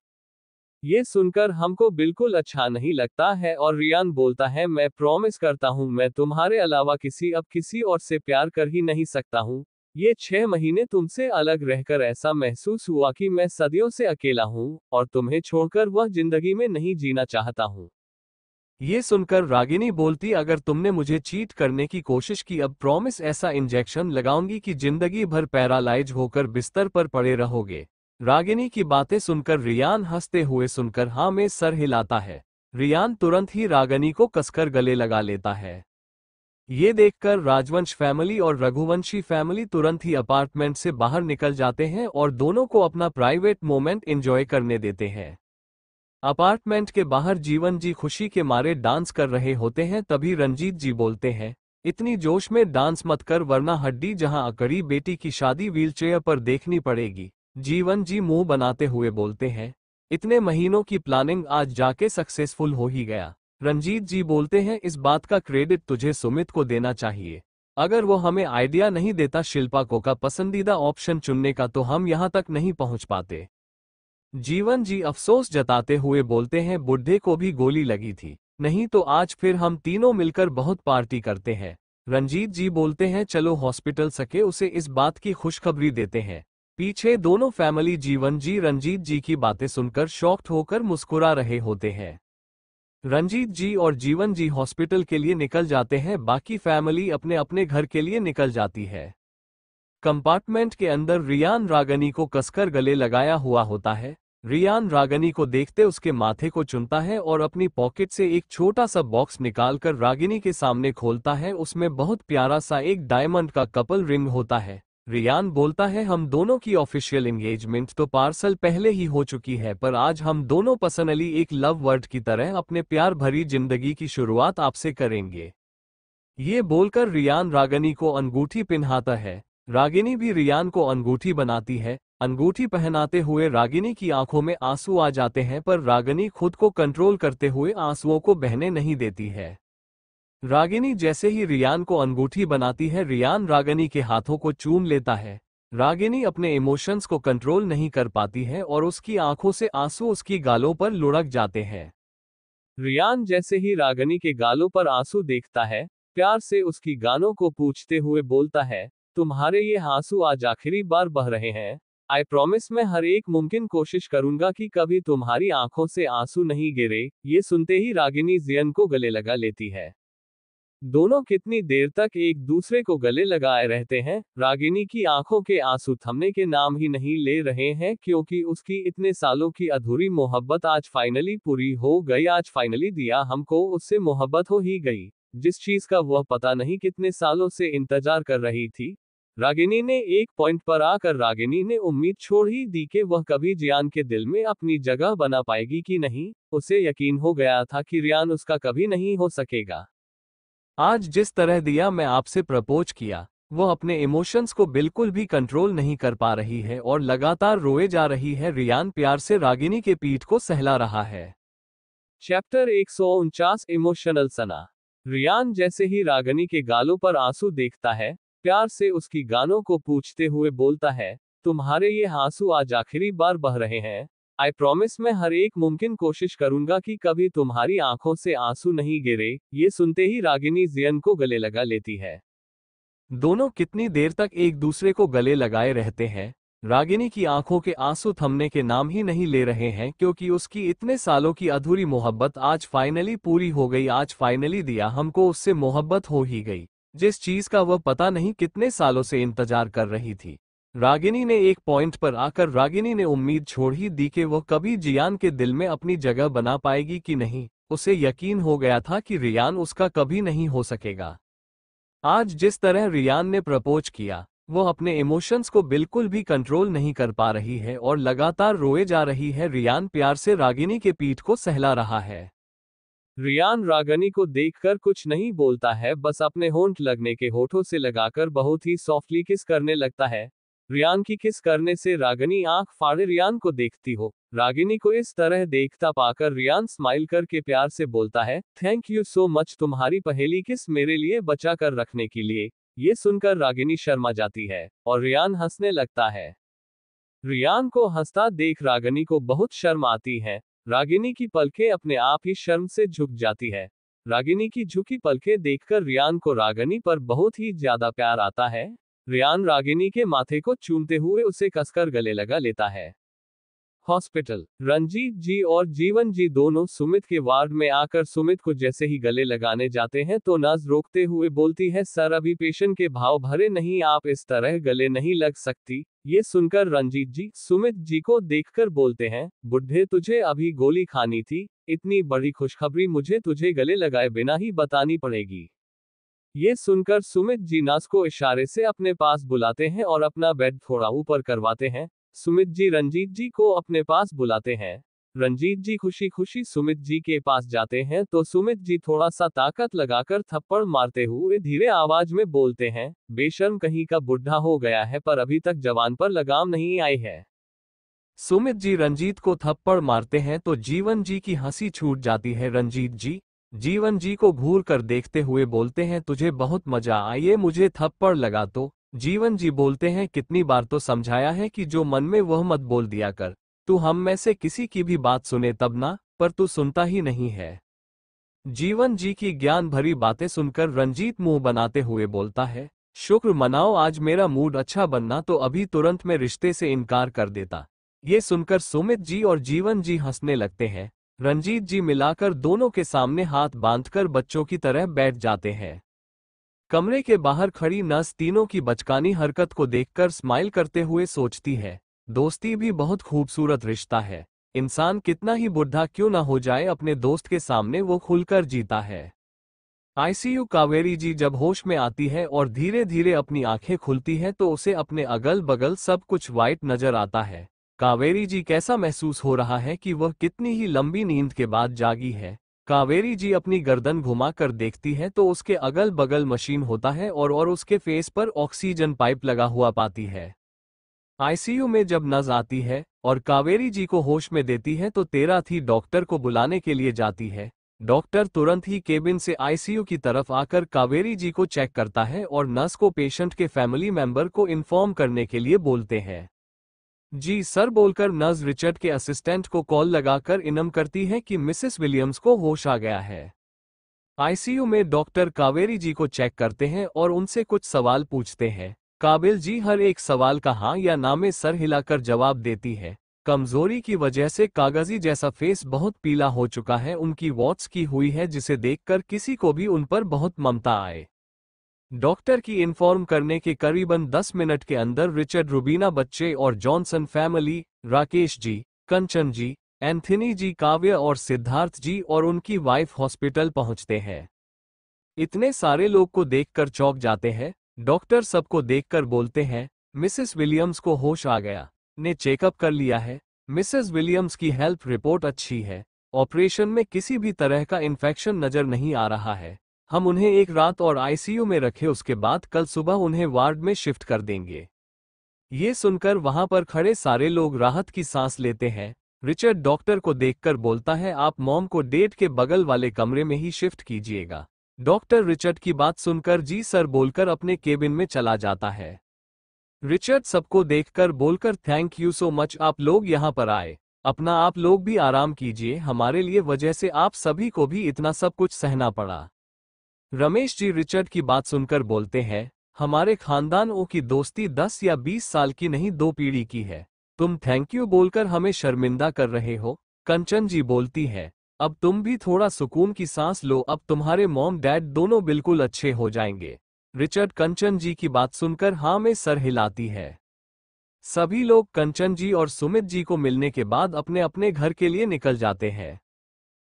A: ये सुनकर हमको बिल्कुल अच्छा नहीं लगता है और रियान बोलता है, मैं प्रॉमिस करता हूँ मैं तुम्हारे अलावा किसी और से प्यार कर ही नहीं सकता हूँ। ये 6 महीने तुमसे अलग रहकर ऐसा महसूस हुआ कि मैं सदियों से अकेला हूँ और तुम्हें छोड़कर वह जिंदगी में नहीं जीना चाहता हूँ। ये सुनकर रागिनी बोलती, अगर तुमने मुझे चीट करने की कोशिश की, अब प्रॉमिस ऐसा इंजेक्शन लगाऊंगी कि जिंदगी भर पैरालाइज होकर बिस्तर पर पड़े रहोगे। रागिनी की बातें सुनकर रियान हंसते हुए सुनकर हाँ में सर हिलाता है। रियान तुरंत ही रागिनी को कसकर गले लगा लेता है। ये देखकर राजवंश फैमिली और रघुवंशी फैमिली तुरंत ही अपार्टमेंट से बाहर निकल जाते हैं और दोनों को अपना प्राइवेट मोमेंट एंजॉय करने देते हैं। अपार्टमेंट के बाहर जीवन जी खुशी के मारे डांस कर रहे होते हैं, तभी रंजीत जी बोलते हैं, इतनी जोश में डांस मत कर वरना हड्डी जहां अकड़ी बेटी की शादी व्हीलचेयर पर देखनी पड़ेगी। जीवन जी मुंह बनाते हुए बोलते हैं, इतने महीनों की प्लानिंग आज जाके सक्सेसफुल हो ही गया। रंजीत जी बोलते हैं, इस बात का क्रेडिट तुझे सुमित को देना चाहिए। अगर वो हमें आइडिया नहीं देता शिल्पा को का पसंदीदा ऑप्शन चुनने का तो हम यहाँ तक नहीं पहुँच पाते। जीवन जी अफसोस जताते हुए बोलते हैं, बुड्ढे को भी गोली लगी थी, नहीं तो आज फिर हम तीनों मिलकर बहुत पार्टी करते हैं। रंजीत जी बोलते हैं, चलो हॉस्पिटल सके उसे इस बात की खुशखबरी देते हैं। पीछे दोनों फैमिली जीवन जी रंजीत जी की बातें सुनकर शॉक्ड होकर मुस्कुरा रहे होते हैं। रंजीत जी और जीवन जी हॉस्पिटल के लिए निकल जाते हैं, बाकी फैमिली अपने अपने घर के लिए निकल जाती है। कंपार्टमेंट के अंदर रियान रागनी को कसकर गले लगाया हुआ होता है। रियान रागनी को देखते उसके माथे को चुनता है और अपनी पॉकेट से एक छोटा सा बॉक्स निकालकर रागिनी के सामने खोलता है। उसमें बहुत प्यारा सा एक डायमंड का कपल रिंग होता है। रियान बोलता है, हम दोनों की ऑफिशियल एंगेजमेंट तो पार्सल पहले ही हो चुकी है, पर आज हम दोनों पर्सनली एक लव वर्ड की तरह अपने प्यार भरी जिंदगी की शुरुआत आपसे करेंगे। ये बोलकर रियान रागनी को अंगूठी पहनाता है। रागिनी भी रियान को अंगूठी बनाती है। अंगूठी पहनाते हुए रागिनी की आंखों में आंसू आ जाते हैं, पर रागिनी खुद को कंट्रोल करते हुए आंसुओं को बहने नहीं देती है। रागिनी जैसे ही रियान को अंगूठी बनाती है, रियान रागिनी के हाथों को चूम लेता है। रागिनी अपने इमोशंस को कंट्रोल नहीं कर पाती है और उसकी आंखों से आंसू उसकी गालों पर लुढ़क जाते हैं। रियान जैसे ही रागिनी के गालों पर आंसू देखता है, प्यार से उसकी गालों को पूछते हुए बोलता है, तुम्हारे ये आंसू आज आखिरी बार बह रहे हैं। आई प्रॉमिस मैं हर एक मुमकिन कोशिश करूंगा कि कभी तुम्हारी आंखों से आंसू नहीं गिरे। ये सुनते ही रागिनी जियन को गले लगा लेती है। दोनों कितनी देर तक एक दूसरे को गले लगाए रहते हैं। रागिनी की आंखों के आंसू थमने के नाम ही नहीं ले रहे हैं, क्योंकि उसकी इतने सालों की अधूरी मोहब्बत आज फाइनली पूरी हो गई। आज फाइनली दिया हमको उससे मोहब्बत हो ही गई, जिस चीज का वह पता नहीं कितने सालों से इंतजार कर रही थी। रागिनी ने एक पॉइंट पर आकर रागिनी ने उम्मीद छोड़ ही दी कि वह कभी जियान के दिल में अपनी जगह बना पाएगी कि नहीं। उसे यकीन हो गया था कि रियान उसका कभी नहीं हो सकेगा। आज जिस तरह दिया मैं आपसे प्रपोज किया, वह अपने इमोशंस को बिल्कुल भी कंट्रोल नहीं कर पा रही है और लगातार रोए जा रही है। रियान प्यार से रागिनी के पीठ को सहला रहा है। चैप्टर 149 इमोशनल सना। रियान जैसे ही रागिनी के गालों पर आंसू देखता है, प्यार से उसकी गानों को पूछते हुए बोलता है, तुम्हारे ये आंसू आज आखिरी बार बह रहे हैं। आई प्रॉमिस मैं हर एक मुमकिन कोशिश करूंगा कि कभी तुम्हारी आंखों से आंसू नहीं गिरे। ये सुनते ही रागिनी जियन को गले लगा लेती है। दोनों कितनी देर तक एक दूसरे को गले लगाए रहते हैं। रागिनी की आंखों के आंसू थमने के नाम ही नहीं ले रहे हैं, क्योंकि उसकी इतने सालों की अधूरी मोहब्बत आज फाइनली पूरी हो गई। आज फाइनली दिया हमको उससे मोहब्बत हो ही गई, जिस चीज का वह पता नहीं कितने सालों से इंतजार कर रही थी। रागिनी ने एक पॉइंट पर आकर रागिनी ने उम्मीद छोड़ ही दी कि वह कभी जियान के दिल में अपनी जगह बना पाएगी कि नहीं। उसे यकीन हो गया था कि रियान उसका कभी नहीं हो सकेगा। आज जिस तरह रियान ने प्रपोज किया, वह अपने इमोशंस को बिल्कुल भी कंट्रोल नहीं कर पा रही है और लगातार रोए जा रही है। रियान प्यार से रागिनी के पीठ को सहला रहा है। रियान रागिनी को देखकर कुछ नहीं बोलता है, बस अपने होंठ लगने के होठों से लगाकर बहुत ही सॉफ्टली किस करने लगता है। रियान की किस करने से रागिनी आंख फाड़े रियान को देखती हो। रागिनी को इस तरह देखता पाकर रियान स्माइल करके प्यार से बोलता है, थैंक यू सो मच तुम्हारी पहेली किस मेरे लिए बचा कर रखने के लिए। ये सुनकर रागिनी शर्मा जाती है और रियान हंसने लगता है। रियान को हंसता देख रागिनी को बहुत शर्म आती है। रागिनी की पलकें अपने आप ही शर्म से झुक जाती है। रागिनी की झुकी पलकें देखकर रियान को रागिनी पर बहुत ही ज्यादा प्यार आता है। रियान रागिनी के माथे को चूमते हुए उसे कसकर गले लगा लेता है। हॉस्पिटल। रंजीत जी और जीवन जी दोनों सुमित के वार्ड में आकर सुमित को जैसे ही गले लगाने जाते हैं तो नर्स रोकते हुए बोलती है, सर अभी पेशेंट के भाव भरे नहीं, आप इस तरह गले नहीं लग सकती। ये सुनकर रंजीत जी सुमित जी को देखकर बोलते हैं, बुड्ढे तुझे अभी गोली खानी थी, इतनी बड़ी खुशखबरी मुझे तुझे गले लगाए बिना ही बतानी पड़ेगी। ये सुनकर सुमित जी नर्स को इशारे से अपने पास बुलाते हैं और अपना बेड थोड़ा ऊपर करवाते हैं। सुमित जी रंजीत जी को अपने पास बुलाते हैं। रंजीत जी खुशी खुशी सुमित जी के पास जाते हैं तो सुमित जी थोड़ा सा ताकत लगाकर थप्पड़ मारते हुए धीरे आवाज में बोलते हैं, बेशर्म कहीं का बुढ़ा हो गया है पर अभी तक जवान पर लगाम नहीं आई है। सुमित जी रंजीत को थप्पड़ मारते हैं तो जीवन जी की हंसी छूट जाती है। रंजीत जी जीवन जी को घूर कर देखते हुए बोलते हैं, तुझे बहुत मजा आए मुझे थप्पड़ लगा तो। जीवन जी बोलते हैं, कितनी बार तो समझाया है कि जो मन में वह मत बोल दिया कर, तू हम में से किसी की भी बात सुने तब ना, पर तू सुनता ही नहीं है। जीवन जी की ज्ञान भरी बातें सुनकर रंजीत मुंह बनाते हुए बोलता है, शुक्र मनाओ आज मेरा मूड अच्छा बनना तो अभी तुरंत मैं रिश्ते से इनकार कर देता। ये सुनकर सुमित जी और जीवन जी हंसने लगते हैं। रंजीत जी मिलाकर दोनों के सामने हाथ बांधकर बच्चों की तरह बैठ जाते हैं। कमरे के बाहर खड़ी नस तीनों की बचकानी हरकत को देखकर स्माइल करते हुए सोचती है, दोस्ती भी बहुत खूबसूरत रिश्ता है। इंसान कितना ही बुढ़ा क्यों ना हो जाए, अपने दोस्त के सामने वो खुलकर जीता है। आईसीयू कावेरी जी जब होश में आती है और धीरे धीरे अपनी आंखें खुलती है तो उसे अपने अगल बगल सब कुछ वाइट नजर आता है। कावेरी जी कैसा महसूस हो रहा है कि वह कितनी ही लंबी नींद के बाद जागी है। कावेरी जी अपनी गर्दन घुमाकर देखती है तो उसके अगल बगल मशीन होता है और उसके फेस पर ऑक्सीजन पाइप लगा हुआ पाती है। आईसीयू में जब नज आती है और कावेरी जी को होश में देती है तो तेरा थी डॉक्टर को बुलाने के लिए जाती है। डॉक्टर तुरंत ही केबिन से आईसीयू की तरफ आकर कावेरी जी को चेक करता है और नर्स को पेशेंट के फैमिली मेंबर को इन्फॉर्म करने के लिए बोलते हैं। जी सर बोलकर नर्स रिचर्ड के असिस्टेंट को कॉल लगाकर इनम करती है कि मिसेस विलियम्स को होश आ गया है। आईसीयू में डॉक्टर कावेरी जी को चेक करते हैं और उनसे कुछ सवाल पूछते हैं। काबिल जी हर एक सवाल का हाँ या ना में सर हिलाकर जवाब देती है। कमजोरी की वजह से कागजी जैसा फेस बहुत पीला हो चुका है, उनकी वॉट्स की हुई है जिसे देखकर किसी को भी उन पर बहुत ममता आए। डॉक्टर की इन्फॉर्म करने के करीबन 10 मिनट के अंदर रिचर्ड, रुबीना बच्चे और जॉनसन फैमिली, राकेश जी, कंचन जी, एंथनी जी, काव्य और सिद्धार्थ जी और उनकी वाइफ हॉस्पिटल पहुंचते हैं। इतने सारे लोग को देखकर चौंक जाते हैं। डॉक्टर सबको देखकर बोलते हैं, मिसेस विलियम्स को होश आ गया, ने चेकअप कर लिया है। मिसेस विलियम्स की हेल्थ रिपोर्ट अच्छी है, ऑपरेशन में किसी भी तरह का इन्फेक्शन नजर नहीं आ रहा है। हम उन्हें एक रात और आईसीयू में रखे, उसके बाद कल सुबह उन्हें वार्ड में शिफ्ट कर देंगे। ये सुनकर वहां पर खड़े सारे लोग राहत की सांस लेते हैं। रिचर्ड डॉक्टर को देखकर बोलता है, आप मॉम को डेट के बगल वाले कमरे में ही शिफ्ट कीजिएगा। डॉक्टर रिचर्ड की बात सुनकर जी सर बोलकर अपने केबिन में चला जाता है। रिचर्ड सबको देखकर बोलकर, थैंक यू सो मच, आप लोग यहाँ पर आए। अपना आप लोग भी आराम कीजिए, हमारे लिए वजह से आप सभी को भी इतना सब कुछ सहना पड़ा। रमेश जी रिचर्ड की बात सुनकर बोलते हैं, हमारे खानदानों की दोस्ती 10 या 20 साल की नहीं 2 पीढ़ी की है। तुम थैंक यू बोलकर हमें शर्मिंदा कर रहे हो। कंचन जी बोलती है, अब तुम भी थोड़ा सुकून की सांस लो, अब तुम्हारे मॉम डैड दोनों बिल्कुल अच्छे हो जाएंगे। रिचर्ड कंचन जी की बात सुनकर हाँ में सर हिलाती है। सभी लोग कंचन जी और सुमित जी को मिलने के बाद अपने अपने घर के लिए निकल जाते हैं।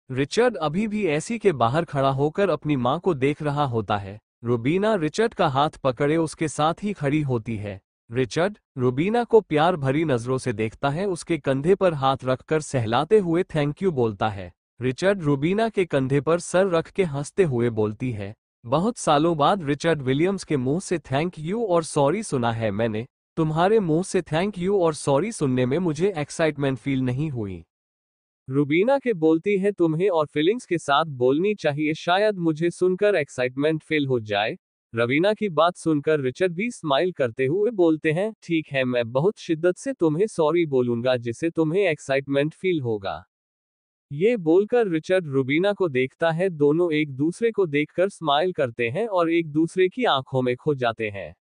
A: रिचर्ड अभी भी एसी के बाहर खड़ा होकर अपनी मां को देख रहा होता है। रुबीना रिचर्ड का हाथ पकड़े उसके साथ ही खड़ी होती है। रिचर्ड रुबीना को प्यार भरी नजरों से देखता है, उसके कंधे पर हाथ रखकर सहलाते हुए थैंक यू बोलता है। रिचर्ड रुबीना के कंधे पर सर रख के हंसते हुए बोलती है, बहुत सालों बाद रिचर्ड विलियम्स के मुंह से थैंक यू और सॉरी सुना है मैंने। तुम्हारे मुंह से थैंक यू और सॉरी सुनने में मुझे एक्साइटमेंट फील नहीं हुई। रुबीना के बोलती है, तुम्हें और फीलिंग्स के साथ बोलनी चाहिए, शायद मुझे सुनकर एक्साइटमेंट फील हो जाए। रवीना की बात सुनकर रिचर्ड भी स्माइल करते हुए बोलते हैं, ठीक है मैं बहुत शिद्दत से तुम्हें सॉरी बोलूंगा जिससे तुम्हें एक्साइटमेंट फील होगा। ये बोलकर रिचर्ड रुबीना को देखता है, दोनों एक दूसरे को देखकर स्माइल करते हैं और एक दूसरे की आंखों में खो जाते हैं।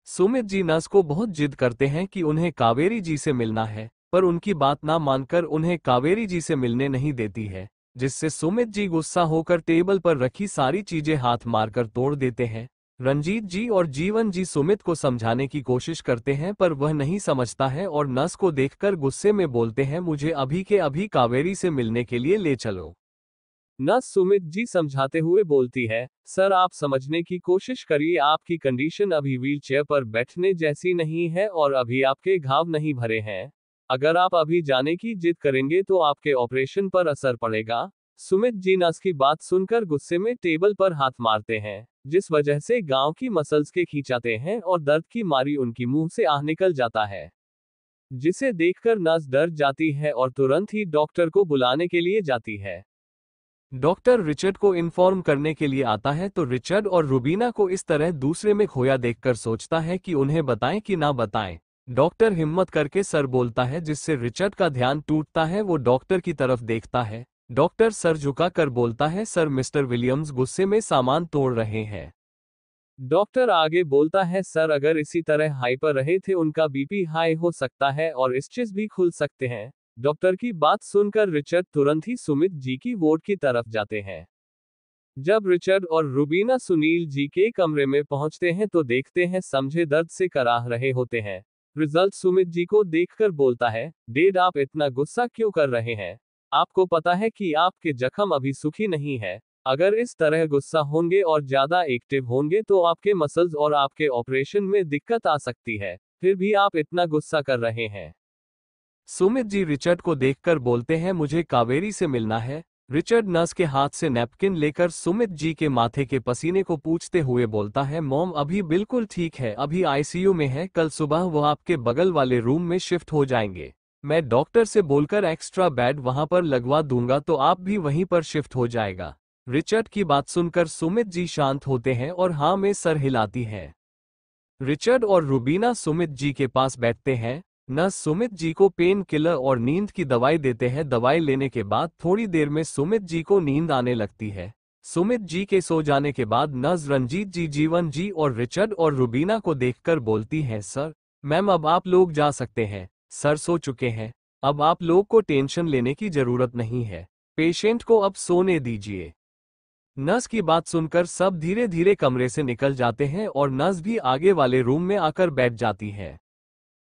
A: सुमित जी नस को बहुत जिद करते हैं कि उन्हें कावेरी जी से मिलना है, पर उनकी बात ना मानकर उन्हें कावेरी जी से मिलने नहीं देती है, जिससे सुमित जी गुस्सा होकर टेबल पर रखी सारी चीजें हाथ मारकर तोड़ देते हैं। रंजीत जी और जीवन जी सुमित को समझाने की कोशिश करते हैं पर वह नहीं समझता है और नस को देखकर गुस्से में बोलते हैं, मुझे अभी के अभी कावेरी से मिलने के लिए ले चलो। नस सुमित जी समझाते हुए बोलती है, सर आप समझने की कोशिश करिए, आपकी कंडीशन अभी व्हीलचेयर पर बैठने जैसी नहीं है और अभी आपके घाव नहीं भरे हैं। अगर आप अभी जाने की जिद करेंगे तो आपके ऑपरेशन पर असर पड़ेगा। सुमित जी नर्स की बात सुनकर गुस्से में टेबल पर हाथ मारते हैं, जिस वजह से गांव की मसल्स के खींचाते हैं और दर्द की मारी उनकी मुंह से आह निकल जाता है, जिसे देखकर नर्स डर जाती है और तुरंत ही डॉक्टर को बुलाने के लिए जाती है। डॉक्टर रिचर्ड को इन्फॉर्म करने के लिए आता है तो रिचर्ड और रुबीना को इस तरह दूसरे में खोया देखकर सोचता है कि उन्हें बताएं कि ना बताएं। डॉक्टर हिम्मत करके सर बोलता है, जिससे रिचर्ड का ध्यान टूटता है। वो डॉक्टर की तरफ देखता है। डॉक्टर सर झुकाकर बोलता है, सर मिस्टर विलियम्स गुस्से में सामान तोड़ रहे हैं। डॉक्टर आगे बोलता है, सर अगर इसी तरह हाई पर रहे थे उनका बीपी हाई हो सकता है और स्टिच भी खुल सकते हैं। डॉक्टर की बात सुनकर रिचर्ड तुरंत ही सुमित जी की वार्ड की तरफ जाते हैं। जब रिचर्ड और रुबीना सुनील जी के कमरे में पहुंचते हैं तो देखते हैं समझे दर्द से कराह रहे होते हैं। रिजल्ट सुमित जी को देखकर बोलता है, डेड आप इतना गुस्सा क्यों कर रहे हैं? आपको पता है कि आपके जख्म अभी सूखी नहीं है। अगर इस तरह गुस्सा होंगे और ज्यादा एक्टिव होंगे तो आपके मसल्स और आपके ऑपरेशन में दिक्कत आ सकती है। फिर भी आप इतना गुस्सा कर रहे हैं। सुमित जी रिचर्ड को देखकर बोलते हैं, मुझे कावेरी से मिलना है। रिचर्ड नर्स के हाथ से नैपकिन लेकर सुमित जी के माथे के पसीने को पूछते हुए बोलता है, मॉम अभी बिल्कुल ठीक है, अभी आईसीयू में है, कल सुबह वो आपके बगल वाले रूम में शिफ्ट हो जाएंगे। मैं डॉक्टर से बोलकर एक्स्ट्रा बेड वहां पर लगवा दूंगा तो आप भी वहीं पर शिफ्ट हो जाएगा। रिचर्ड की बात सुनकर सुमित जी शांत होते हैं और हाँ में सर हिलाती है। रिचर्ड और रुबीना सुमित जी के पास बैठते हैं। नर्स सुमित जी को पेन किलर और नींद की दवाई देते हैं। दवाई लेने के बाद थोड़ी देर में सुमित जी को नींद आने लगती है। सुमित जी के सो जाने के बाद नर्स रंजीत जी, जीवन जी और रिचर्ड और रुबीना को देखकर बोलती हैं, सर मैम अब आप लोग जा सकते हैं। सर सो चुके हैं, अब आप लोग को टेंशन लेने की जरूरत नहीं है। पेशेंट को अब सोने दीजिए। नर्स की बात सुनकर सब धीरे धीरे कमरे से निकल जाते हैं और नर्स भी आगे वाले रूम में आकर बैठ जाती है।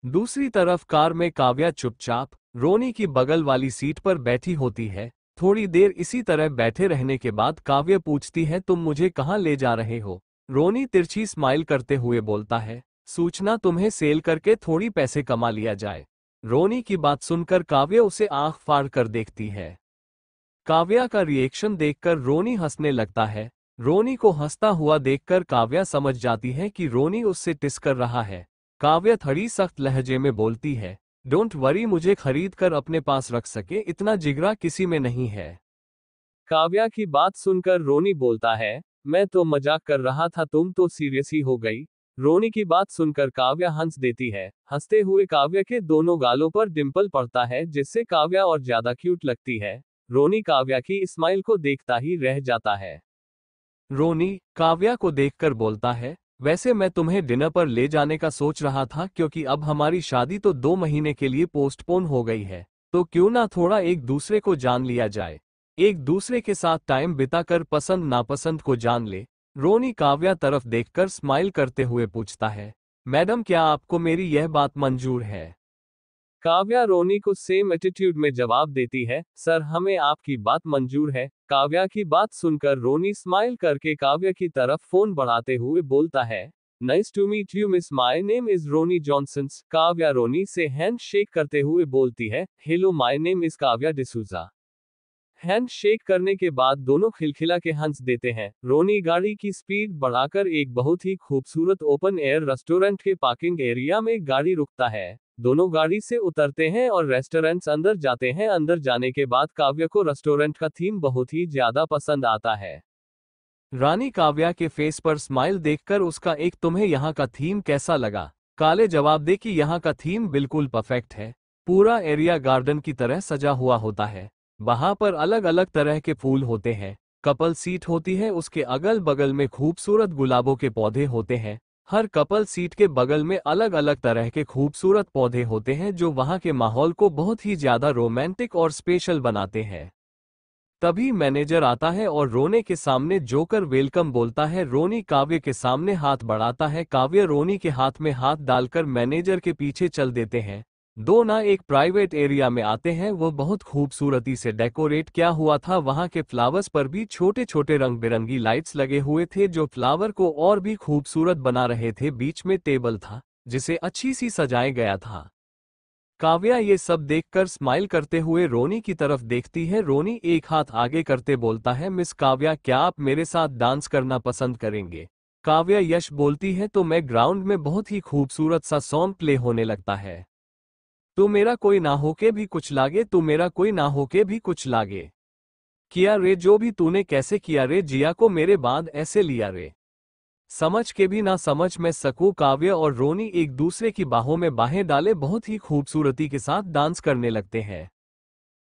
A: दूसरी तरफ कार में काव्या चुपचाप रोनी की बगल वाली सीट पर बैठी होती है। थोड़ी देर इसी तरह बैठे रहने के बाद काव्या पूछती है, तुम मुझे कहाँ ले जा रहे हो? रोनी तिरछी स्माइल करते हुए बोलता है, सूचना तुम्हें सेल करके थोड़ी पैसे कमा लिया जाए। रोनी की बात सुनकर काव्या उसे आंख फाड़ कर देखती है। काव्या का रिएक्शन देखकर रोनी हंसने लगता है। रोनी को हंसता हुआ देखकर काव्या समझ जाती है कि रोनी उससे टिस कर रहा है। काव्या थोड़ी सख्त लहजे में बोलती है, डोंट वरी, मुझे खरीद कर अपने पास रख सके इतना जिगरा किसी में नहीं है। काव्या की बात सुनकर रोनी बोलता है, मैं तो मजाक कर रहा था, तुम तो सीरियस ही हो गई। रोनी की बात सुनकर काव्या हंस देती है। हंसते हुए काव्या के दोनों गालों पर डिंपल पड़ता है, जिससे काव्या और ज्यादा क्यूट लगती है। रोनी काव्या की स्माइल को देखता ही रह जाता है। रोनी काव्या को देखकर बोलता है, वैसे मैं तुम्हें डिनर पर ले जाने का सोच रहा था, क्योंकि अब हमारी शादी तो 2 महीने के लिए पोस्टपोन हो गई है, तो क्यों ना थोड़ा एक दूसरे को जान लिया जाए, एक दूसरे के साथ टाइम बिताकर पसंद नापसंद को जान ले। रोनी काव्या तरफ देखकर स्माइल करते हुए पूछता है, मैडम क्या आपको मेरी यह बात मंजूर है? काव्या रोनी को सेम एटीट्यूड में जवाब देती है, सर हमें आपकी बात मंजूर है। काव्या की बात सुनकर रोनी स्माइल करके काव्या की तरफ फोन बढ़ाते हुए बोलता है, nice to meet you miss, my name is Ronnie Johnson. Kavya Ronnie से हैंड शेक करते हुए बोलती है, hello my name is Kavya D'Souza. Hand shake करने के बाद दोनों खिलखिला के हंस देते हैं। रोनी गाड़ी की स्पीड बढ़ाकर एक बहुत ही खूबसूरत ओपन एयर रेस्टोरेंट के पार्किंग एरिया में गाड़ी रुकता है। दोनों गाड़ी से उतरते हैं और रेस्टोरेंट्स अंदर जाते हैं। अंदर जाने के बाद काव्या को रेस्टोरेंट का थीम बहुत ही ज्यादा पसंद आता है। रानी काव्या के फेस पर स्माइल देखकर उसका एक, तुम्हें यहाँ का थीम कैसा लगा? काले जवाब दे कि यहाँ का थीम बिल्कुल परफेक्ट है। पूरा एरिया गार्डन की तरह सजा हुआ होता है। वहां पर अलग अलग तरह के फूल होते हैं। कपल सीट होती है, उसके अगल बगल में खूबसूरत गुलाबों के पौधे होते हैं। हर कपल सीट के बगल में अलग अलग तरह के खूबसूरत पौधे होते हैं, जो वहां के माहौल को बहुत ही ज्यादा रोमांटिक और स्पेशल बनाते हैं। तभी मैनेजर आता है और रोने के सामने जोकर वेलकम बोलता है। रोनी काव्य के सामने हाथ बढ़ाता है। काव्य रोनी के हाथ में हाथ डालकर मैनेजर के पीछे चल देते हैं। दो ना एक प्राइवेट एरिया में आते हैं। वो बहुत खूबसूरती से डेकोरेट किया हुआ था। वहां के फ्लावर्स पर भी छोटे छोटे रंग बिरंगी लाइट्स लगे हुए थे, जो फ्लावर को और भी खूबसूरत बना रहे थे। बीच में टेबल था, जिसे अच्छी सी सजाया गया था। काव्या ये सब देखकर स्माइल करते हुए रोनी की तरफ देखती है। रोनी एक हाथ आगे करते बोलता है, मिस काव्या, क्या आप मेरे साथ डांस करना पसंद करेंगे? काव्या यश बोलती है, तो मैं ग्राउंड में बहुत ही खूबसूरत सा सॉन्ग प्ले होने लगता है। तू मेरा कोई ना होके भी कुछ लागे, तू मेरा कोई ना होके भी कुछ लागे। किया रे जो भी तूने, कैसे किया रे, जिया को मेरे बाद ऐसे लिया रे। समझ के भी ना समझ मैं सकूं। काव्य और रोनी एक दूसरे की बाहों में बाहें डाले बहुत ही खूबसूरती के साथ डांस करने लगते हैं।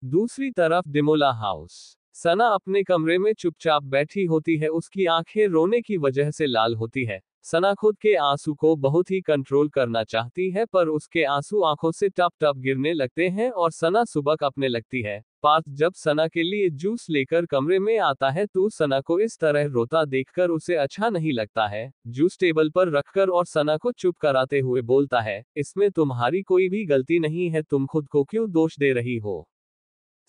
A: दूसरी तरफ डिमोला हाउस। सना अपने कमरे में चुपचाप बैठी होती है। उसकी आंखें रोने की वजह से लाल होती है। सना खुद के आंसू को बहुत ही कंट्रोल करना चाहती है, पर उसके आंसू आंखों से टप टप गिरने लगते हैं और सना सुबह अपने लगती है। पार्थ जब सना के लिए जूस लेकर कमरे में आता है तो सना को इस तरह रोता देखकर उसे अच्छा नहीं लगता है। जूस टेबल पर रखकर और सना को चुप कराते हुए बोलता है, इसमें तुम्हारी कोई भी गलती नहीं है, तुम खुद को क्यों दोष दे रही हो?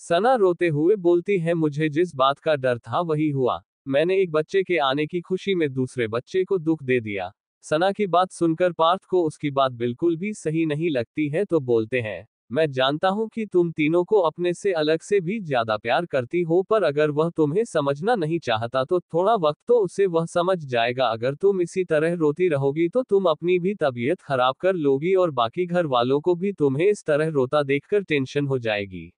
A: सना रोते हुए बोलती है, मुझे जिस बात का डर था वही हुआ। मैंने एक बच्चे के आने की खुशी में दूसरे बच्चे को दुख दे दिया। सना की बात सुनकर पार्थ को उसकी बात बिल्कुल भी सही नहीं लगती है तो बोलते हैं, मैं जानता हूं कि तुम तीनों को अपने से अलग से भी ज्यादा प्यार करती हो, पर अगर वह तुम्हें समझना नहीं चाहता तो थोड़ा वक्त तो उसे वह समझ जाएगा। अगर तुम इसी तरह रोती रहोगी तो तुम अपनी भी तबीयत खराब कर लोगी और बाकी घर वालों को भी तुम्हें इस तरह रोता देखकर टेंशन हो जाएगी।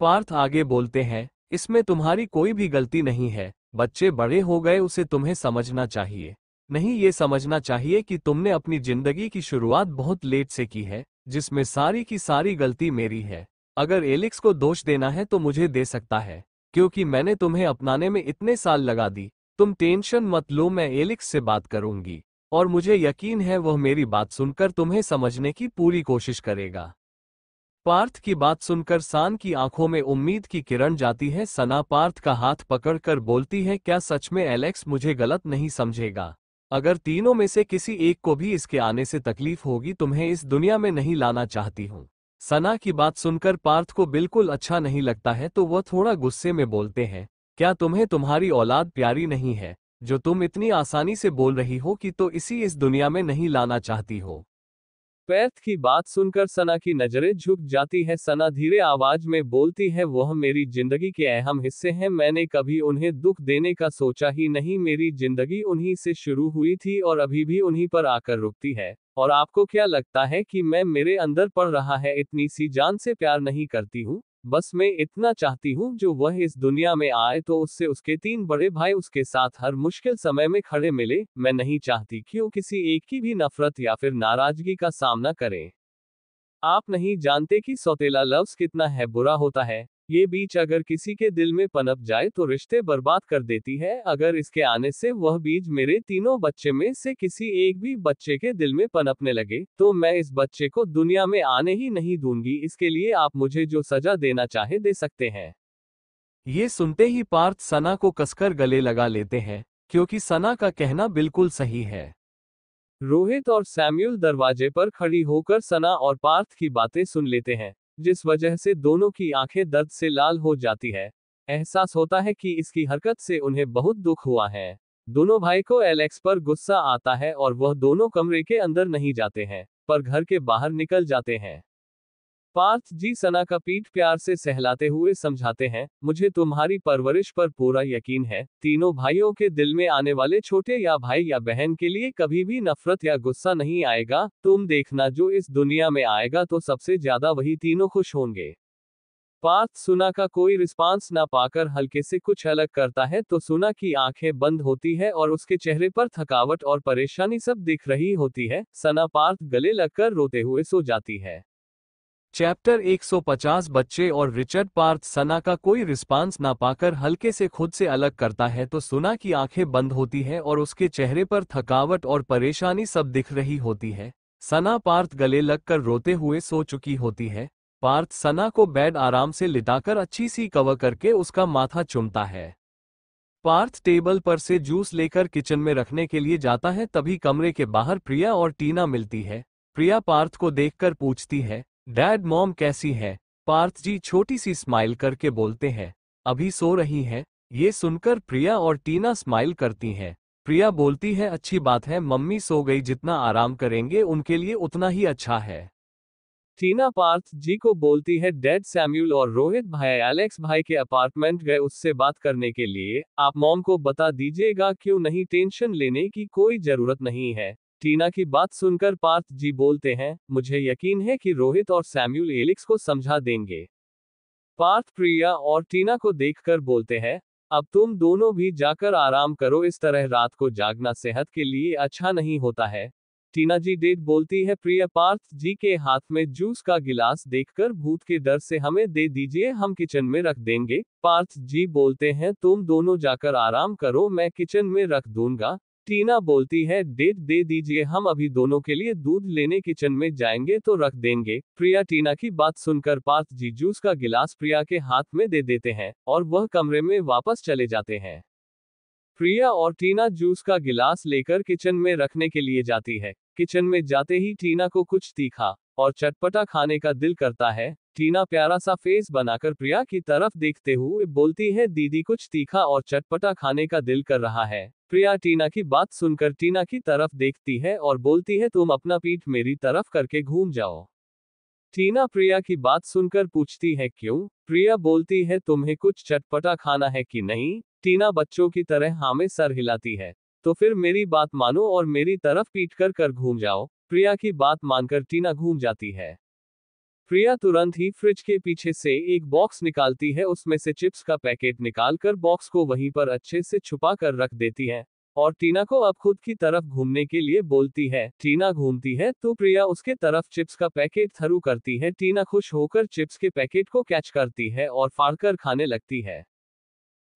A: पार्थ आगे बोलते हैं, इसमें तुम्हारी कोई भी गलती नहीं है। बच्चे बड़े हो गए, उसे तुम्हें समझना चाहिए। नहीं, ये समझना चाहिए कि तुमने अपनी जिंदगी की शुरुआत बहुत लेट से की है, जिसमें सारी की सारी गलती मेरी है। अगर एलेक्स को दोष देना है तो मुझे दे सकता है, क्योंकि मैंने तुम्हें अपनाने में इतने साल लगा दी। तुम टेंशन मत लो, मैं एलेक्स से बात करूंगी और मुझे यकीन है वह मेरी बात सुनकर तुम्हें समझने की पूरी कोशिश करेगा। पार्थ की बात सुनकर सान की आंखों में उम्मीद की किरण जाती है। सना पार्थ का हाथ पकड़कर बोलती है, क्या सच में एलेक्स मुझे गलत नहीं समझेगा? अगर तीनों में से किसी एक को भी इसके आने से तकलीफ होगी, तुम्हें इस दुनिया में नहीं लाना चाहती हूँ। सना की बात सुनकर पार्थ को बिल्कुल अच्छा नहीं लगता है तो वह थोड़ा गुस्से में बोलते हैं, क्या तुम्हें तुम्हारी औलाद प्यारी नहीं है, जो तुम इतनी आसानी से बोल रही हो कि तो इस दुनिया में नहीं लाना चाहती हो? पार्थ की बात सुनकर सना की नजरें झुक जाती है। सना धीरे आवाज में बोलती है, वह मेरी जिंदगी के अहम हिस्से हैं, मैंने कभी उन्हें दुख देने का सोचा ही नहीं। मेरी जिंदगी उन्हीं से शुरू हुई थी और अभी भी उन्हीं पर आकर रुकती है। और आपको क्या लगता है कि मैं मेरे अंदर पड़ रहा है इतनी सी जान से प्यार नहीं करती हूँ? बस मैं इतना चाहती हूँ जो वह इस दुनिया में आए तो उससे उसके 3 बड़े भाई उसके साथ हर मुश्किल समय में खड़े मिले। मैं नहीं चाहती कि वो किसी एक की भी नफरत या फिर नाराजगी का सामना करे। आप नहीं जानते कि सौतेला लफ्ज कितना है बुरा होता है। ये बीज अगर किसी के दिल में पनप जाए तो रिश्ते बर्बाद कर देती है। अगर इसके आने से वह बीज मेरे तीनों बच्चे में से किसी एक भी बच्चे के दिल में पनपने लगे तो मैं इस बच्चे को दुनिया में आने ही नहीं दूंगी। इसके लिए आप मुझे जो सजा देना चाहे दे सकते हैं। ये सुनते ही पार्थ सना को कसकर गले लगा लेते हैं, क्योंकि सना का कहना बिल्कुल सही है। रोहित और सैम्यूल दरवाजे पर खड़ी होकर सना और पार्थ की बातें सुन लेते हैं, जिस वजह से दोनों की आंखें दर्द से लाल हो जाती है। एहसास होता है कि इसकी हरकत से उन्हें बहुत दुख हुआ है। दोनों भाई को एलेक्स पर गुस्सा आता है और वह दोनों कमरे के अंदर नहीं जाते हैं, पर घर के बाहर निकल जाते हैं। पार्थ जी सना का पीठ प्यार से सहलाते हुए समझाते हैं, मुझे तुम्हारी परवरिश पर पूरा यकीन है। तीनों भाइयों के दिल में आने वाले छोटे या भाई या बहन के लिए कभी भी नफरत या गुस्सा नहीं आएगा। तुम देखना, जो इस दुनिया में आएगा तो सबसे ज्यादा वही तीनों खुश होंगे। पार्थ सुना का कोई रिस्पांस ना पाकर हल्के से कुछ अलग करता है तो सुना की आंखें बंद होती है और उसके चेहरे पर थकावट और परेशानी सब दिख रही होती है। सना पार्थ गले लगकर रोते हुए सो जाती है। चैप्टर 150 बच्चे और रिचर्ड। पार्थ सना का कोई रिस्पांस ना पाकर हल्के से खुद से अलग करता है तो सुना की आंखें बंद होती है और उसके चेहरे पर थकावट और परेशानी सब दिख रही होती है। सना पार्थ गले लगकर रोते हुए सो चुकी होती है। पार्थ सना को बेड आराम से लिटाकर अच्छी सी कवर करके उसका माथा चूमता है। पार्थ टेबल पर से जूस लेकर किचन में रखने के लिए जाता है, तभी कमरे के बाहर प्रिया और टीना मिलती है। प्रिया पार्थ को देखकर पूछती है, डैड मॉम कैसी है? पार्थ जी छोटी सी स्माइल करके बोलते हैं, अभी सो रही है। ये सुनकर प्रिया और टीना स्माइल करती हैं। प्रिया बोलती है, अच्छी बात है, मम्मी सो गई, जितना आराम करेंगे उनके लिए उतना ही अच्छा है। टीना पार्थ जी को बोलती है डैड सैम्यूल और रोहित भाई एलेक्स भाई के अपार्टमेंट गए उससे बात करने के लिए, आप मॉम को बता दीजिएगा क्यों नहीं, टेंशन लेने की कोई जरूरत नहीं है। टीना की बात सुनकर पार्थ जी बोलते हैं मुझे यकीन है कि रोहित और सैम्यूल एलेक्स को समझा देंगे। पार्थ प्रिया और टीना को देखकर बोलते हैं अब तुम दोनों भी जाकर आराम करो, इस तरह रात को जागना सेहत के लिए अच्छा नहीं होता है। टीना जी डेट बोलती है प्रिया पार्थ जी के हाथ में जूस का गिलास देखकर भूत के डर से हमें दे दीजिए, हम किचन में रख देंगे। पार्थ जी बोलते हैं तुम दोनों जाकर आराम करो, मैं किचन में रख दूंगा। टीना बोलती है डेट दे दीजिए, हम अभी दोनों के लिए दूध लेने किचन में जाएंगे तो रख देंगे। प्रिया टीना की बात सुनकर पार्थ जी जूस का गिलास प्रिया के हाथ में दे देते हैं और वह कमरे में वापस चले जाते हैं। प्रिया और टीना जूस का गिलास लेकर किचन में रखने के लिए जाती है। किचन में जाते ही टीना को कुछ तीखा और चटपटा खाने का दिल करता है। टीना प्यारा सा फेस बनाकर प्रिया की तरफ देखते हुए बोलती है दीदी कुछ तीखा और चटपटा खाने का दिल कर रहा है। प्रिया टीना की बात सुनकर टीना की तरफ देखती है और बोलती है तुम अपना पीठ मेरी तरफ करके घूम जाओ। टीना प्रिया की बात सुनकर पूछती है क्यों? प्रिया बोलती है तुम्हें कुछ चटपटा खाना है कि नहीं? टीना बच्चों की तरह हाँ में सर हिलाती है। तो फिर मेरी बात मानो और मेरी तरफ पीट कर घूम जाओ। प्रिया की बात मानकर टीना घूम जाती है। प्रिया तुरंत ही फ्रिज के पीछे से एक बॉक्स निकालती है, उसमें से चिप्स का पैकेट निकालकर बॉक्स को वहीं पर अच्छे से छुपा कर रख देती है और टीना को अब खुद की तरफ घूमने के लिए बोलती है। टीना घूमती है तो प्रिया उसके तरफ चिप्स का पैकेट थरू करती है। टीना खुश होकर चिप्स के पैकेट को कैच करती है और फाड़कर खाने लगती है।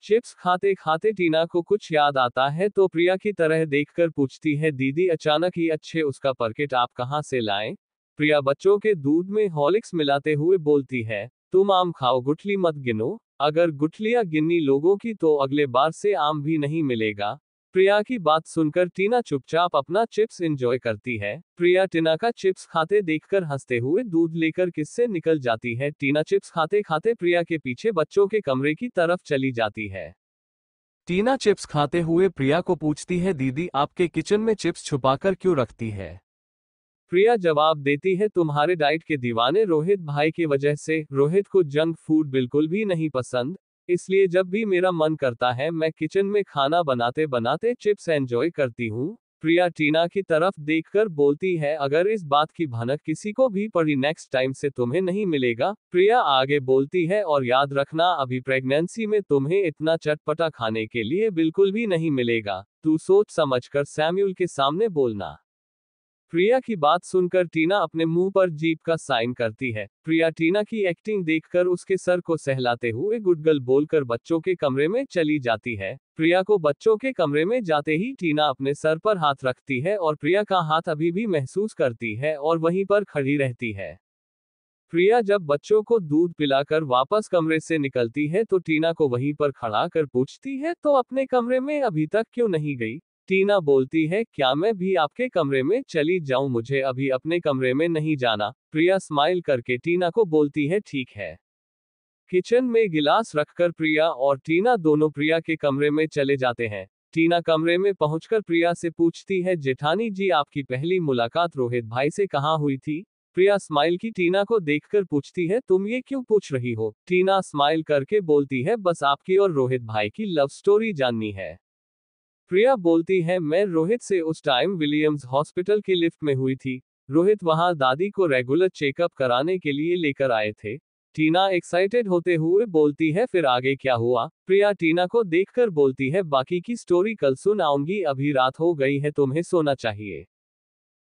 A: चिप्स खाते खाते टीना को कुछ याद आता है तो प्रिया की तरह देखकर पूछती है दीदी अचानक ही अच्छे उसका पैकेट आप कहाँ से लाएं? प्रिया बच्चों के दूध में हॉर्लिक्स मिलाते हुए बोलती है तुम आम खाओ गुठली मत गिनो, अगर गुठलियां गिनी लोगों की तो अगले बार से आम भी नहीं मिलेगा। प्रिया की बात सुनकर टीना चुपचाप अपना चिप्स एंजॉय करती है। प्रिया टीना का चिप्स खाते देखकर हंसते हुए दूध लेकर किससे निकल जाती है। टीना चिप्स खाते खाते प्रिया के पीछे बच्चों के कमरे की तरफ चली जाती है। टीना चिप्स खाते हुए प्रिया को पूछती है दीदी आपके किचन में चिप्स छुपाकर क्यों रखती है? प्रिया जवाब देती है तुम्हारे डाइट के दीवाने रोहित भाई की वजह से। रोहित को जंक फूड बिल्कुल भी नहीं पसंद, इसलिए जब भी मेरा मन करता है मैं किचन में खाना बनाते बनाते चिप्स एंजॉय करती हूँ। प्रिया टीना की तरफ देखकर बोलती है अगर इस बात की भनक किसी को भी पड़ी नेक्स्ट टाइम से तुम्हें नहीं मिलेगा। प्रिया आगे बोलती है और याद रखना अभी प्रेगनेंसी में तुम्हें इतना चटपटा खाने के लिए बिल्कुल भी नहीं मिलेगा, तू सोच समझकर सैम्यूल के सामने बोलना। प्रिया की बात सुनकर टीना अपने मुंह पर जीभ का साइन करती है। प्रिया टीना की एक्टिंग देखकर उसके सर को सहलाते हुए गुडगल बोलकर बच्चों के कमरे में चली जाती है। प्रिया को बच्चों के कमरे में जाते ही टीना अपने सर पर हाथ रखती है और प्रिया का हाथ अभी भी महसूस करती है और वहीं पर खड़ी रहती है। प्रिया जब बच्चों को दूध पिलाकर वापस कमरे से निकलती है तो टीना को वहीं पर खड़ा कर पूछती है तो अपने कमरे में अभी तक क्यों नहीं गई? टीना बोलती है क्या मैं भी आपके कमरे में चली जाऊं, मुझे अभी अपने कमरे में नहीं जाना। प्रिया स्माइल करके टीना को बोलती है ठीक है। किचन में गिलास रखकर प्रिया और टीना दोनों प्रिया के कमरे में चले जाते हैं। टीना कमरे में पहुंचकर प्रिया से पूछती है जेठानी जी आपकी पहली मुलाकात रोहित भाई से कहाँ हुई थी? प्रिया स्माइल की टीना को देखकर पूछती है तुम ये क्यों पूछ रही हो? टीना स्माइल करके बोलती है बस आपकी और रोहित भाई की लव स्टोरी जाननी है। प्रिया बोलती है मैं रोहित से उस टाइम विलियम्स हॉस्पिटल की लिफ्ट में हुई थी। रोहित वहां दादी को रेगुलर चेकअप कराने के लिए लेकर आए थे। टीना एक्साइटेड होते हुए बोलती है फिर आगे क्या हुआ? प्रिया टीना को देखकर बोलती है बाकी की स्टोरी कल सुन आऊंगी, अभी रात हो गई है तुम्हें सोना चाहिए।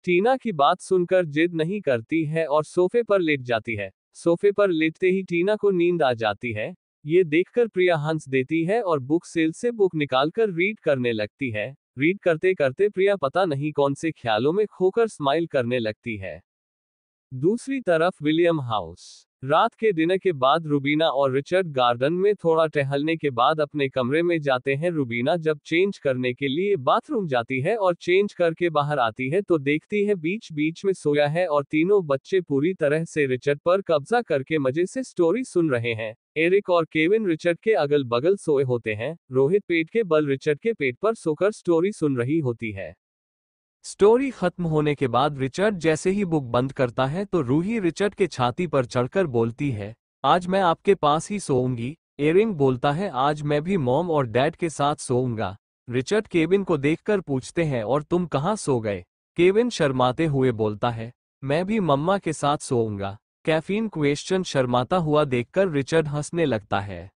A: टीना की बात सुनकर जिद नहीं करती है और सोफे पर लेट जाती है। सोफे पर लेटते ही टीना को नींद आ जाती है। ये देखकर प्रिया हंस देती है और बुक सेल से बुक निकालकर रीड करने लगती है। रीड करते करते प्रिया पता नहीं कौन से ख्यालों में खोकर स्माइल करने लगती है। दूसरी तरफ विलियम हाउस। रात के डिनर के बाद रुबीना और रिचर्ड गार्डन में थोड़ा टहलने के बाद अपने कमरे में जाते हैं। रुबीना जब चेंज करने के लिए बाथरूम जाती है और चेंज करके बाहर आती है तो देखती है बीच बीच में सोया है और तीनों बच्चे पूरी तरह से रिचर्ड पर कब्जा करके मजे से स्टोरी सुन रहे हैं। एरिक और केविन रिचर्ड के अगल बगल सोए होते हैं। रोहित पेट के बल रिचर्ड के पेट पर सोकर स्टोरी सुन रही होती है। स्टोरी खत्म होने के बाद रिचर्ड जैसे ही बुक बंद करता है तो रूही रिचर्ड के छाती पर चढ़कर बोलती है, आज मैं आपके पास ही सोऊंगी। एरिक बोलता है, आज मैं भी मॉम और डैड के साथ सोऊंगा। रिचर्ड केविन को देखकर पूछते हैं, और तुम कहाँ सो गए? केविन शर्माते हुए बोलता है, मैं भी मम्मा के साथ सोऊंगा। कैफीन क्वेश्चन शर्माता हुआ देखकर रिचर्ड हंसने लगता है।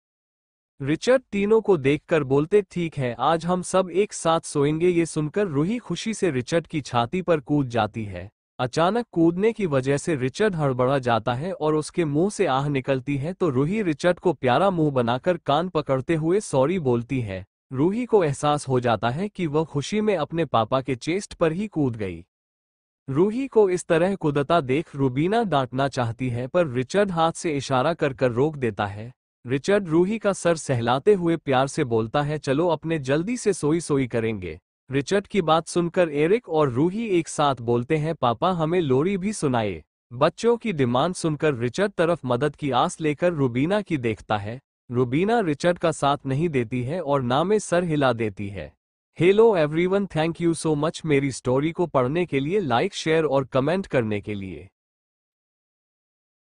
A: रिचर्ड तीनों को देखकर बोलते, ठीक है, आज हम सब एक साथ सोएंगे। ये सुनकर रूही खुशी से रिचर्ड की छाती पर कूद जाती है। अचानक कूदने की वजह से रिचर्ड हड़बड़ा जाता है और उसके मुंह से आह निकलती है तो रूही रिचर्ड को प्यारा मुंह बनाकर कान पकड़ते हुए सॉरी बोलती है। रूही को एहसास हो जाता है कि वह खुशी में अपने पापा के चेस्ट पर ही कूद गई। रूही को इस तरह कूदता देख रूबीना डांटना चाहती है पर रिचर्ड हाथ से इशारा कर कर रोक देता है। रिचर्ड रूही का सर सहलाते हुए प्यार से बोलता है, चलो अपने जल्दी से सोई सोई करेंगे। रिचर्ड की बात सुनकर एरिक और रूही एक साथ बोलते हैं, पापा हमें लोरी भी सुनाए। बच्चों की डिमांड सुनकर रिचर्ड तरफ मदद की आस लेकर रूबीना की देखता है। रूबीना रिचर्ड का साथ नहीं देती है और ना में सर हिला देती है। Hello everyone, thank you so much मेरी स्टोरी को पढ़ने के लिए, लाइक शेयर और कमेंट करने के लिए।